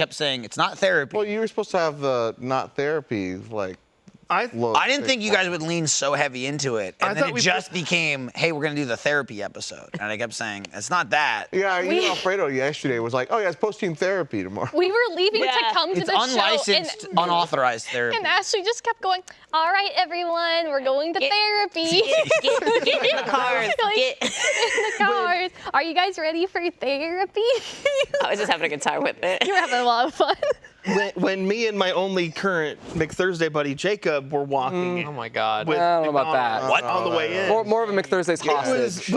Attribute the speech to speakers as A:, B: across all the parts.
A: kept saying, it's not therapy.
B: Well, you were supposed to have the not therapy, like,
A: I didn't think you guys would lean so heavy into it. And then it just became, hey, we're going to do the therapy episode. And I kept saying, it's not that.
B: Yeah, even Alfredo yesterday was like, oh, yeah, it's post-team therapy tomorrow.
C: We were leaving to come to the show.
A: It's unlicensed, unauthorized therapy.
C: And Ashley just kept going, all right, everyone, we're going to therapy.
D: Get in the cars.
C: Get in the cars. Are you guys ready for therapy?
D: I was just having a good time with it.
C: You were having a lot of fun.
E: When me and my only current McThursday buddy Jacob were walking.
F: Oh my God!
E: With
F: I don't know about that.
E: What? On the way in.
F: More of a McThursdays hostage.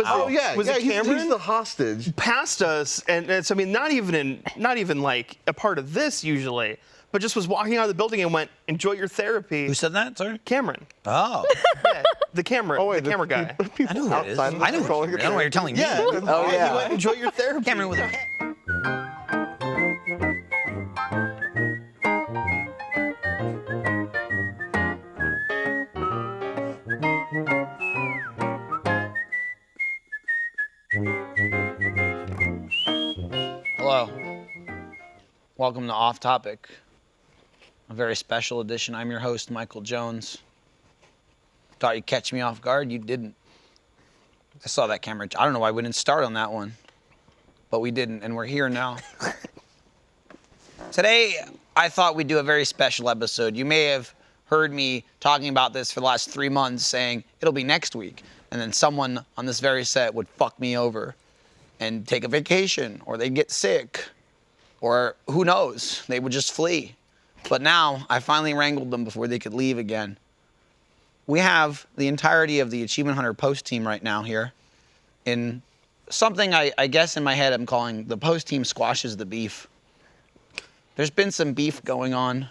E: Was it Cameron?
B: He's the hostage.
E: Passed us, and so I mean, not even like a part of this usually, but just was walking out of the building and went, "Enjoy your therapy."
A: Who said that? Sorry.
E: Cameron.
A: Oh.
E: Yeah, the camera.
B: Oh wait,
E: the camera guy.
A: I know who it is. I know what you're telling me.
E: Yeah.
F: Oh yeah.
E: He went, "Enjoy your therapy."
A: Cameron with a Hello. Welcome to Off Topic, a very special edition. I'm your host, Michael Jones. Thought you'd catch me off guard. You didn't. I saw that camera. I don't know why we didn't start on that one, but we didn't, and we're here now. Today, I thought we'd do a very special episode. You may have heard me talking about this for the last 3 months, saying it'll be next week, and then someone on this very set would fuck me over and take a vacation, or they'd get sick, or who knows, they would just flee. But now, I finally wrangled them before they could leave again. We have the entirety of the Achievement Hunter post team right now here in something I guess in my head I'm calling the post team squashes the beef. There's been some beef going on,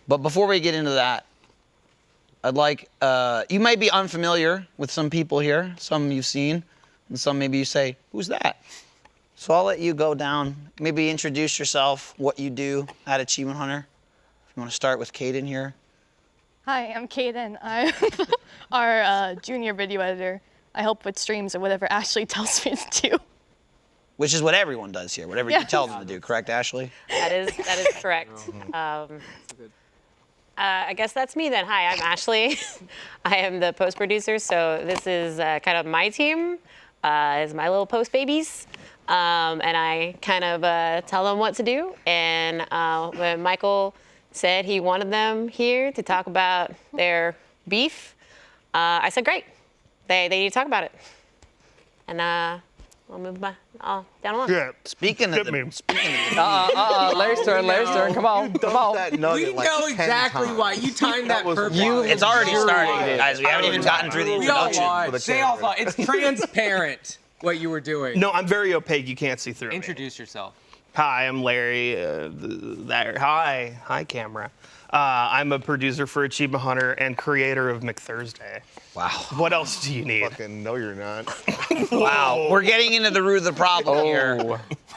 A: but before we get into that, I'd like, you might be unfamiliar with some people here, some you've seen, and some maybe you say, who's that? So I'll let you go down, maybe introduce yourself, what you do at Achievement Hunter. If you want to start with Kaden here.
C: Hi, I'm Kaden. I'm our junior video editor. I help with streams or whatever Ashley tells me to do.
A: Which is what everyone does here, whatever you tell them to do, correct, Ashley?
D: That is correct. I guess that's me then. Hi, I'm Ashley. I am the post producer, so this is kind of my team. Is my little post babies. And I kind of tell them what to do. And when Michael said he wanted them here to talk about their beef, I said, great. They need to talk about it. And I'll move down along.
E: Yeah.
A: Speaking of the
F: Larry's turn. Come on.
G: We know exactly why. You timed that perfectly.
A: it's already starting, guys. We haven't even gotten through the introduction.
G: Say all thought. It's transparent what you were doing.
E: No, I'm very opaque. You can't see through me.
G: Introduce yourself.
E: Hi, I'm Larry. Hi, camera. I'm a producer for Achievement Hunter and creator of McThursday.
A: Wow.
E: What else do you need?
B: Fucking no, you're not.
A: Wow. We're getting into the root of the problem here.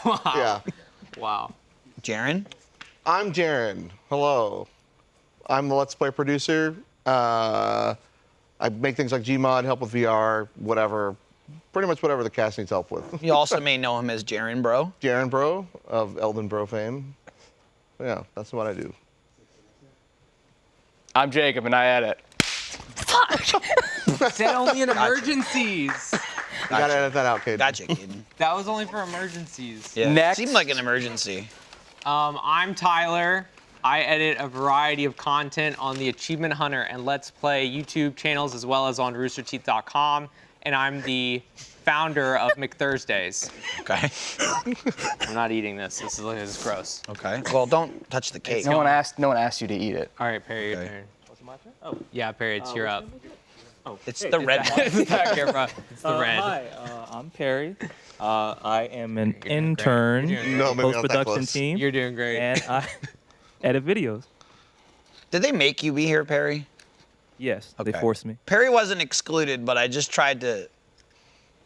G: Wow.
B: Yeah.
G: Wow.
A: Jarren?
B: I'm Jarren. Hello. I'm the Let's Play producer. I make things like Gmod, help with VR, whatever. Pretty much whatever the cast needs help with.
A: You also may know him as Jarren Bro.
B: Jarren Bro of Elden Bro fame. Yeah, that's what I do.
F: I'm Jacob and I edit.
G: Said only in emergencies.
B: You gotta edit that out, Kaden.
A: Gotcha, Kaden.
G: That was only for emergencies.
A: Yeah.
F: Next.
A: Seemed like an emergency.
G: I'm Tyler. I edit a variety of content on the Achievement Hunter and Let's Play YouTube channels as well as on roosterteeth.com. And I'm the founder of McThursdays.
A: Okay.
G: I'm not eating this. This is gross.
A: Okay. Well, don't touch the cake.
F: No one asked you to eat it.
G: All right, Perry, your turn. Oh, yeah, Perry, it's you're up. Oh,
A: It's the red one.
G: It's that camera. It's the red.
H: Hi, I'm Perry. I am an intern in
B: No,
H: the
B: maybe not that
H: post-production
B: close.
H: team,
G: You're doing great.
H: and I edit videos.
A: Did they make you be here, Perry?
H: Yes, they
A: Okay.
H: forced me.
A: Perry wasn't excluded, but I just tried to.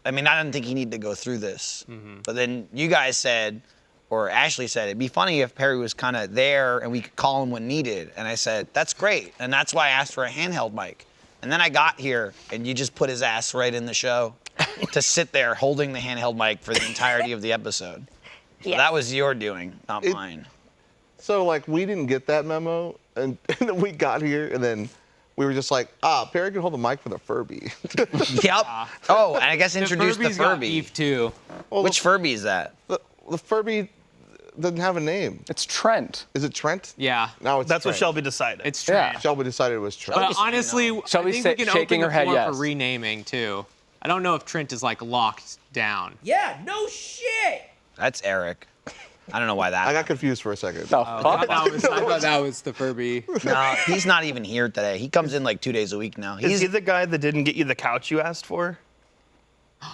A: I mean, I didn't think he needed to go through this. But then you guys said, or Ashley said, it'd be funny if Perry was kind of there and we could call him when needed. And I said, that's great. And that's why I asked for a handheld mic. And then I got here and you just put his ass right in the show to sit there holding the handheld mic for the entirety of the episode. So
D: Yes.
A: that was your doing, not mine.
B: So like we didn't get that memo, and then we got here, and then we were just like, Perry can hold the mic for the Furby.
A: Yep. Oh, and I guess introduce the
G: Furby's got
A: Furby.
G: beef too.
B: Well,
A: Which Furby is that?
B: the Furby doesn't have a name.
F: It's Trent.
B: Is it Trent?
G: Yeah.
B: No, it's
E: That's what
B: Trent.
E: Shelby decided.
G: It's
F: Yeah.
G: Trent.
B: Shelby decided it was Trent.
G: But honestly,
F: Shelby's
G: I think we can
F: shaking
G: open
F: her
G: the
F: head
G: floor
F: yes.
G: for renaming too. I don't know if Trent is like locked down.
I: Yeah, no shit.
A: That's Eric. I don't know why that.
B: I got confused for a second.
F: The
G: I
F: fuck?
G: thought that was the Furby.
A: No, he's not even here today. He comes in like 2 days a week now.
E: Is he the guy that didn't get you the couch you asked for?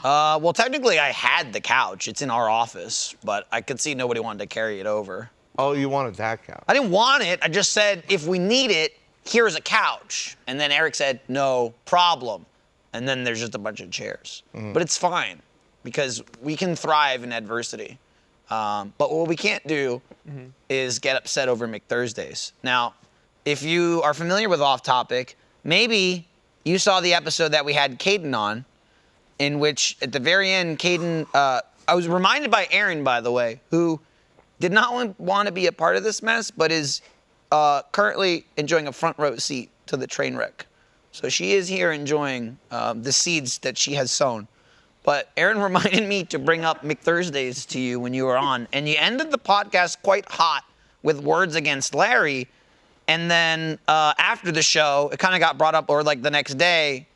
A: Well, technically, I had the couch. It's in our office, but I could see nobody wanted to carry it over.
B: Oh, you wanted that couch.
A: I didn't want it. I just said, if we need it, here's a couch. And then Eric said, no problem. And then there's just a bunch of chairs. But it's fine because we can thrive in adversity. But what we can't do is get upset over McThursdays. Now, if you are familiar with Off Topic, maybe you saw the episode that we had Kaden on, in which at the very end, Kaden, I was reminded by Arryn, by the way, who did not want to be a part of this mess, but is currently enjoying a front row seat to the train wreck. So she is here enjoying the seeds that she has sown. But Arryn reminded me to bring up McThursdays to you when you were on, and you ended the podcast quite hot with words against Larry. And then after the show, it kind of got brought up, or like the next day,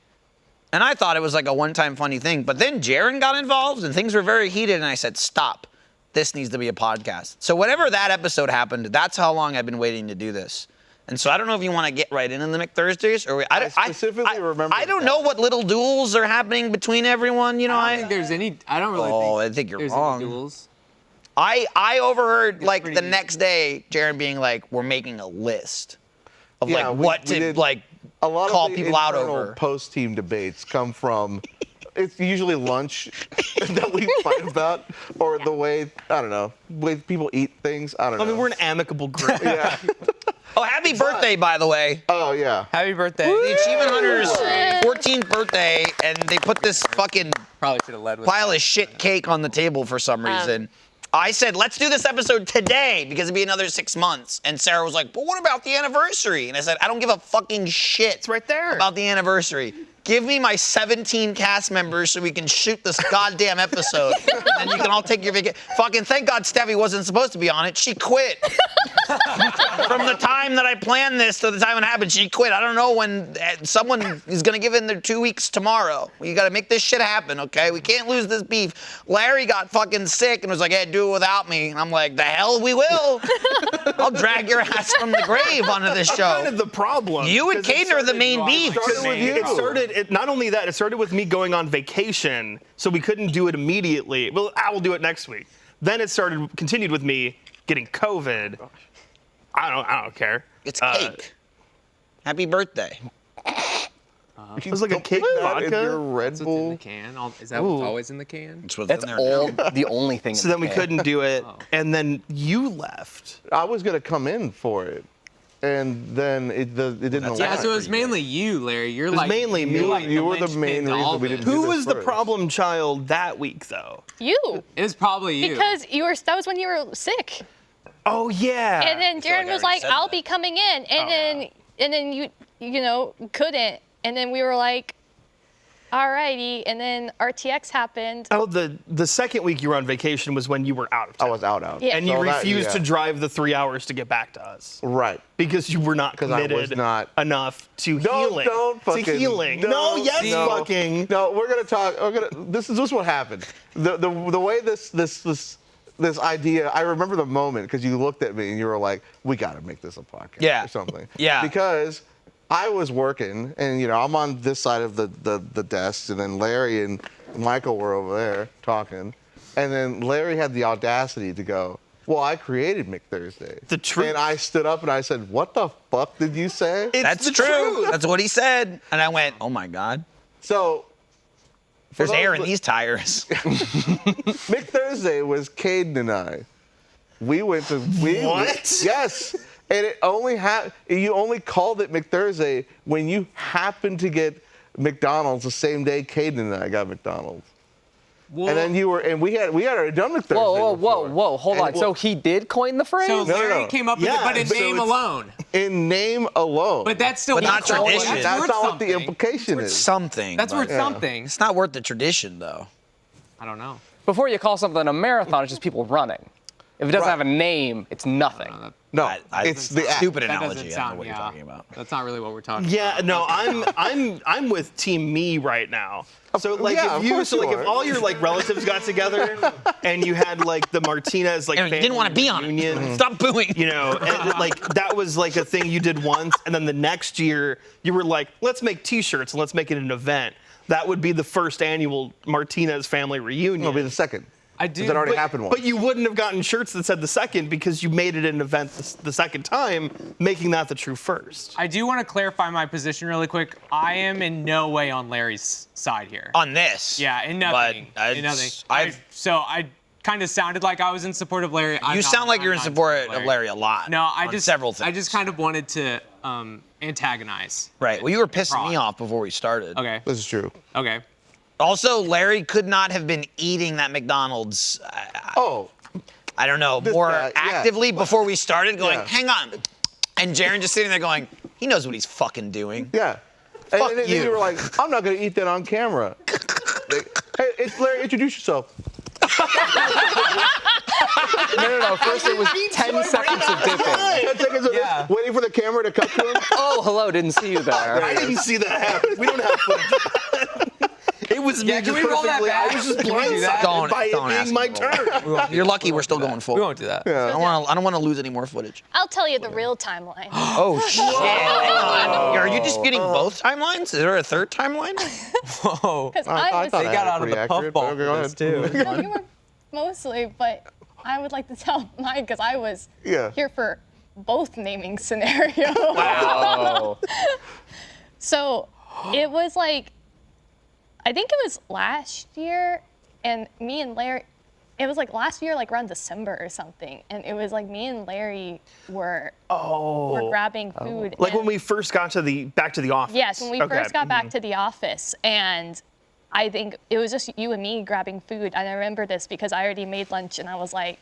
A: and I thought it was like a one-time funny thing. But then Jarren got involved, and things were very heated, and I said, stop. This needs to be a podcast. So whatever that episode happened, that's how long I've been waiting to do this. And so I don't know if you want to get right into the McThursdays, or
B: I specifically remember
A: I don't
B: that.
A: know what little duels are happening between everyone. You know,
G: I don't think there's any. I don't really
A: Oh,
G: think.
A: I think you're
G: there's
A: wrong.
G: Any duels.
A: I overheard like
G: pretty
A: the
G: easy.
A: next day, Jarren being like, "We're making a list of
B: Yeah,
A: like
B: we-
A: what
B: we
A: to
B: did-
A: like
B: A lot
A: call
B: of the
A: people out
B: internal
A: over."
B: post-team debates come from, it's usually lunch that we fight about, or the way, I don't know, way people eat things. I don't know.
E: I mean, we're an amicable group.
B: Yeah.
A: Oh, happy birthday, by the way!
B: Oh, yeah.
G: Happy birthday.
A: The Achievement Hunter's 14th birthday, and they put this fucking
G: Probably should have led with.
A: pile of shit cake on the table for some reason. I said, let's do this episode today because it'd be another 6 months. And Sarah was like, but what about the anniversary? And I said, I don't give a fucking shit
E: It's right there.
A: about the anniversary. Give me my 17 cast members so we can shoot this goddamn episode. And you can all take your vacation. Fucking thank God Steffi wasn't supposed to be on it. She quit. From the time that I planned this to the time it happened, she quit. I don't know when someone is going to give in their 2 weeks tomorrow. You got to make this shit happen, okay? We can't lose this beef. Larry got fucking sick and was like, hey, do it without me. And I'm like, the hell we will. I'll drag your ass from the grave onto this show.
E: Kind of the problem.
A: You and
E: because it
A: Kaden are the
E: started-
A: main beef.
B: started with you.
E: It started. Not only that, it started with me going on vacation, so we couldn't do it immediately. Well, I will do it next week. Then it continued with me getting COVID. I don't care.
A: It's cake. Happy birthday.
E: It was like a cake
B: Put that
E: vodka.
B: in your Red
G: What's in
B: Bull.
G: the can? Is that
E: Ooh.
G: what's always in the can?
A: It's what's
F: That's
A: in there
F: all
A: now.
F: the only thing.
E: So then we couldn't do it,
G: Oh.
E: and then you left.
B: I was going to come in for it, and then it didn't allow
G: Yeah, so it was
B: for
G: mainly you, Larry. You're
E: was
G: like
E: mainly me.
G: you're like
B: You were the
G: linchpin
B: main
G: to
B: reason
G: all
B: we
G: this.
B: didn't do
E: Who
B: this
E: was the
B: first.
E: problem child that week, though?
C: You.
G: It was probably you.
C: Because that was when you were sick.
E: Oh yeah.
C: And then
A: feel like
C: Jarren
A: I
C: was
A: already
C: like,
A: said
C: I'll
A: that.
C: be coming in. And then you know, couldn't. And then we were like, alrighty. And then RTX happened.
E: Oh, the second week you were on vacation was when you were out of
B: I
E: town.
B: was out.
C: Yeah.
E: And you
B: So that-
E: refused to
B: yeah.
E: drive the 3 hours to get back to us
B: Right.
E: because you were not
B: 'Cause I was
E: committed
B: not-
E: enough to
B: Don't
E: healing.
B: fucking.
E: to healing.
B: don't-
E: No, yes,
B: no.
E: fucking.
B: No, we're gonna talk. This is what happened. The way this idea. I remember the moment because you looked at me and you were like, "We got to make this a podcast."
A: Yeah.
B: Or something.
A: Yeah.
B: Because I was working and I'm on this side of the desk, and then Larry and Michael were over there talking, and then Larry had the audacity to go, well, I created McThursdays.
E: The truth.
B: And I stood up and I said, what the fuck did you say?
A: That's
E: the
A: true.
E: truth.
A: That's what he said. And I went, oh my God.
B: So,
A: There's
B: those
A: air in
B: that-
A: these tires.
B: McThursday was Kaden and I. We went to
E: What?
B: Yes. And it only you only called it McThursday when you happened to get McDonald's the same day Kaden and I got McDonald's.
G: Well-
B: and then you were, and we already done McThursday.
F: Whoa, hold on. So he did coin the phrase?
G: So
B: no,
G: Larry
B: no.
G: came up with it,
E: Yeah,
G: but in
E: so
G: name
E: it's-
G: alone.
B: In name alone.
G: But that's still
A: But not
G: that's worth
A: tradition.
B: That's
G: worth
B: not what the
G: something.
B: implication is.
A: Something.
G: That's
A: but
G: worth something.
A: It's not worth the tradition, though.
G: I don't know.
F: Before you call something a marathon, it's just people running. If it doesn't
B: Right.
F: have a name, it's nothing.
B: No,
A: I-
B: it's the act.
A: Stupid
G: That
A: analogy.
G: doesn't
A: I don't
G: sound.
A: know what you're talking about.
G: That's not really what we're talking.
E: Yeah, no, I'm with Team Me right now. So like
B: yeah,
E: if
B: of
E: you
B: course
E: so
B: you
E: like
B: are.
E: if all your like relatives got together and you had like the Martinez like
A: And you didn't want to be on
E: reunion,
A: it. Stop booing.
E: you know, and, like that was like a thing you did once, and then the next year you were like, let's make T-shirts and let's make it an event. That would be the first annual Martinez family reunion.
B: It'll be the second.
G: I do.
B: That already
G: but-
B: happened once.
E: But you wouldn't have gotten shirts that said the second because you made it an event the second time, making that the true first.
G: I do want to clarify my position really quick. I am in no way on Larry's side here.
A: On this.
G: Yeah, in nothing.
A: But
G: in nothing.
A: I've
G: So I kind of sounded like I was in support of Larry. I'm
A: you
G: not-
A: sound like you're
G: I'm
A: in
G: not
A: support of Larry a lot.
G: No, I
A: on
G: just
A: several things.
G: I just kind of wanted to antagonize.
A: Right. Well, you were pissing me
G: Prod.
A: off before we started.
G: Okay.
B: This is true.
G: Okay.
A: Also, Larry could not have been eating that McDonald's.
B: Oh,
A: I don't know,
B: This
A: more
B: guy, yeah.
A: actively before we started, going,
B: Yeah.
A: hang on. And Jarren just sitting there going, he knows what he's fucking doing.
B: yeah.
A: Fuck
B: and then
A: you.
B: you were like, I'm not gonna eat that on camera. Hey, it's Larry. Introduce yourself.
F: No. First it was 10 seconds of dipping.
B: 10 seconds of
G: Yeah.
B: waiting for the camera to cut to him.
F: Oh, hello, didn't see you there.
E: I didn't see that happen. We don't have footage. It was me
G: Yeah, can
E: just
G: we roll that
E: perfectly. I
G: back?
E: was just
G: Can we do that?
E: blindsided by
A: Don't
E: it
A: ask
E: being my
A: me to roll
E: turn.
A: You're lucky we're still going
G: We
A: forward.
G: won't do that.
B: Yeah.
A: I don't want to lose any more footage.
C: I'll tell you the real timeline.
A: Oh, shit. Hang on. Are you just getting both timelines? Is there a third timeline?
G: Whoa.
C: Because
B: I
C: was
B: thought
G: They
B: I
G: got
B: had it
G: out of
B: pretty
G: the
B: accurate,
G: puffball
B: but go
G: for this,
B: ahead.
G: too.
C: No, you were mostly, but I would like to tell mine because I was
B: Yeah.
C: here for both naming scenarios.
F: Wow.
C: So it was like, I think it was last year, and me and Larry, it was like last year, like around December or something, and it was like me and Larry were grabbing food.
E: Like
C: and-
E: when we first got back to the office.
C: Yes, when we
E: Okay.
C: first got back to the office, and I think it was just you and me grabbing food. And I remember this because I already made lunch, and I was like,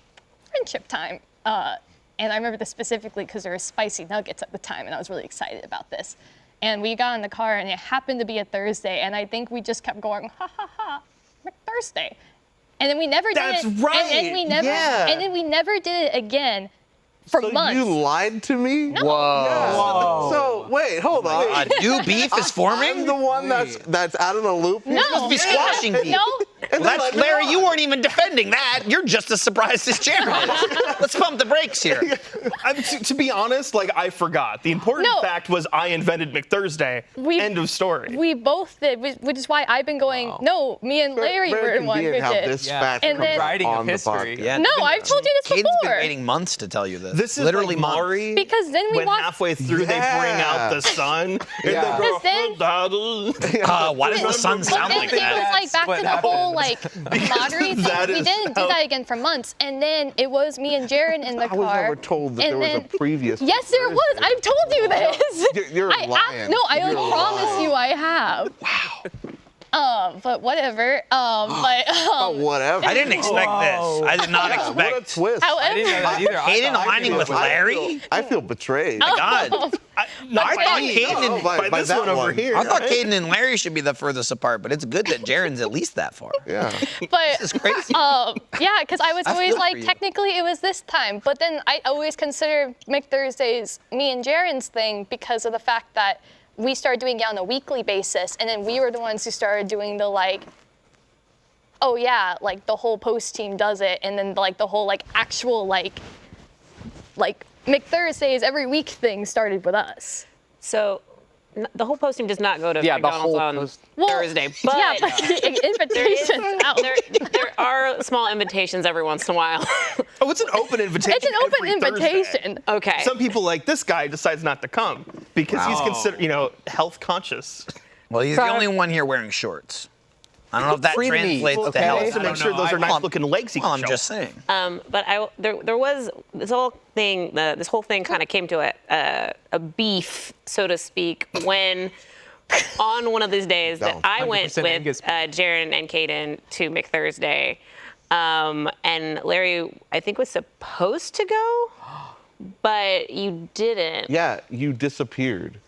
C: friendship time. And I remember this specifically because there were spicy nuggets at the time, and I was really excited about this. And we got in the car, and it happened to be a Thursday, and I think we just kept going, ha ha ha, McThursday. And then we never did
E: That's
C: it.
E: right,
C: And then we never,
E: yeah.
C: and then we never did it again for
B: So
C: months.
B: you lied to me?
F: Whoa.
B: So wait, hold on.
A: A new beef is
B: I'm
A: forming?
B: the one that's out of the loop.
C: No.
A: Supposed to be squashing beef.
C: No.
A: Well, that's Larry. You weren't even defending that. You're just as surprised as Jarren. Let's pump the brakes here.
E: To be honest, like I forgot. The important
C: No.
E: fact was I invented McThursday. End of story.
C: We both did, which is why I've been going, no, me and Larry were the one who
B: convenient how
C: did.
B: this
G: Yeah.
B: fact
C: And
B: comes
C: then-
B: up
G: Writing of
B: on the
G: history.
B: podcast.
A: Yeah.
C: No, I've told you this
A: Kaden's been
C: before.
A: waiting months to tell you this.
E: This is
A: literally
E: like
A: months.
E: Maury.
C: Because then we
E: when
C: walked.
E: halfway through they bring
B: Yeah.
E: out the sun and
F: Yeah.
E: they go,
C: Because
A: Why does the sun
C: But
A: sound
C: then
A: like
C: it
A: that?
C: was like back
G: what
C: to the whole like camaraderie thing.
E: that
C: We
E: is
C: didn't do
E: how-
C: that again for months, and then it was me and Jarren in the
B: I
C: car.
B: was never told that
C: and
B: there was
C: then,
B: a previous.
C: Yes, there was. I've told you this.
B: You're
C: I
B: lying.
C: no, I
B: You're
C: promise
B: lying.
C: you, I have. Wow. But whatever.
B: Oh, whatever.
A: I didn't expect this. I did not
B: Yeah, what a
A: expect.
B: twist.
G: I didn't know that either. I
A: Kaden
G: thought I
A: aligning
G: knew
A: with
G: it was-
A: Larry?
B: I feel betrayed.
A: God.
E: not
A: I
E: by
A: thought
E: me.
A: Kaden
B: No,
A: and,
B: by
E: by this
B: that
E: one over
B: one.
E: here.
A: I thought
E: right?
A: Kaden and Larry should be the furthest apart, but it's good that Jarren's at least that far.
B: Yeah.
C: But
A: This is crazy.
C: yeah, because I was
A: I
C: always
A: feel
C: like,
A: for you.
C: technically it was this time. But then I always consider McThursdays me and Jarren's thing because of the fact that we started doing it on a weekly basis, and then we were the ones who started doing the like, oh yeah, like the whole post team does it, and then like the whole like actual like McThursdays every week thing started with us.
D: So the whole posting does not go to
F: Yeah, the
D: McDonald's
F: whole
D: on
F: post-
C: Well,
D: Thursday, but
C: yeah, but the invitation's out.
D: there are small invitations every once in a while.
E: Oh, it's an open invitation.
C: It's an open
E: every Thursday.
C: invitation.
D: Okay.
E: Some people like this guy decides not to come because he's considered, health conscious.
A: Well, he's the only one here wearing shorts. I don't know if that
F: Free to me,
A: translates to
F: okay?
A: health.
E: To make
G: don't
E: sure
G: know.
E: those are
G: Well,
E: nice looking legs he
A: Well,
E: can
A: I'm
E: show.
A: just saying.
D: But there was this whole thing. This whole thing kind of came to a beef, so to speak, when on one of these days that
B: Don't.
D: I went
G: 100%
D: with
G: Angus beef.
D: Jarren and Kaden to McThursday, and Larry, I think, was supposed to go, but you didn't.
B: Yeah, you disappeared.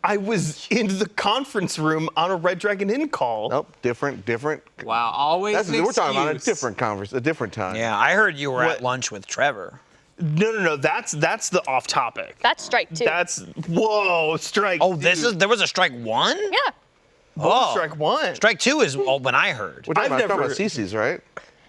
E: I was in the conference room on a Red Dragon Inn call.
B: Nope, different.
G: Wow, always an
B: We're talking about
G: excuse.
B: a different time.
A: Yeah, I heard you were
E: What?
A: at lunch with Trevor.
E: No. That's the off topic.
C: That's strike 2.
E: Whoa, strike.
A: Oh,
E: two.
A: there was a strike 1?
C: yeah.
A: Oh,
E: Strike 1.
A: Strike 2 is when I heard.
B: We're talking
E: I've
B: about
E: never-
B: Cece's, right?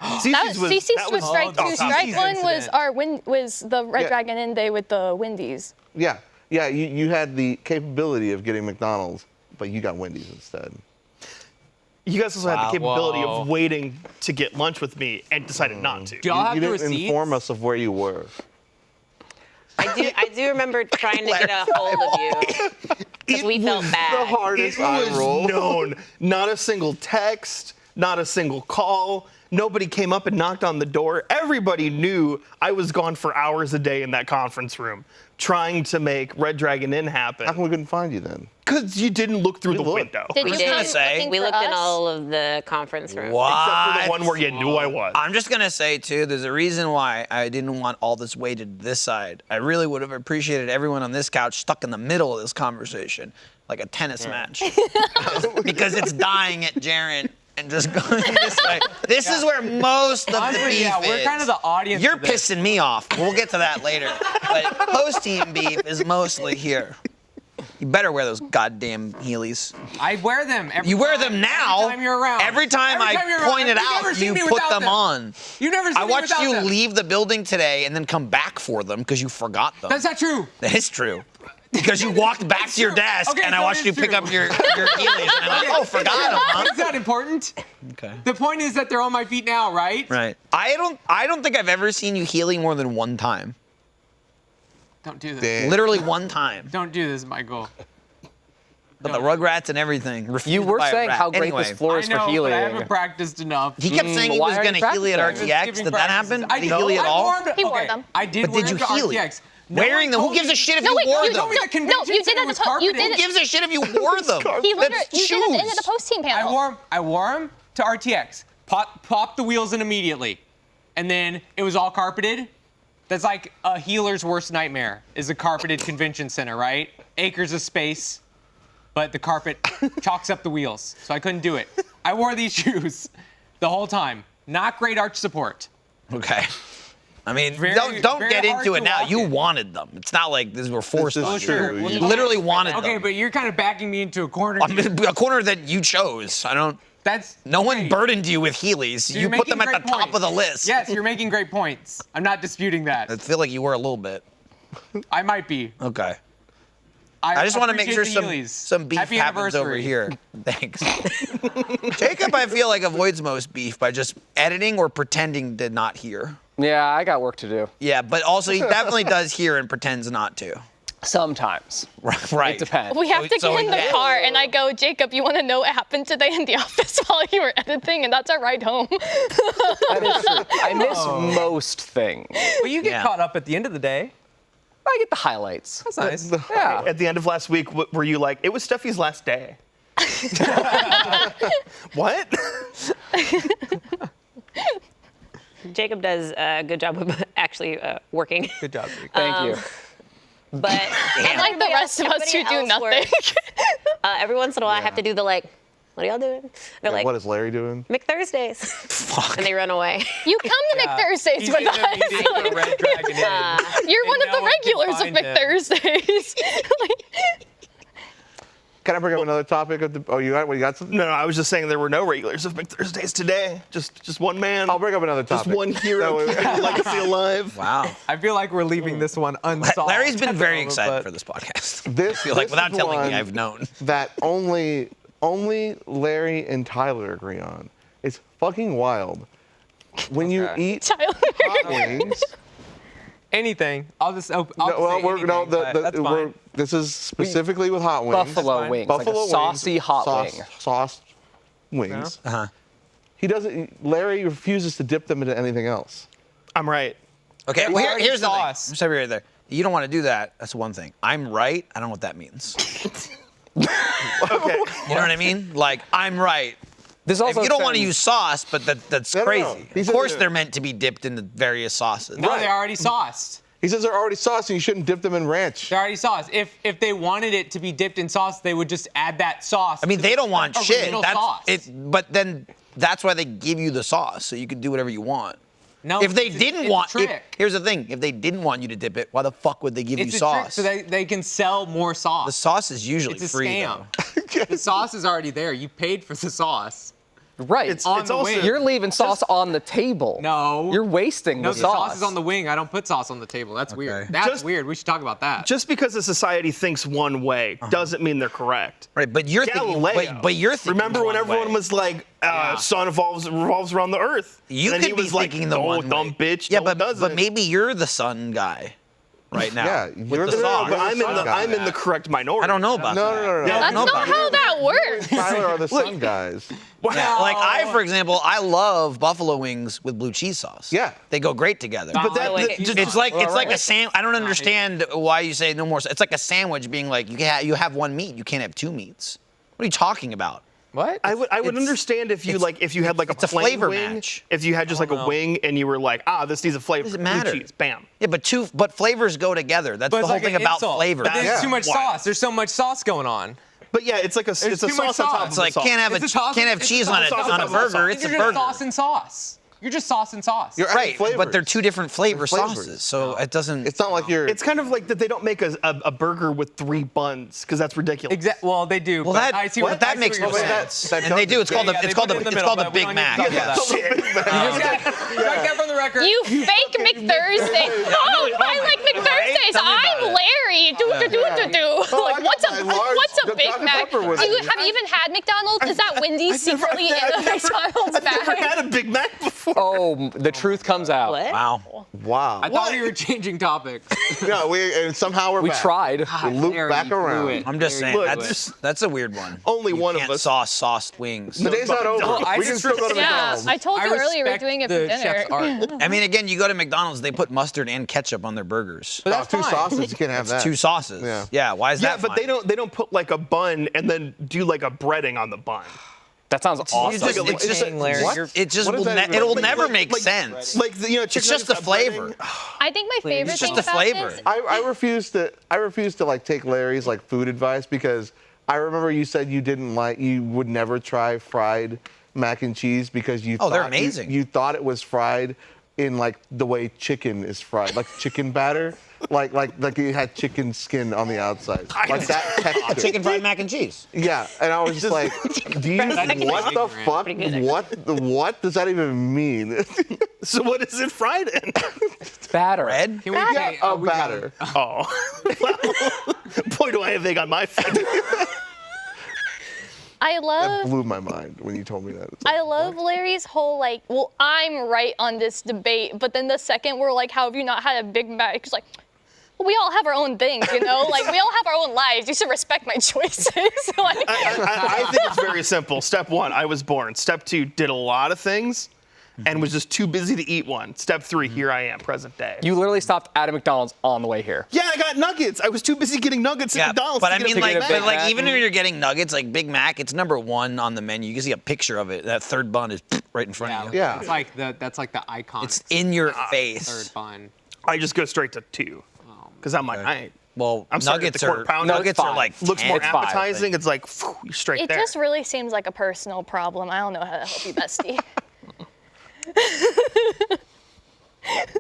C: That CC's was strike 2.
E: off topic.
C: Strike 1 was
G: Incident.
C: was the Red
B: Yeah.
C: Dragon Inn day with the Wendy's.
B: Yeah. You had the capability of getting McDonald's, but you got Wendy's instead.
E: You guys also had
A: Wow.
E: the capability
G: Whoa.
E: of waiting to get lunch with me and decided not to.
G: Do y'all have
B: You
G: the
B: didn't
G: receipts?
B: inform us of where you were.
D: I do remember trying to get a hold of you because we felt
B: The
D: bad.
B: hardest
E: It
B: eye
E: was
B: roll.
E: known. Not a single text, not a single call. Nobody came up and knocked on the door. Everybody knew I was gone for hours a day in that conference room trying to make Red Dragon Inn happen.
B: How come we couldn't find you then?
E: Because you didn't look through
B: We
E: the
B: looked.
E: window.
C: Did
D: We
C: you
D: did.
C: come
A: say-
C: looking
D: We
C: for
D: looked in
C: us?
D: all of the conference rooms.
A: What?
E: Except for the one where you knew I was.
A: I'm just gonna say too, there's a reason why I didn't want all this weighted to this side. I really would have appreciated everyone on this couch stuck in the middle of this conversation, like a tennis match, because it's dying at Jarren and just going this way. This is where most of the
G: Honestly,
A: beef
G: yeah, we're
A: is.
G: kind of the audience.
A: You're
G: for this.
A: pissing me off. We'll get to that later. But post-team beef is mostly here. You better wear those goddamn Heelys.
G: I wear them. Every
A: You wear
G: time-
A: them now.
G: Every time you're around.
A: Every time
G: Every time you're
A: I
G: around.
A: pointed
G: You've never
A: out,
G: seen
A: you
G: me
A: put
G: without
A: them on.
G: You've never seen
A: I
G: me
A: watched
G: without
A: you
G: them.
A: leave the building today and then come back for them because you forgot them.
G: That's not true.
A: That is true. Because you walked back to your
G: true.
A: desk
G: Okay,
A: and I
G: so
A: watched
G: it
A: you
G: is
A: pick
G: true.
A: up your Heelys and I'm like, oh, forgot them, huh?
G: It's not important.
A: Okay.
G: The point is that they're on my feet now, right?
A: Right. I don't think I've ever seen you Heely more than one time.
G: Don't do this.
B: Damn.
A: Literally one time.
G: Don't do this, Michael.
A: But the Rugrats and everything.
F: You
A: refused
F: were
A: by a
F: saying
A: rat.
F: how great
A: Anyway,
F: this floor
G: I
F: is
G: know,
F: for
G: but
F: healing.
G: I haven't practiced enough.
A: He kept saying he
F: why
A: was
F: are you
A: going to Heely at
F: practicing?
A: RTX.
G: Giving
A: Did that
G: practices.
A: happen?
G: I
A: Did he
G: did.
A: Heely at
G: I
A: all?
G: wore them.
C: He wore
G: Okay,
C: them.
G: I did
A: But
G: wear
A: did you
G: them to
A: Heely?
G: RTX. No
A: Wearing
G: one
A: them? Who
G: told
A: gives
G: me-
A: a shit if
C: No,
A: you
C: wait,
A: wore
C: you
A: them?
G: told me the
C: No,
G: convention
C: you did
G: center
C: at
G: was
C: the you
G: carpeted.
C: did
A: Who
C: it.
A: gives a shit if you wore them?
C: He literally,
A: That's
C: you did it in
A: shoes.
C: the post-team panel.
G: I wore them to RTX. Pop the wheels in immediately, and then it was all carpeted. That's like a healer's worst nightmare. Is a carpeted convention center, right? Acres of space, but the carpet chalks up the wheels, so I couldn't do it. I wore these shoes the whole time. Not great arch support.
A: Okay. I mean,
G: Very-
A: don't
G: very
A: get
G: hard
A: into it
G: to
A: now.
G: walk
A: You
G: in.
A: wanted them. It's not like these were forced
B: This is
A: on
G: true.
A: you.
G: Well,
A: You literally wanted
G: Okay,
A: them.
G: but you're kind of backing me into a corner.
A: I mean, a corner that you chose. I don't.
G: That's
A: No one
G: okay.
A: burdened you with Heelys.
G: So
A: You
G: you're
A: put them
G: making
A: at the
G: great
A: top of the
G: points.
A: list.
G: Yes, you're making great points. I'm not disputing that.
A: I feel like you were a little bit.
G: I might be.
A: Okay. I just want to make sure
G: appreciate the Heelys.
A: some beef
G: Happy
A: happens over
G: anniversary.
A: here. Thanks. Jacob, I feel like avoids most beef by just editing or pretending to not hear.
F: Yeah, I got work to do.
A: Yeah, but also he definitely does hear and pretends not to.
F: Sometimes.
A: Right.
F: It depends.
C: We have to
A: So
C: get in the
A: yeah.
C: car, and I go, Jacob, you want to know what happened today in the office while you were editing? And that's our ride home.
F: That is true. I miss most things.
H: Well, you get
A: Yeah.
H: caught up at the end of the day.
F: I get the highlights.
H: That's nice.
F: Yeah.
E: At the end of last week, were you like, it was Steffi's last day? What?
D: Jacob does a good job of actually working.
H: Good job, Jake.
F: Thank you.
D: But
C: Like the rest of us who do nothing.
D: Every once in a while, I have to do the like, what are y'all doing? They're like,
B: What is Larry doing?
D: McThursdays. And they run away.
C: You come to McThursdays
G: He's
C: with
G: in the meeting
C: us.
G: with Red Dragon Inn.
C: You're one of
G: no
C: the
G: one can
C: regulars of
G: find him.
C: McThursdays.
B: Can I bring up another topic? Oh, you got something?
E: No, I was just saying there were no regulars of McThursdays today. Just one man.
B: I'll bring up another
E: Just
B: topic.
E: one hero
B: That way-
E: keeping the legacy alive.
A: Wow.
H: I feel like we're leaving this one unsolved.
A: Larry's been
H: at the
A: very
H: moment,
A: excited
H: but-
A: for this podcast.
B: This,
A: I feel like
B: this
A: without
B: is
A: telling me,
B: one
A: I've known.
B: that only Larry and Tyler agree on. It's fucking wild. When you eat
C: Tyler.
B: hot wings.
H: Anything. I'll just I'll
B: No, well,
H: say
B: we're,
H: anything,
B: no,
H: but that's fine.
B: this is specifically with hot wings.
F: Buffalo
H: fine.
F: wings.
B: Buffalo
F: like a saucy
B: wings,
F: hot wing.
B: sauce wings.
A: Uh-huh.
B: He doesn't. Larry refuses to dip them into anything else.
E: I'm right.
A: Okay,
H: It's
A: well,
H: already
A: here's the thing.
H: sauce.
A: I'm sorry right there. You don't want to do that. That's one thing. I'm right. I don't know what that means.
E: Okay.
A: You know what I mean? Like, I'm right.
F: This
A: If
F: also
A: you don't want to
F: sounds-
A: use sauce, but that's
B: No, no,
A: crazy.
B: no. He
A: Of
B: said
A: course
B: that-
A: they're meant to be dipped into various sauces.
G: No, they're already sauced.
B: He says they're already sauced and you shouldn't dip them in ranch.
G: They're already sauced. If they wanted it to be dipped in sauce, they would just add that sauce.
A: I mean,
G: to
A: they
G: the
A: don't want shit.
G: original
A: That's
G: sauce.
A: But then that's why they give you the sauce, so you can do whatever you want.
G: No,
A: If they
G: it's a-
A: didn't
G: it's a
A: want,
G: trick.
A: here's the thing: if they didn't want you to dip it, why the fuck would they give
G: It's
A: you
G: a
A: sauce?
G: trick so they can sell more sauce.
A: The sauce is usually
G: It's a
A: free.
G: scam.
A: Though.
G: The sauce is already there. You paid for the sauce.
F: Right.
E: It's
G: On the
E: also
G: wing.
F: You're leaving sauce on the table.
G: No.
F: You're wasting
G: No,
F: the
G: the
F: sauce.
G: sauce is on the wing. I don't put sauce on the table. That's weird. That's
E: Just-
G: weird. We should talk about that.
E: just because a society thinks one way doesn't mean they're correct.
A: Right, but you're
E: Galileo.
A: thinking. But you're thinking.
E: Remember
A: the
E: when
A: one
E: everyone
A: way.
E: was like,
G: Yeah.
E: "Sun revolves around the Earth"?
A: You
E: and
A: could
E: he
A: be
E: was like,
A: thinking the
E: "No,
A: one
E: dumb
A: way.
E: bitch."
A: Yeah,
E: no,
A: but
E: it doesn't.
A: but maybe you're the sun guy, right now.
B: Yeah,
A: with
B: you're
A: the
B: the-
A: sauce.
E: but I'm in
B: sun
E: the
B: guy.
E: I'm in the correct minority.
A: I don't know about
B: No,
A: that.
B: no, no, no.
A: Yeah, I
C: That's
A: don't know
C: not
A: about
C: how that works.
B: Tyler are the sun guys.
A: Yeah, like for example, I love buffalo wings with blue cheese sauce.
B: Yeah.
A: They go great together.
E: But that,
D: Like,
A: It's like a I don't understand why you say no more. It's like a sandwich being like you have one meat, you can't have two meats. What are you talking about?
F: What?
E: I would
A: It's-
E: understand if you had like a
A: it's a
E: plain
A: flavor
E: wing,
A: match.
E: if you had just like a wing and you were like, this needs a flavor.
A: Does it
E: Blue
A: matter?
E: cheese, bam.
A: Yeah, but flavors go together. That's the
G: it's
A: whole
G: like
A: thing
G: an
A: about
G: insult.
A: flavor.
G: But there's
B: Yeah.
G: too much
E: Why?
G: sauce. There's so much sauce going on.
E: But yeah, it's like a
G: There's
E: it's a
G: too much
E: sauce on top
G: sauce.
E: of
A: It's
E: the
A: like
E: sauce.
A: can't have
G: It's
A: cheese on
E: sauce
A: a
E: on
A: burger.
E: sauce.
A: It's a
G: You're
A: burger.
G: just sauce and sauce. You're just sauce and sauce.
B: You're
A: Right,
B: adding
A: but they're
B: flavors.
A: two different flavor
B: Flavors.
A: sauces, so it doesn't.
B: It's not like you're.
E: It's kind of like that they don't make a burger with 3 buns because that's ridiculous.
G: Well, they do.
A: well,
G: but
A: that
G: I see
A: but
G: what
A: that
G: I see
A: makes
G: what
A: no
G: you're saying.
A: sense.
B: That
A: And they do. It's
B: doesn't-
A: called
G: Yeah,
A: the
G: they
A: it's called
G: put
A: the
G: it in the
A: it's
G: middle,
A: called the
G: but we
A: Big
G: don't need to
A: Mac.
G: talk about
A: Yeah.
G: that. Strike that from the record.
C: You fake McThursdays. Oh, I like McThursdays.
A: Tell me about
C: I'm
A: it.
C: Larry. Do.
B: Oh, I
C: Like,
B: got my large
C: what's a
B: Dr.
C: Big Mac?
B: Pepper with
C: Have
B: me.
C: you even had McDonald's? Is that Wendy's secretly in a McDonald's
E: I've never
C: bag?
E: had a Big Mac before.
F: Oh, the truth comes out.
D: What?
A: Wow.
B: Wow.
G: I thought we were changing topics.
B: No, and somehow we're
F: We
B: back.
F: tried.
B: We loop
G: Larry,
B: back
G: you blew
B: around.
G: it.
A: I'm just saying
E: Look,
A: that's a weird one.
E: Only
A: You
E: one of
A: can't
E: us.
A: sauced wings.
B: The day's not over.
G: I
B: We can
G: just
B: still go to
C: Yeah,
B: McDonald's.
C: I told
G: I
C: you earlier we're
G: respect
C: doing it for
G: the
C: dinner.
G: chef's art.
A: I mean, again, you go to McDonald's, they put mustard and ketchup on their burgers.
G: But that's
B: Two
G: fine.
B: sauces, you can't have that.
A: Two sauces.
B: Yeah.
A: Yeah. Why is
E: Yeah,
A: that?
E: but
A: fine?
E: they don't put like a bun and then do like a breading on the bun.
F: That sounds
A: You
F: awesome.
A: just-
E: like a-
A: it's just
G: Saying, Larry,
B: what?
G: you're-
A: it just
B: What
A: will
B: does that even
A: it'll
B: mean?
A: never
B: Like-
A: make
E: like-
A: sense.
E: Like
A: It's just the flavor.
C: I think my favorite
A: It's just
C: thing
A: the
C: about
A: flavor.
C: this,
B: I refuse to like take Larry's like food advice because I remember you said you would never try fried mac and cheese because you
A: Oh, they're
B: thought
A: amazing.
B: You thought it was fried in like the way chicken is fried, like chicken batter, like it had chicken skin on the outside, like that texture.
A: Chicken fried mac and cheese.
B: Yeah, and I was just like, do you what the fuck?
D: Pretty good,
B: What does that even mean?
E: So what is it fried in?
F: Batter.
A: Bread?
G: Can we
B: Yeah, a
G: we gotta-
B: batter.
E: Oh. Boy, do I have egg on my face.
C: I
B: That
C: love
B: blew my mind when you told me that. It's like,
C: I love Larry's whole like, well, I'm right on this debate, but then the second we're like, how have you not had a Big Mac? It's like, well, we all have our own things, you know? Like, we all have our own lives. You should respect my choices. Like,
E: I think it's very simple. Step 1, I was born. Step 2, did a lot of things and was just too busy to eat one. Step 3, here I am, present day.
F: You literally stopped at a McDonald's on the way here.
E: Yeah, I got nuggets. I was too busy getting nuggets at McDonald's.
A: but
E: to
A: I
E: get a
A: mean,
E: Big
A: like,
E: Mac.
F: Big
A: but like,
F: Mac.
A: even if you're getting nuggets, like Big Mac, it's number 1 on the menu. You can see a picture of it. That third bun is right in front of you.
B: Yeah.
G: It's like that's like the icon.
A: It's in your
G: third
A: face.
G: bun.
E: I just go straight to 2 because I'm like, I ain't.
A: Well,
E: I'm sorry,
A: nuggets
E: the quarter
A: are
E: pounder.
A: nuggets are like
E: Looks
A: 10.
E: more
F: It's 5,
E: appetizing. It's like, phew, you're straight
C: it
E: there.
C: just really seems like a personal problem. I don't know how to help you, bestie.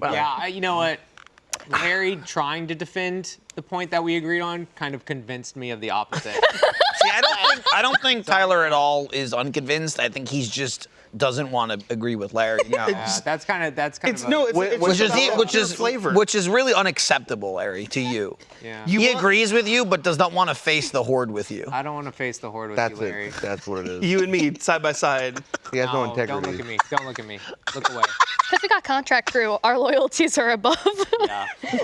G: Yeah, you know what? Larry trying to defend the point that we agreed on kind of convinced me of the opposite.
A: See, I don't think Tyler at all is unconvinced. I think he's just doesn't want to agree with Larry. No.
G: That's kind of
E: It's no, it's
A: Which is
E: about
A: which
E: your
A: is
E: flavor.
A: which is really unacceptable, Larry, to you.
G: Yeah.
E: You
A: He
E: want-
A: agrees with you, but does not want to face the horde with you.
G: I don't want to face the horde with
B: That's
G: you, Larry.
B: it. That's what it is.
E: You and me side by side.
B: He has no
G: No,
B: integrity.
G: don't look at me. Don't look at me. Look away.
C: Because we got contract crew, our loyalties are above.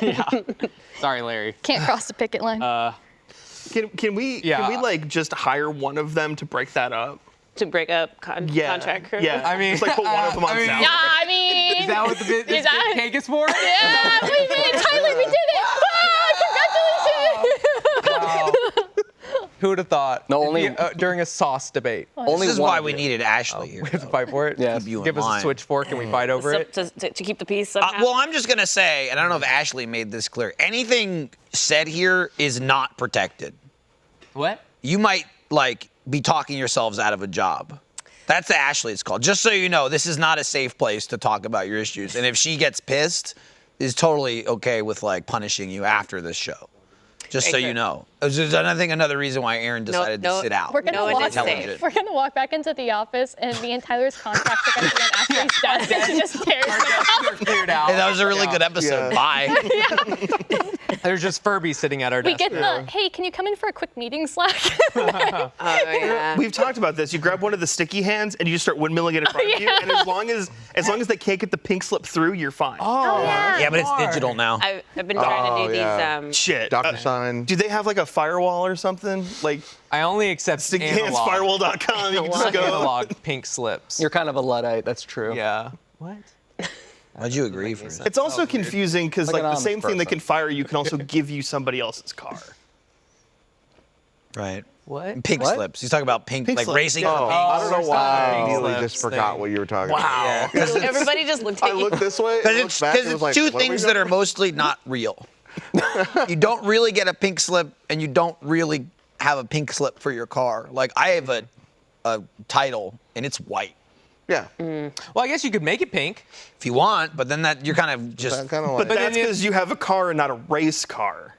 G: Yeah. Sorry, Larry.
C: Can't cross the picket line.
E: Can we
G: Yeah.
E: like just hire one of them to break that up?
D: To break up
E: Yeah.
D: contract crew.
E: Yeah.
G: I mean,
E: just like put one of them on
G: I mean,
E: salary.
C: yeah, I mean.
G: Is that what the bit
C: Is that-
G: cake is for?
C: Yeah, we did it, Tyler, we did it! Ah, congratulations!
G: Wow. Who
J: would have thought?
F: No,
J: It'd
F: only-
J: be, during a sauce debate.
F: Only
A: This is
F: one
A: why
F: of
A: we
F: you.
A: needed Ashley here.
J: We have to
A: though.
J: fight for it.
F: Yes.
A: Keep you in
J: Give us a
A: line.
J: switchfork and we fight over
D: So,
J: it.
D: to keep the peace somehow.
A: Well, I'm just gonna say, and I don't know if Ashley made this clear. Anything said here is not protected.
G: What?
A: You might like be talking yourselves out of a job. That's the Ashley it's called. Just so you know, this is not a safe place to talk about your issues. And if she gets pissed, is totally okay with like punishing you after this show. Just so
D: Very
A: you
D: true.
A: know. I think another reason why Arryn decided to sit out.
C: We're gonna
D: No one
C: walk.
D: is safe.
A: Intelligent.
C: We're gonna walk back into the office, and me and Tyler's contracts are gonna be on Ashley's desk, and she just tears them out.
J: They're cleared out.
A: Hey, that was a really good episode.
B: Yeah.
A: Bye.
J: There's just Furby sitting at our
C: We
J: desk.
C: get the, hey, can you come in for a quick meeting, Slack?
D: Oh, yeah.
E: We've talked about this. You grab one of the sticky hands and you just start windmilling it in front of you, and as long as they can't get the pink slip through, you're fine.
C: Oh, yeah.
A: Yeah, but it's digital now.
D: I've been trying to do
B: yeah.
D: these.
E: Shit.
B: DocuSign.
E: Do they have like a firewall or something? Like
J: I only accept analog.
E: stickyhandsfirewall.com. You can just go.
J: Analog pink slips.
F: You're kind of a Luddite. That's true.
J: Yeah. What?
A: Why'd you agree for it?
E: It's also confusing because
F: Like
E: like
F: an
E: the same
F: honest
E: thing that
F: person.
E: can fire you can also give you somebody else's car.
A: Right.
J: What?
A: Pink
F: What?
A: slips. He's talking about pink,
E: Pink
A: like
E: slip.
A: racing
E: Yeah.
A: for pink.
B: I don't know why I
J: Wow.
B: immediately
J: Slips
B: just forgot
J: thing.
B: what you were talking about.
D: Everybody just looked at
B: I
D: you.
B: looked this way.
A: Because
B: looked back, and
A: it's
B: was like,
A: two
B: what are we
A: things
B: doing?
A: that are mostly not real. You don't really get a pink slip, and you don't really have a pink slip for your car. Like I have a title, and it's white.
B: Yeah.
J: Well, I guess you could make it pink.
A: If you want, but then that you're kind of just.
B: Kind of
E: But
B: like.
E: that's because you have a car and not a race car.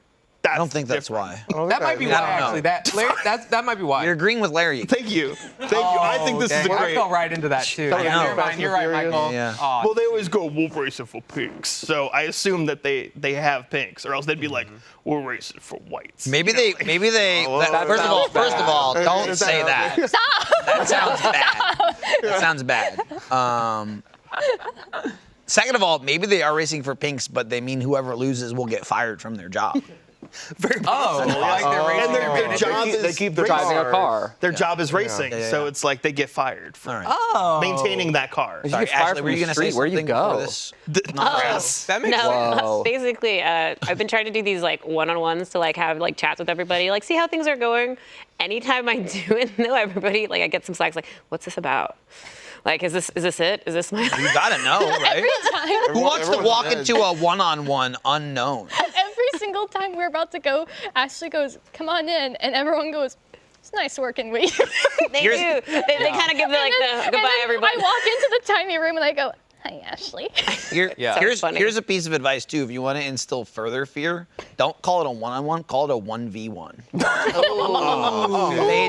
A: I don't think that's why.
J: That might be
A: I
J: why,
A: don't know.
J: actually. That might be why.
A: You're agreeing with Larry.
E: Thank you. Thank you. I think this is a
J: Dang, I
E: great.
J: fell right into that too.
B: Tell me,
J: Yeah,
B: you
J: never
B: Fast
J: mind.
B: and
J: You're right,
B: Furious?
J: Michael.
A: Yeah.
J: Aw,
E: Well, they always go, we're racing for pinks. So I assume that they have pinks, or else they'd be like, we're racing for whites.
A: Maybe they.
B: well, that
A: first of all,
B: bad.
A: don't
B: Is
A: say
B: that-
A: that. That sounds bad. That sounds bad. Second of all, maybe they are racing for pinks, but they mean whoever loses will get fired from their job.
E: Very
J: Oh,
E: possible.
J: like they're racing
E: And their
J: their
E: job
B: They
E: is
B: keep their
F: Driving a
B: cars.
F: car.
E: their job is racing,
A: Yeah,
E: so
A: yeah.
E: it's like they get fired for
A: All right.
J: Oh.
E: maintaining that car.
F: You
A: Sorry,
F: get fired
A: Ashley,
F: from
A: were you
F: the
A: going to say
F: street. Where do you
A: something before
F: go?
A: this?
E: Yes.
J: That makes
D: No,
J: sense.
F: Whoa.
D: basically, I've been trying to do these like one-on-ones to like have like chats with everybody, like see how things are going. Anytime I do it, though, everybody like I get some slacks like, "What's this about? Like, is this it? Is this my?"
A: You got to know, right?
C: Time.
A: Who wants to
B: Everyone's
A: walk
B: dead.
A: into a one-on-one unknown?
C: Every single time we're about to go, Ashley goes, "Come on in," and everyone goes, "It's nice working with you."
D: They
A: Here's-
D: do. They kind of give like the
C: And
D: goodbye,
C: then
D: everybody.
C: I walk into the tiny room and I go, "Hi, Ashley."
J: Yeah.
A: Here's
D: funny.
A: a piece of advice too. If you want to instill further fear, don't call it a one-on-one. Call it a 1v1. Hey,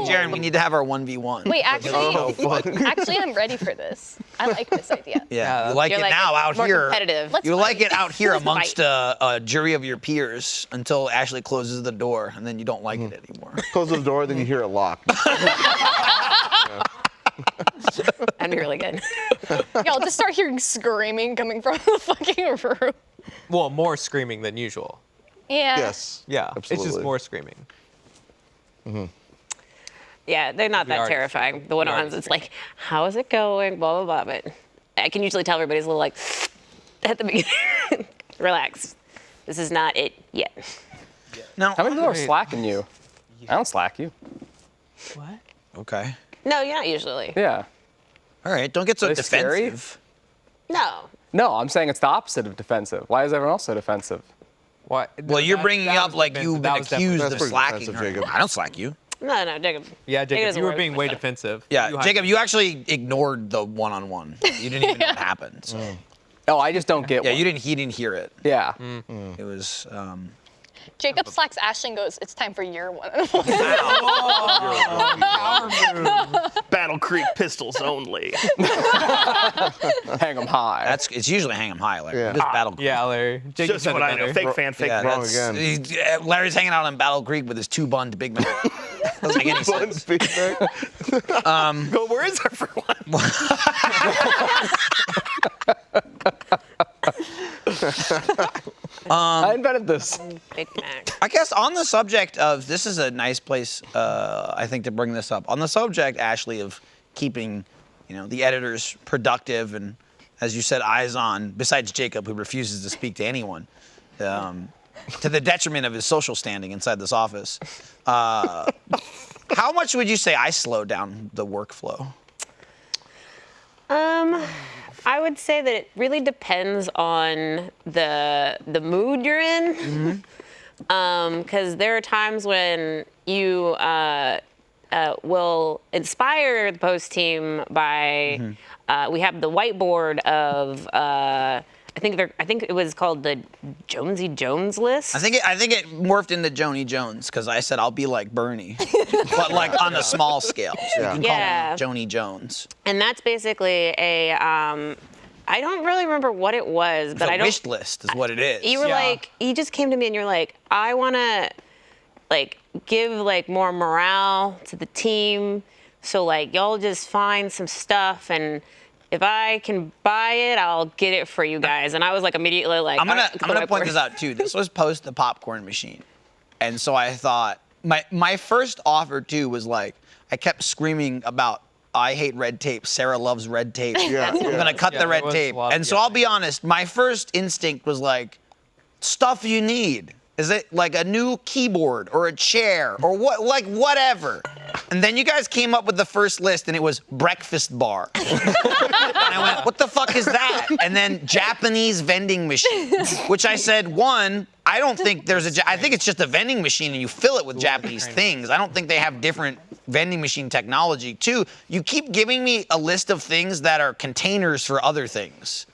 A: Jarren, we need to have our 1v1.
C: Wait, actually,
B: Oh, fuck.
C: actually, I'm ready for this. I like this idea.
A: Yeah, you like
D: You're
A: it
D: like,
A: now
D: it's
A: out
D: more
A: here.
D: competitive.
C: Let's
A: You like
C: fight.
A: it out here
C: Let's
A: amongst
C: fight.
A: a jury of your peers until Ashley closes the door, and then you don't like it anymore.
B: Close the door, then you hear it locked.
D: That'd be really good.
C: Y'all just start hearing screaming coming from the fucking room.
J: Well, more screaming than usual.
C: Yeah.
B: Yes.
J: Yeah. It's just
B: Absolutely.
J: more screaming.
D: Yeah, they're not that
J: already-
D: terrifying. The one-on-ones, it's like, how is it going? Blah blah blah. But I can usually tell everybody's a little like at the beginning. Relax. This is not it yet.
A: No.
F: How many people are slacking you? I don't slack you.
J: What?
A: Okay.
D: No, you're not usually.
F: Yeah.
A: All right. Don't get so
F: Are they scary?
A: defensive.
D: No.
F: No, I'm saying it's the opposite of defensive. Why is everyone else so defensive?
J: What?
A: Well, you're bringing
J: that
A: up
J: was
A: like
J: defensive.
A: you've
J: That
A: been
J: was definitely-
A: accused
B: That's
A: of
B: pretty
A: slacking
B: defensive,
A: her.
B: Jacob.
A: I don't slack you.
D: No, Jacob.
J: Yeah, Jacob,
D: doesn't
J: you were
D: work
J: being
D: like
J: way
D: that.
J: defensive.
A: Yeah,
J: You
A: Jacob, you actually ignored the one-on-one. You didn't even know what happened. So.
F: Oh, I just don't get
A: Yeah,
F: one.
A: he didn't hear it.
F: Yeah.
A: It was.
C: Jacob slacks Ashley and goes, "It's time for your one-on-one."
E: Battle Creek pistols only.
F: Hang them high.
A: It's usually hang 'em high, Larry.
B: Yeah.
A: Just Battle Creek.
J: Yeah, Larry. Jacob
E: Just
J: said
E: what
J: it
E: I know.
J: better.
E: Fake fan, fake
A: Yeah,
E: fan.
B: Wrong again.
A: Larry's hanging out on Battle Creek with his 2-bun Big Mac. Doesn't make any sense.
E: Go, where is our for one?
F: I invented this.
D: Big Mac.
A: I guess on the subject of, this is a nice place, I think, to bring this up. On the subject, Ashley, of keeping, the editors productive and, as you said, eyes on, besides Jacob, who refuses to speak to anyone, to the detriment of his social standing inside this office. How much would you say I slow down the workflow?
D: I would say that it really depends on the mood you're in. Because there are times when you will inspire the post team by we have the whiteboard of I think it was called the Jonesy Jones list.
A: I think it morphed into Joni Jones because I said I'll be like Bernie, but like on a small scale. So you can call me Joni Jones.
D: And that's basically a I don't really remember what it was, but
A: It's a
D: I don't.
A: wish list is what it is.
D: You were like, you just came to me and you're like, I want to like give like more morale to the team. So like y'all just find some stuff and if I can buy it, I'll get it for you guys. And I was like immediately like,
A: I'm gonna point this out too. This was post the popcorn machine, and so I thought my first offer too was like I kept screaming about I hate red tape. Sarah loves red tape. I'm gonna cut the red tape. And so I'll be honest, my first instinct was like stuff you need. Is it like a new keyboard or a chair or what? Like whatever. And then you guys came up with the first list, and it was breakfast bar. And I went, what the fuck is that? And then Japanese vending machine, which I said, one, I don't think I think it's just a vending machine, and you fill it with Japanese things. I don't think they have different vending machine technology. Two, you keep giving me a list of things that are containers for other things.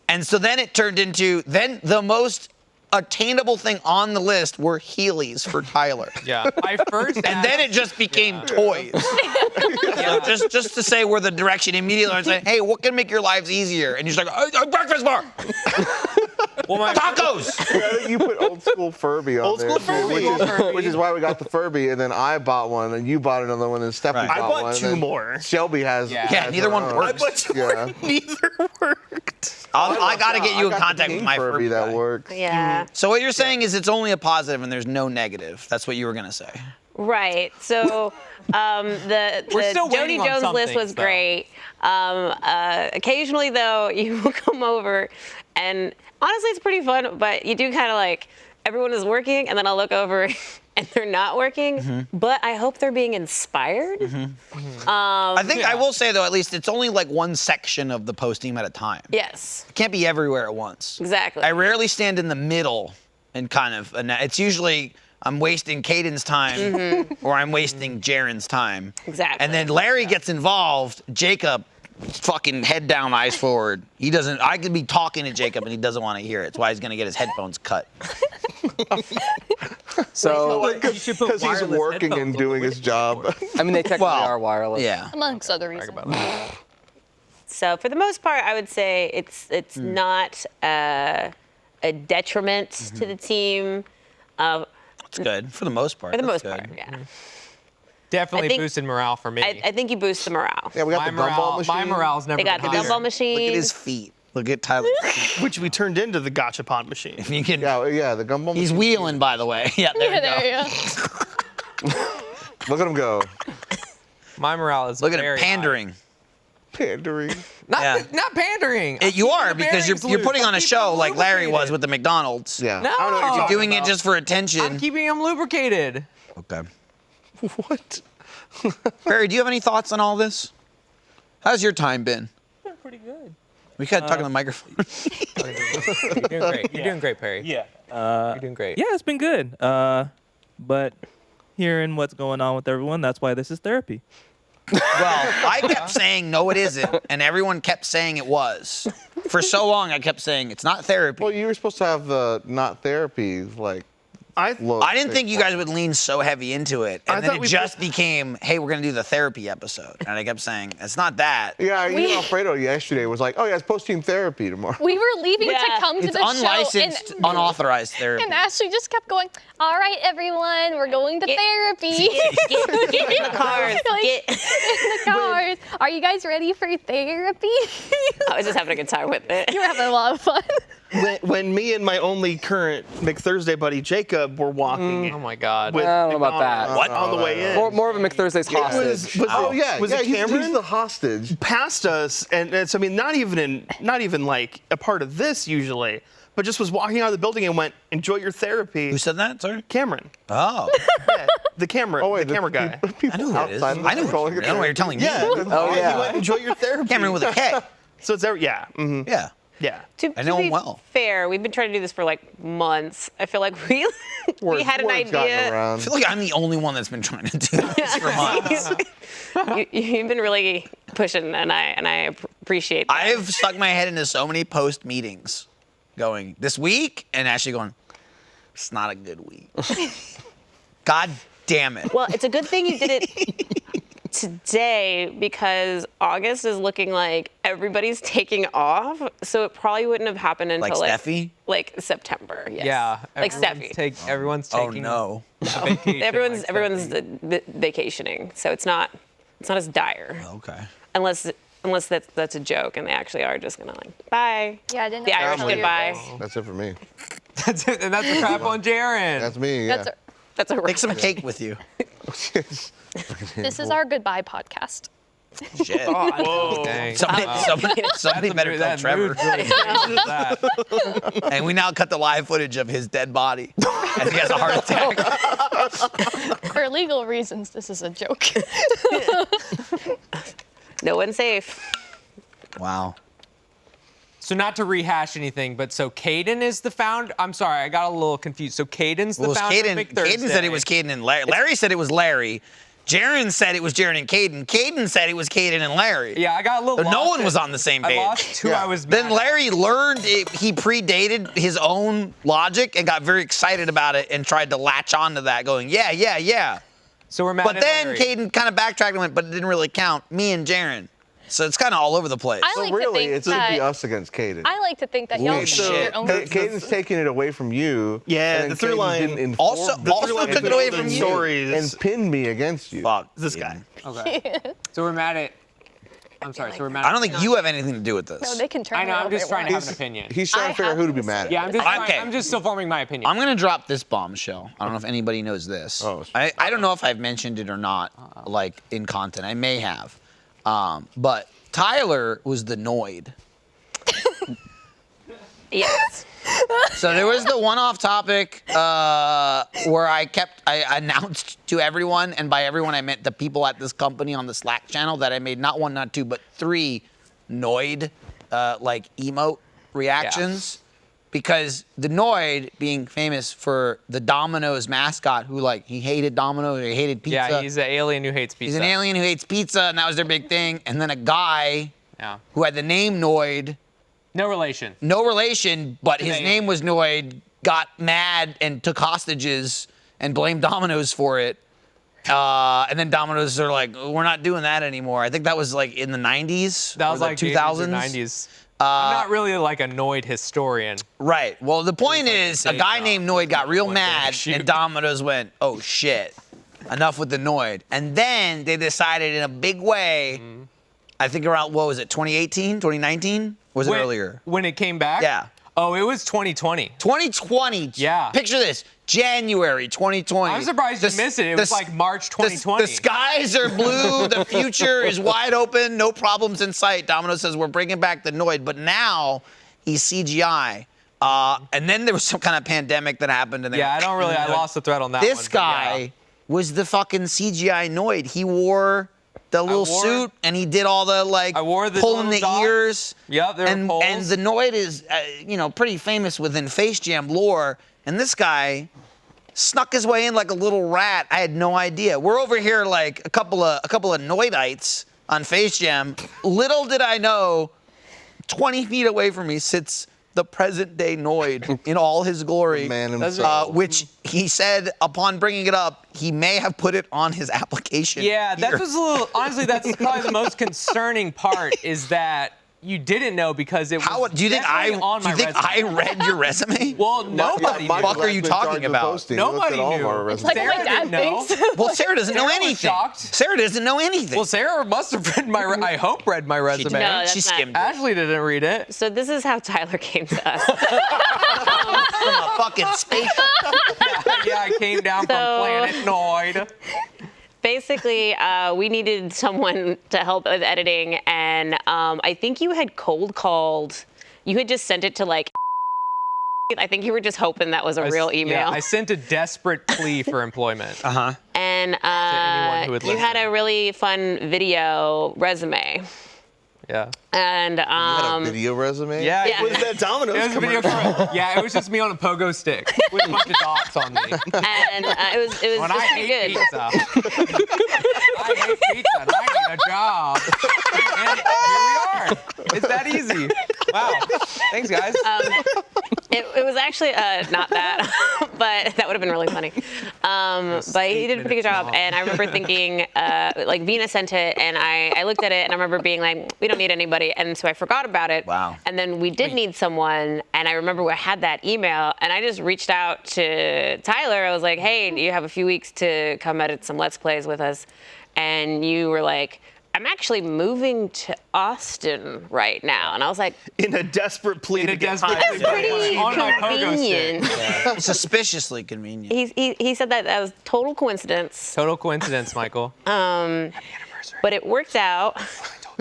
A: And so then it turned into, then the most attainable thing on the list were Heelys for Tyler.
J: Yeah. I first
A: and then it just became toys. So just to say where the direction immediately I said, hey, what can make your lives easier? And you're just like, breakfast bar.
J: Well,
A: tacos.
B: You put old school Furby on there, which is why we got the Furby, and then I bought one, and you bought another one, and Stephanie bought one.
E: I bought two more.
B: Shelby has.
A: Yeah, neither one works.
E: I bought two more. Neither worked.
A: I gotta get you in contact with my
B: Furby that works.
D: Yeah.
A: So what you're saying is it's only a positive and there's no negative. That's what you were gonna say.
D: Right. So the
J: still waiting
D: Joni
J: on
D: Jones
J: some
D: list
J: things,
D: was
J: though.
D: great. Occasionally, though, you will come over, and honestly, it's pretty fun. But you do kind of like everyone is working, and then I'll look over, and they're not working. But I hope they're being inspired.
A: I think I will say though, at least it's only like one section of the post team at a time.
D: Yes.
A: It can't be everywhere at once.
D: Exactly.
A: I rarely stand in the middle and kind of, it's usually I'm wasting Kaden's time or I'm wasting Jarren's time.
D: Exactly.
A: And then Larry gets involved, Jacob, fucking head down, eyes forward. I could be talking to Jacob and he doesn't want to hear it. That's why he's gonna get his headphones cut.
F: So,
B: Because he's working and doing his job.
F: I mean, they technically are wireless.
A: Yeah.
C: Amongst other reasons.
D: So for the most part, I would say it's not a detriment to the team.
A: It's good for the most part.
D: For the
A: That's
D: most
A: good.
D: part, yeah.
J: Definitely
D: I think-
J: boosted morale for me.
D: I think you boost the morale.
B: Yeah, we got the gumball machine.
J: My morale's never
D: They got the
J: been higher.
D: gumball machine.
A: Look at his feet. Look at Tyler's feet.
E: Which we turned into the gachapon machine.
A: If you can,
B: Yeah, the gumball
A: he's
B: machine.
A: wheeling, by the way. Yeah, there
C: Yeah,
A: we go.
C: there you go.
B: Look at him go.
J: My morale is
A: Look at
J: very
A: him pandering.
B: Pandering.
J: high.
A: Yeah.
J: Not pandering.
A: You are
J: The
A: because
J: bearings
A: you're
J: loose.
A: putting
J: I'm
A: on a
J: keeping
A: show
J: them
A: like Larry was
J: lubricated.
A: with the McDonald's.
B: Yeah.
J: No.
B: I don't know what you're
A: You're
B: talking
A: doing it
B: about.
A: just for attention.
J: I'm keeping them lubricated.
A: Okay.
B: What?
A: Perry, do you have any thoughts on all this? How's your time been?
H: Pretty good.
A: We gotta talk on the microphone.
J: You're doing great. You're doing great, Perry.
H: Yeah.
J: You're doing great.
H: Yeah, it's been good. But hearing what's going on with everyone, that's why this is therapy.
A: Well, I kept saying no, it isn't, and everyone kept saying it was. For so long, I kept saying it's not therapy.
B: Well, you were supposed to have the not therapy, like, look.
A: I didn't think you guys would lean so heavy into it,
E: I
A: and then
E: thought
A: it
E: we
A: just became, hey, we're gonna do the therapy episode, and I kept saying it's not that.
B: Yeah, even Alfredo yesterday was like, oh, yeah, it's post-team therapy tomorrow.
C: We were leaving to come to
A: It's
C: the show,
A: unlicensed,
C: and
A: unauthorized therapy.
C: Ashley just kept going, all right, everyone, we're going to therapy.
D: Get in the cars.
C: Like,
D: Get.
C: in the cars. Are you guys ready for therapy?
D: I was just having a good time with it.
C: You were having a lot of fun.
E: when me and my only current McThursday buddy Jacob were walking.
J: Oh my God.
E: With
F: I don't know about
E: McDonald's
F: that.
E: on the way in.
F: More of a McThursdays hostage.
E: Was it Cameron?
B: He's the hostage.
E: Passed us, and it's, I mean, not even like a part of this usually, but just was walking out of the building and went, "Enjoy your therapy."
A: Who said that? Sorry.
E: Cameron.
A: Oh.
E: Yeah, the camera.
B: Oh, wait,
E: the camera guy.
A: I know who it is. I know what you're telling me.
E: Yeah. He went, "Enjoy your therapy."
A: Cameron with a K.
E: So it's there. Yeah. Mm-hmm.
A: Yeah.
E: Yeah.
A: I know him well.
D: Fair, we've been trying to do this for like months. I feel like we had an
B: Word's gotten
D: idea.
B: around.
A: I feel like I'm the only one that's been trying to do this for months.
D: You've been really pushing, and I appreciate that.
A: I've stuck my head into so many post meetings going this week and actually going, it's not a good week. God damn it.
D: Well, it's a good thing you did it today because August is looking like everybody's taking off, so it probably wouldn't have happened until
A: Like Steffi?
D: like September. Yes.
J: Yeah.
D: Like Steffi.
J: Everyone's
A: Oh
J: taking.
A: no.
J: a vacation
D: Everyone's
J: like Steffi.
D: vacationing, so it's not as dire
A: Okay.
D: unless that's a joke and they actually are just gonna like bye.
C: Yeah, I didn't
D: The
C: know
D: Irish
C: that was
D: goodbye.
C: yours.
B: That's it for me.
J: That's it, and that's a crap on Jarren.
B: That's me. Yeah.
D: That's a
A: Take some cake with you.
C: This is our goodbye podcast.
A: Shit.
E: Whoa.
J: Dang.
A: Somebody better tell Trevor. And we now cut the live footage of his dead body as he has a heart attack.
C: For legal reasons, this is a joke.
D: No one's safe.
A: Wow.
G: So not to rehash anything, but so Kaden is the founder. I'm sorry, I got a little confused. So Kaden's the founder of McThursday.
A: Caden said it was Kaden and Larry. Larry said it was Larry. Jarren said it was Jarren and Kaden. Kaden said it was Kaden and Larry.
G: Yeah, I got a little
A: No
G: lost.
A: one was on the same page.
G: I lost who I was mad
A: Then
G: at.
A: Larry learned he predated his own logic and got very excited about it and tried to latch onto that, going, yeah.
G: So we're mad
A: But
G: at
A: then
G: Larry.
A: Kaden kind of backtracked and went, but it didn't really count. Me and Jarren. So it's kind of all over the place.
C: I
B: So
C: like to
B: really,
C: think
B: it's going to be
C: that
B: us against Kaden.
C: I like to think that y'all
A: Wait,
C: can do your own.
B: Caden's taking it away from you.
E: Yeah,
B: and
E: the through
B: Caden
E: line-
B: didn't inform
A: Also
B: me
A: took it away from you.
E: Stories.
B: and pinned me against you.
A: Fuck
E: This
A: Kaden.
E: guy.
G: Okay. So we're mad at. I'm sorry. So we're mad.
A: I don't think you have anything to do with this.
C: No, they can turn
G: I
C: it
G: know. I'm
C: however
G: just
C: they
G: trying to
C: want.
G: have an opinion.
B: He's trying
C: I
B: to figure out
C: have
B: who to be
C: to
B: mad at.
G: Yeah, I'm just.
A: Okay.
G: I'm just still forming my opinion.
A: I'm gonna drop this bombshell. I don't know if anybody knows this.
B: Oh.
A: I don't know if I've mentioned it or not, like in content. I may have, but Tyler was the Noid.
D: Yes.
A: So there was the one-off topic where I announced to everyone, and by everyone I meant the people at this company on the Slack channel, that I made not one, not two, but 3 Noid like emote reactions. Because the Noid, being famous for the Domino's mascot, who like he hated Domino's, or he hated pizza.
G: Yeah, he's an alien who hates pizza.
A: He's an alien who hates pizza, and that was their big thing. And then a guy
G: Yeah.
A: who had the name Noid,
G: No relation.
A: no relation, but his
G: Name.
A: name was Noid, got mad and took hostages and blamed Domino's for it. And then Domino's are like, we're not doing that anymore. I think that was like in the 90s.
G: That was
A: or
G: like
A: the
G: 2000s. 90s. I'm not really like a Noid historian.
A: Right. Well, the point is, a
G: day
A: guy
G: job.
A: named Noid got real
G: One day
A: mad,
G: shoot.
A: and Domino's went, oh shit, enough with the Noid. And then they decided in a big way, I think around, what was it, 2018, 2019? Was it earlier?
G: When it came back?
A: Yeah.
G: Oh, it was 2020.
A: 2020.
G: Yeah.
A: Picture this, January 2020.
G: I'm surprised you missed it. It was like March 2020.
A: The skies are blue. The future is wide open. No problems in sight. Domino says we're bringing back the Noid, but now he's CGI. And then there was some kind of pandemic that happened. And
G: Yeah, I lost the thread on that one.
A: This
G: but
A: guy
G: yeah.
A: was the fucking CGI Noid. He wore the little suit and he did all the like
G: I wore the
A: pulling
G: little
A: the
G: dots.
A: ears.
G: Yep, there were
A: and
G: poles.
A: the Noid is pretty famous within Face Jam lore. And this guy snuck his way in like a little rat. I had no idea. We're over here like a couple of Noidites on Face Jam. Little did I know, 20 feet away from me sits the present day Noid in all his glory.
B: Man himself.
A: Which he said upon bringing it up, he may have put it on his application.
G: Yeah, that
A: here.
G: was a little. Honestly, that's probably the most concerning part. Is that You didn't know because it was
A: How do you think
G: definitely on
A: do you
G: my
A: think
G: resume.
A: I read your resume?
G: Well, nobody
A: What the
G: knew.
A: fuck are you talking about?
G: Nobody knew.
C: It's like
G: Sarah
C: my dad
G: didn't know.
C: thinks.
A: Well, Sarah doesn't know
G: Sarah was
A: anything.
G: shocked.
A: Sarah doesn't know anything.
G: Well, Sarah must have read my. I hope read my resume.
A: did.
D: No, that's
A: She
D: not.
A: skimmed it.
G: Ashley didn't read it.
D: So this is how Tyler came to us.
A: From a fucking spaceship.
G: Yeah, I came down from Planet Noid.
D: Basically, we needed someone to help with editing, and I think you had cold called. You had just sent it to like. I think you were just hoping that was a real email.
G: Yeah, I sent a desperate plea for employment.
D: And
G: anyone who would
D: you had
G: listen.
D: a really fun video resume.
G: Yeah.
D: And
B: You had a video resume?
E: Yeah,
D: Yeah.
E: it was that Domino's
G: It was a video
E: commercial.
G: commercial. Yeah, it was just me on a pogo stick with a bunch of dots on me.
D: and it was
G: When
D: just
G: I
D: pretty
G: hate
D: good.
G: pizza. I hate pizza and I need a job. And here we are. It's that easy. Wow. Thanks, guys.
D: It was actually not that, but that would have been really funny. But he did a pretty good job, and I remember thinking, like Vina sent it, and I looked at it, and I remember being like, we don't need anybody, and so I forgot about it.
A: Wow.
D: And then we did need someone, and I remember I had that email, and I just reached out to Tyler. I was like, hey, do you have a few weeks to come edit some Let's Plays with us? And you were like, I'm actually moving to Austin right now. And I was like,
E: In a desperate plea to get
G: desperate
E: hired.
D: that's pretty
G: On my pogo stick.
D: convenient.
A: Suspiciously convenient.
D: He said that was total coincidence,
G: Total coincidence, Michael.
D: but it worked out.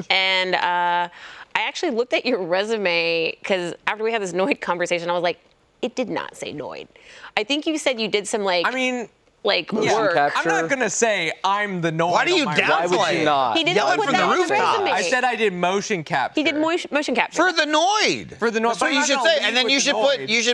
D: And I actually looked at your resume because after we had this Noid conversation, I was like, it did not say Noid. I think you said you did some like
G: I mean,
D: work.
F: capture.
G: I'm not gonna say I'm the noise.
A: Why do you
F: Why
A: downplay
F: would you
A: it?
F: not?
D: He didn't
A: Yell it
D: put
A: from the
D: that on
A: rooftop.
D: resume.
G: I said I did motion capture.
D: He did motion capture.
A: For the Noid.
G: For the Noid.
A: That's what
G: But
A: you
G: I'm
A: should
G: not
A: say.
G: gonna
A: And then
G: lead
A: you
G: with
A: should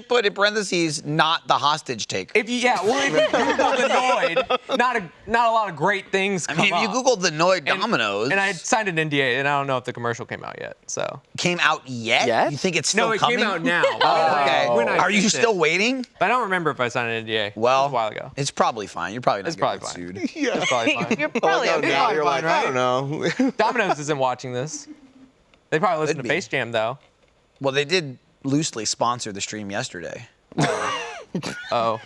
G: the
A: put
G: Noid.
A: in parentheses not the hostage taker.
G: If you Google the Noid, not a lot of great things
A: I
G: come
A: mean, if you
G: up.
A: Googled the Noid
G: And-
A: Dominoes,
G: And I signed an NDA, and I don't know if the commercial came out yet. So
A: came out yet?
F: Yet?
A: You think it's still
G: no, it
A: coming?
G: came out now.
A: Okay.
G: When I
A: Are you
G: sent it.
A: still waiting?
G: I don't remember if I signed an NDA.
A: Well,
G: it was a while ago.
A: It's probably fine. You're probably not
G: It's
A: gonna
G: probably
A: get
G: fine.
A: sued.
E: Yeah.
G: It's probably fine.
D: You're probably
B: No,
D: okay.
B: now you're
G: Fine,
B: like, I
G: right?
B: don't know.
G: Domino's isn't watching this. They probably listen
A: Could
G: to
A: be.
G: Bass Jam though.
A: Well, they did loosely sponsor the stream yesterday.
G: Oh.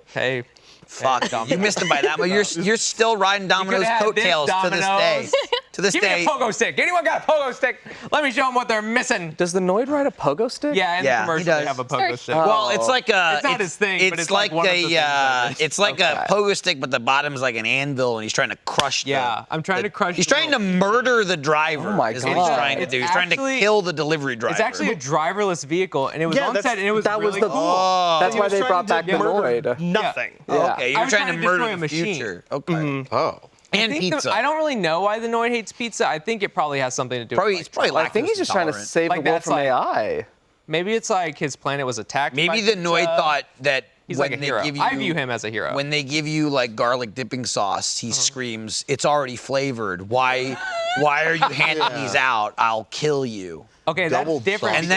G: Hey.
A: Fuck,
G: Hey,
A: you missed them by that much. You're still riding Domino's
G: could've had this,
A: coattails to this day.
G: Domino's.
A: To this
G: Give me
A: day.
G: a pogo stick. Anyone got a pogo stick? Let me show them what they're missing.
F: Does the Noid ride a pogo stick?
G: Yeah, in
A: Yeah,
G: the
A: he
G: commercial
A: does.
G: they have a pogo
C: Sorry.
G: stick.
A: Well, it's like a.
G: It's not his thing, but it's
A: like
G: like one of the things that is.
A: It's like a pogo stick, but the bottom is like an anvil, and he's trying to crush.
G: Yeah, I'm trying to crush
A: He's
G: the-
A: trying to murder the driver.
F: Oh my
A: is what
F: God.
A: he's trying to
G: It's
A: do. He's trying to
G: actually-
A: kill the delivery driver.
G: It's actually a driverless vehicle, and it was
E: Yeah,
G: on
E: that's-
G: set, and it was
F: that was
G: really
F: the-
G: cool.
A: Oh,
F: That's
E: He
F: why
E: was
F: they
E: trying
F: brought
E: to
F: back the
E: murder
F: Noid.
E: Nothing.
F: Yeah.
A: okay,
G: I
A: you're
G: was
A: trying to
G: trying to destroy
A: murder
G: a
A: the
G: machine.
A: future. Okay.
B: Oh.
A: And pizza.
G: I don't really know why the Noid hates pizza. I think it probably has something to do
A: Probably,
G: with
A: it's probably
F: I think he's just trying to
A: lactose
F: save
G: Like,
F: the world
G: that's
F: from
G: like-
F: AI.
G: Maybe it's like his planet was attacked.
A: Maybe
G: by
A: the Noid
G: pizza.
A: thought that
G: He's
A: when
G: like a
A: they
G: hero.
A: give you,
G: I view him as a hero.
A: When they give you like garlic dipping sauce, he screams, "It's already flavored. Why are you handing these out? I'll kill you."
G: Okay,
B: Double
G: that's different.
B: sauce.
A: And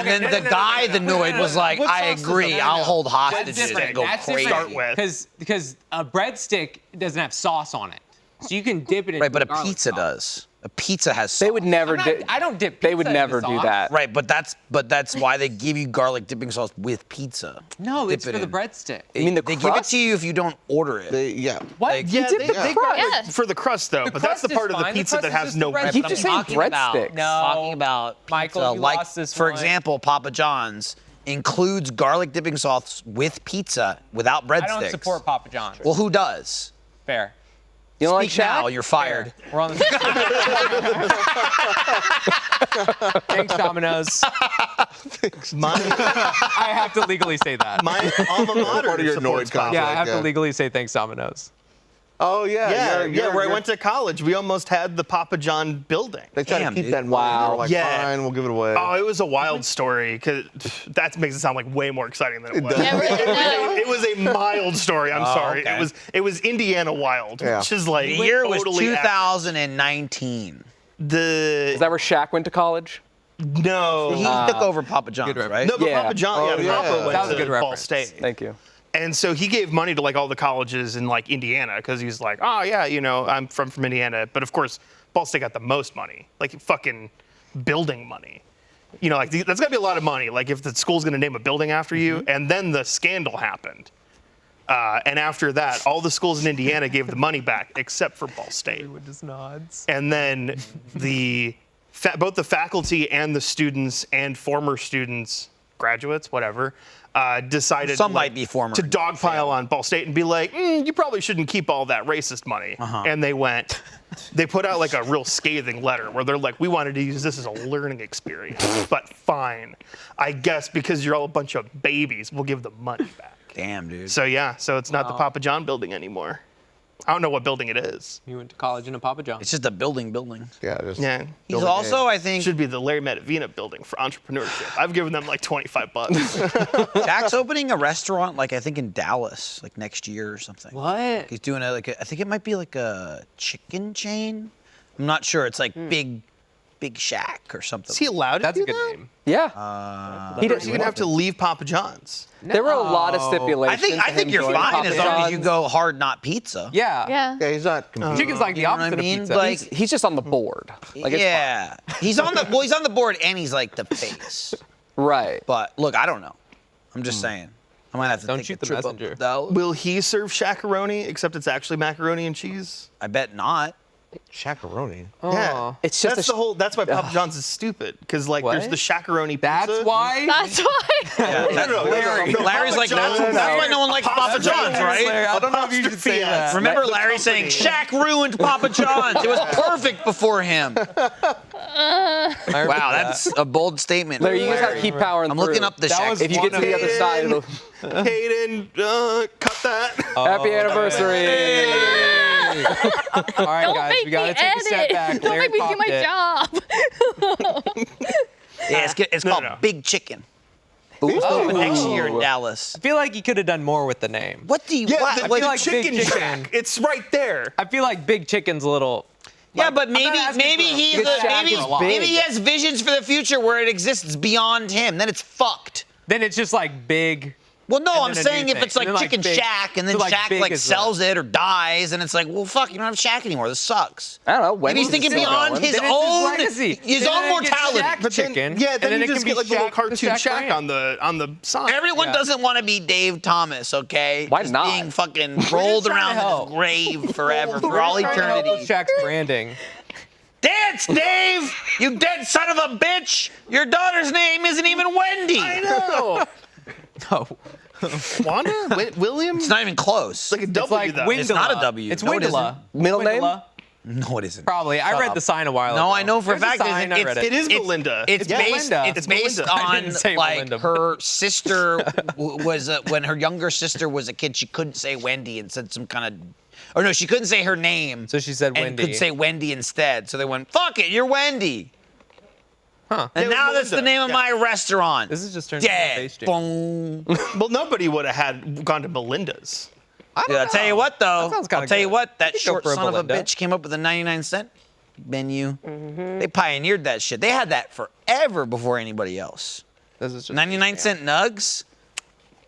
A: then the guy, the Noid, was like,
E: What
A: "I
E: sauce is
A: agree.
E: that?
A: I'll hold
G: That's
A: hostages
G: different.
A: and go
G: That's
A: crazy."
G: different.
E: Start with.
G: Because a breadstick doesn't have sauce on it, so you can dip it in.
A: Right, but a pizza does. A pizza has sauce.
F: They would never do.
G: I don't dip.
F: They would
G: pizza
F: never
G: into
F: do
G: sauce.
F: that.
A: Right, but that's why they give you garlic dipping sauce with pizza.
G: No,
A: Dip
G: it's
A: it
G: for the
A: in.
G: breadstick.
F: You mean the
A: They give it
F: crust?
A: to you if you don't order it.
B: Yeah.
G: What?
A: Like-
E: Yeah,
F: dip
E: they,
F: the
E: they
F: crust.
E: got
C: Yeah.
E: for the crust though, but that's the
G: crust
E: part
G: is
E: of the
G: fine. The
E: pizza
G: crust
E: that
G: is
E: has
G: just
E: no
G: the bread.
E: bread.
F: Keep
A: I'm
F: just saying
A: talking about-
F: breadsticks.
G: No.
A: Talking about
G: Michael,
A: pizza,
G: you
A: like,
G: lost this
A: for
G: one.
A: example, Papa John's includes garlic dipping sauce with pizza without breadsticks.
G: I don't support Papa John's.
A: Well, who does?
G: Fair.
F: You don't like
A: Speak now,
F: Shaq?
A: you're fired.
G: We're on the. Thanks, Domino's. I have to legally say that.
E: My alma mater
B: Part of your
E: supports
B: Noid
E: Papa.
B: concept.
G: Yeah, I have
B: Yeah.
G: to legally say thanks, Domino's.
B: Oh yeah.
E: Yeah, where I went to college, we almost had the Papa John building.
B: They try
A: Damn,
B: to keep
A: dude.
B: that money. They were like,
E: Yeah.
B: fine, we'll give it away.
E: Oh, it was a wild story because that makes it sound like way more exciting than it was.
B: does.
C: Yeah, really, no.
E: It was a mild story. I'm sorry.
A: okay.
E: It was Indiana wild,
B: Yeah.
E: which is like
A: The year was
E: totally
A: 2019.
E: The
F: Is that where Shaq went to college?
E: no.
A: He took over Papa John's,
G: good
A: right?
E: no, but
F: Yeah.
E: Papa John,
B: Oh,
E: yeah,
B: yeah.
E: Papa went
G: That was a
E: to
G: good
E: Ball
G: reference.
E: State.
F: Thank you.
E: And so he gave money to like all the colleges in like Indiana because he was like, oh yeah, I'm from Indiana. But of course, Ball State got the most money. Like fucking building money. You know, like that's got to be a lot of money. Like if the school's going to name a building after you, and then the scandal happened. And after that, all the schools in Indiana gave the money back except for Ball State.
J: Everyone just nods.
E: And then both the faculty and the students and former students, graduates, whatever, decided
A: Some might be former.
E: to dogpile on Ball State and be like, you probably shouldn't keep all that racist money. And they put out like a real scathing letter where they're like, we wanted to use this as a learning experience, but fine. I guess because you're all a bunch of babies, we'll give the money back.
A: Damn, dude.
E: So yeah, so it's not the Papa John building anymore. I don't know what building it is.
J: You went to college in a Papa John.
A: It's just a building.
B: Yeah, just
E: Yeah.
A: He's
B: building
A: also,
B: A.
A: I think,
E: Should be the Larry Medavina building for entrepreneurship. I've given them like $25.
A: Jack's opening a restaurant, like I think in Dallas, like next year or something.
J: What?
A: He's doing I think it might be like a chicken chain. I'm not sure. It's like Big Shack or something.
E: Is he allowed to
J: That's
E: do
J: a good
E: that?
J: name.
F: Yeah.
E: He doesn't even have to leave Papa John's.
F: There were a lot of
J: No.
F: stipulations.
A: I
F: to
A: think
F: him
A: you're
F: joining
A: fine
F: Papa
A: as long as you
F: John's.
A: go hard, not pizza.
J: Yeah.
C: Yeah.
B: Yeah, he's not confused.
J: Chicken's like the
A: You know what
J: opposite
A: I mean?
J: of pizza.
A: Like-
F: He's just on the board. Like, it's
A: Yeah, he's on the board and he's like the face.
F: fine. Right.
A: But look, I don't know. I'm just saying. I might have to
J: Don't
A: take
J: shoot
A: a
J: the
A: trip up
J: messenger.
A: to Dallas.
E: Will he serve shakaroni, except it's actually macaroni and cheese?
A: I bet not.
B: Chacaroni.
E: Yeah.
F: It's just
E: That's why Papa John's is stupid. Because like there's
J: What?
E: the shakaroni pizza.
J: That's why?
C: That's why.
A: Larry's like, that's why no one likes Papa John's, right?
J: Larry, I don't know if you should say that.
A: Remember Larry saying, Shaq ruined Papa John's. It was perfect before him.
J: I remember
A: Wow,
J: that.
A: that's a bold statement.
F: Larry, you just have to
A: Larry.
F: keep powering
A: I'm
F: through.
A: looking up the
J: That
A: Shaq.
J: was
F: If you get to the other side, it'll...
E: Kaden, cut that.
F: Happy anniversary.
J: All right,
C: Don't
J: guys,
C: make
J: we
C: me
J: gotta take a
C: edit.
J: step back.
C: Don't
J: Larry
C: make me do
J: popped
C: my
J: it.
C: job.
A: Yeah, it's called
E: no.
A: Big Chicken. Open next year in Dallas.
J: I feel like he could have done more with the name.
A: What do you?
E: Yeah,
A: what,
E: the,
A: like,
J: feel like
E: chicken
J: Big
E: shack.
J: Chicken.
E: It's right there.
J: I feel like Big Chicken's a little.
A: yeah,
J: like,
A: but
J: I'm not
A: maybe
J: asking
A: maybe
J: for a
A: he's
J: big
A: a,
J: shack
A: maybe
J: is big.
A: maybe he has visions for the future where it exists beyond him. Then it's fucked.
J: Then it's just like big.
A: Well, no,
J: And
A: I'm
J: then a new
A: saying if
J: thing.
A: it's like
J: And then, like,
A: Chicken
J: big-
A: Shack and then
J: so, like,
A: Shack
J: big
A: like
J: is
A: sells it or dies, and it's like, well, fuck, you don't have Shack anymore. This sucks.
F: I don't know.
A: Maybe he's
F: Wendy's
A: thinking
F: is still
A: beyond
F: going.
A: his
J: Then it's his
A: own
J: legacy.
A: his
J: Then
A: own
J: it gets
A: mortality.
J: Shack
E: But then,
J: chicken.
E: yeah,
J: and
E: then you
J: it
E: just
J: can
E: get
J: be
E: like a little
J: Shack- the
E: cartoon
J: Shack
E: shack
J: brand.
E: on the sign.
A: Everyone
J: Yeah.
A: doesn't want to be Dave Thomas, okay?
F: Why
A: Just
F: not?
A: being fucking rolled
J: trying to
A: around in
J: help.
A: his grave forever, for
J: We're
A: all
J: trying to help with
A: eternity.
J: Shack's branding.
A: Dance, Dave! You dead son of a bitch! Your daughter's name isn't even Wendy!
E: I know.
J: No.
E: Wanda? William?
A: It's not even close.
E: It's like a W
J: It's like
E: though.
J: Windela.
A: It's not a W.
J: It's
A: No, it
J: Windela.
F: Middle name?
J: Windela.
A: No, it isn't.
J: Probably. I read the sign a while ago.
A: No, I know for a
J: There's
A: fact
J: sign,
A: it's,
J: I read it.
E: It is Melinda.
A: It's
J: Yeah,
A: based.
J: Melinda.
A: It's based
E: Melinda.
J: I
A: on
J: didn't say
A: like
J: Melinda.
A: her sister was when her younger sister was a kid. She couldn't say Wendy and said some kind of, or no, she couldn't say her name.
J: So she said
A: and
J: Wendy.
A: could say Wendy instead. So they went, "Fuck it, you're Wendy."
J: Huh.
A: And
E: Yeah, it
A: now
E: was
A: that's the
E: Melinda.
A: name of
E: Yeah.
A: my restaurant.
J: This is just turned into a
A: Yeah.
J: face jam.
A: Boom.
E: Well, nobody would have had gone to Melinda's.
A: Yeah, I'll tell you what though.
J: That sounds
A: I'll
J: kinda
A: tell you
J: good.
A: what. That
J: You could go
A: short
J: for a
A: son of a
J: Belinda.
A: bitch came up with a 99-cent menu. They pioneered that shit. They had that forever before anybody else.
J: This is just
A: 99-cent nugs.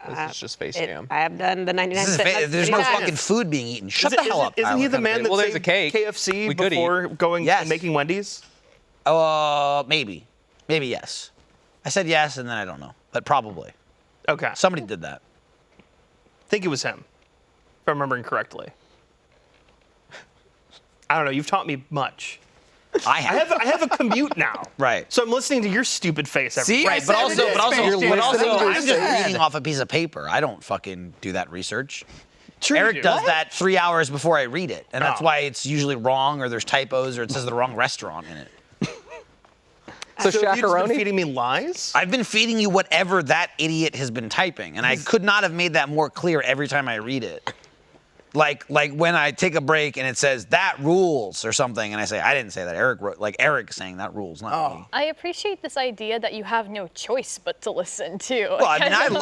J: This is just face jam.
D: I have done the 99
A: This is
D: cent.
A: there's no fucking food being eaten. Shut the hell up.
E: Isn't he the man that
J: Well, there's
E: saved
J: a cake.
E: KFC
J: We could
E: before going
A: Yes.
E: and making Wendy's?
A: Maybe. Maybe yes. I said yes, and then I don't know. But probably.
E: Okay.
A: Somebody did that.
E: I think it was him, if I'm remembering correctly. I don't know. You've taught me much.
A: I have.
E: I have a commute now.
A: Right.
E: So I'm listening to your stupid face every
J: See?
E: day.
J: I
A: Right, but
J: said
A: also,
J: it
A: but also,
J: is.
A: but also,
J: You're
A: I'm just
J: listening.
A: reading off a piece of paper. I don't fucking do that research.
E: True you
A: Eric
E: do.
A: does
E: What?
A: that 3 hours before I read it, and that's
E: Oh.
A: why it's usually wrong, or there's typos, or it says the wrong restaurant in it.
F: So
E: So have you just been
F: Shakaroni?
E: feeding me lies?
A: I've been feeding you whatever that idiot has been typing, and I could not have made that more clear every time I read it. Like when I take a break and it says that rules or something, and I say I didn't say that. Eric wrote, like Eric's saying that rules, not me.
C: I appreciate this idea that you have no choice but to listen to.
A: Well, I mean,
E: I have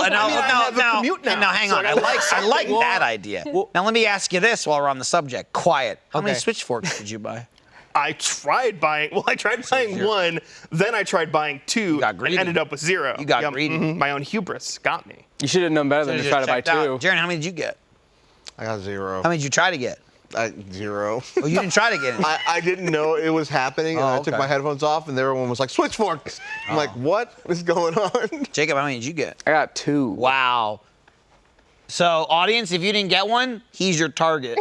E: a commute now,
A: now hang
E: so
A: on.
E: I
A: I
E: gotta
A: like that idea. Now let me ask you this while we're on the subject. Quiet. How many
J: Okay.
A: switchforks did you buy?
E: I tried buying one, then I tried buying two,
A: got
E: and
A: greedy.
E: ended up with zero.
A: You got greedy.
E: My own hubris got me.
F: You should have known better than to
A: Just
F: try to buy
A: checked out.
F: two.
A: Jarren, how many did you get?
B: I got 0.
A: How many did you try to get?
B: Zero.
A: Oh, you didn't try to get in.
B: I didn't know it was happening, and
A: Oh,
B: I took
A: okay.
B: my headphones off, and everyone was like, "Switch forks." I'm like, "What is going on?"
A: Jacob, how many did you get?
F: I got 2.
A: Wow. So, audience, if you didn't get one, he's your target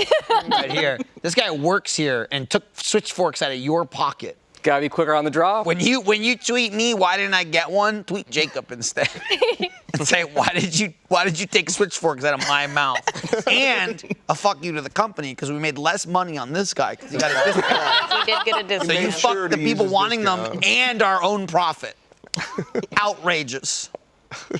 A: right here. This guy works here and took switch forks out of your pocket.
F: Gotta be quicker on the draw.
A: When you tweet me, why didn't I get one? Tweet Jacob instead and say, why did you take switch forks out of my mouth? And a fuck you to the company because we made less money on this guy because he got a discount.
D: He did get a
A: So
D: discount.
A: you
B: sure
A: fucked the
B: to use
A: people
B: his
A: wanting them
B: discount.
A: and our own profit. Outrageous.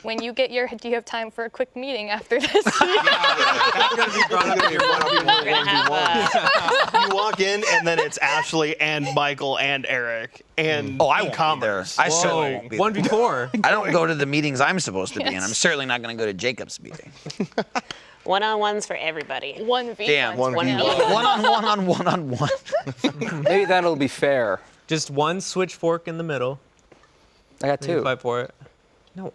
C: When you get do you have time for a quick meeting after this?
E: That's gonna be brought up in your
D: We're gonna have
E: You walk in and then it's Ashley and Michael and Eric and
A: I won't be there.
E: e-commerce.
A: I certainly won't be
J: One
A: there.
J: before.
A: I don't go to the meetings I'm supposed to be in.
C: Yes.
A: I'm certainly not going to go to Jacob's meeting.
D: one-on-ones for everybody.
C: 1v1.
A: Damn,
B: 1v1.
A: One-on-one.
F: Maybe then it'll be fair.
J: Just one switch fork in the middle.
F: I got
J: Then you
F: 2.
J: fight for it. No,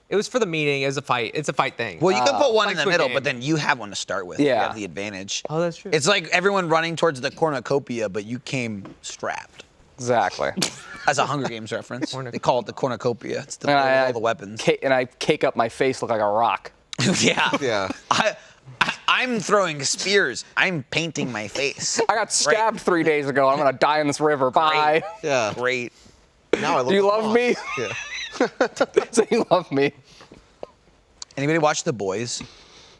J: it was for the meeting. It was a fight. It's a fight thing.
A: Well, you can put one
J: like
A: in the
J: Squid
A: middle,
J: Game.
A: but then you have one to start with. You
F: Yeah.
A: have the advantage.
J: Oh, that's true.
A: It's like everyone running towards the cornucopia, but you came strapped.
F: Exactly.
A: As a Hunger Games reference. They call it the cornucopia. It's the
F: And
A: build
F: I,
A: all the weapons.
F: and I cake up my face, look like a rock.
A: Yeah.
B: Yeah.
A: I'm throwing spears. I'm painting my face.
F: I got stabbed 3 days ago. I'm gonna die in this river. Bye.
B: Yeah.
A: Great.
B: Now I look
F: Do you
B: like
F: love
B: a
F: me?
B: boss. Yeah.
F: So you love me.
A: Anybody watch The Boys?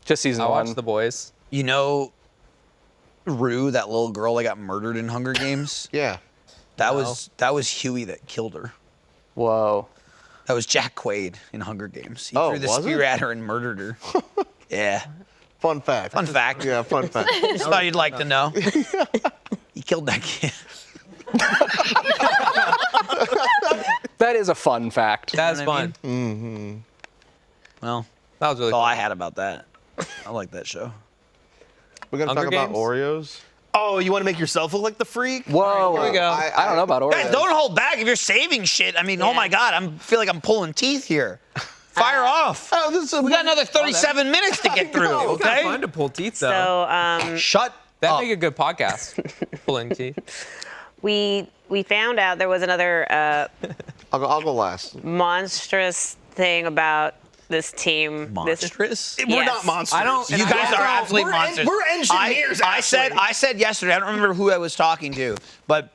F: Just season
J: I
F: 1.
J: watched The Boys.
A: You know Rue, that little girl that got murdered in Hunger Games?
B: Yeah.
A: That was Huey that killed her.
F: Whoa.
A: That was Jack Quaid in Hunger Games. He
B: Oh,
A: threw the
B: was
A: spear
B: it?
A: at her and murdered her. Yeah.
B: Fun fact.
A: Fun fact.
B: Yeah, fun fact.
A: Just thought you'd like to know. He killed that kid.
F: That is a fun fact.
J: That was
A: know what I
J: fun.
A: Well,
J: That was really
A: that's all
J: fun.
A: I had about that. I like that show.
B: We're gonna
J: Hunger
B: talk about
J: Games?
B: Oreos.
E: Oh, you want to make yourself look like the freak?
F: Whoa.
J: Here we go.
F: I don't know about Oreo.
A: Guys, don't hold back if you're saving shit. I mean, oh my God, I feel like I'm pulling teeth here. Fire off.
B: Oh, this is
A: We got another 37 minutes to get through,
J: It's kind
A: okay?
J: of fun to pull teeth, though.
D: So
A: Shut
J: That'd
A: up.
J: make a good podcast. Pulling teeth.
D: we found out there was another
B: I'll go last.
D: monstrous thing about this team.
A: Monstrous?
E: We're
D: Yes.
E: not monsters.
J: I don't-
A: You
J: And
A: guys
J: I
A: are
J: don't-
A: absolute
E: we're
A: monsters.
E: we're engineers,
A: I said yesterday, I don't remember who I was talking to, but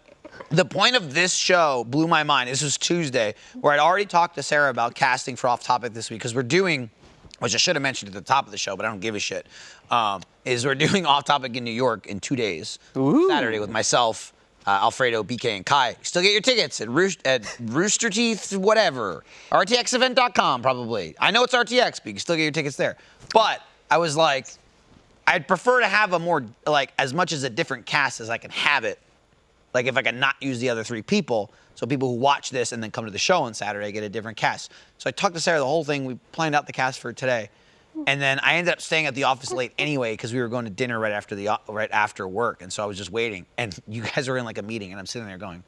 A: the point of this show blew my mind. This was Tuesday, where I'd already talked to Sarah about casting for Off Topic this week, because we're doing, which I should have mentioned at the top of the show, but I don't give a shit, is we're doing Off Topic in New York in 2 days. Saturday with myself, Alfredo, BK, and Kai. Still get your tickets at Rooster Teeth, whatever. RTXevent.com, probably. I know it's RTX, but you can still get your tickets there. But I was like, I'd prefer to have a more, like, as much as a different cast as I can have it. Like, if I can not use the other 3 people, so people who watch this and then come to the show on Saturday get a different cast. So I talked to Sarah the whole thing. We planned out the cast for today. And then I ended up staying at the office late anyway because we were going to dinner right after work. And so I was just waiting. And you guys were in like a meeting, and I'm sitting there going,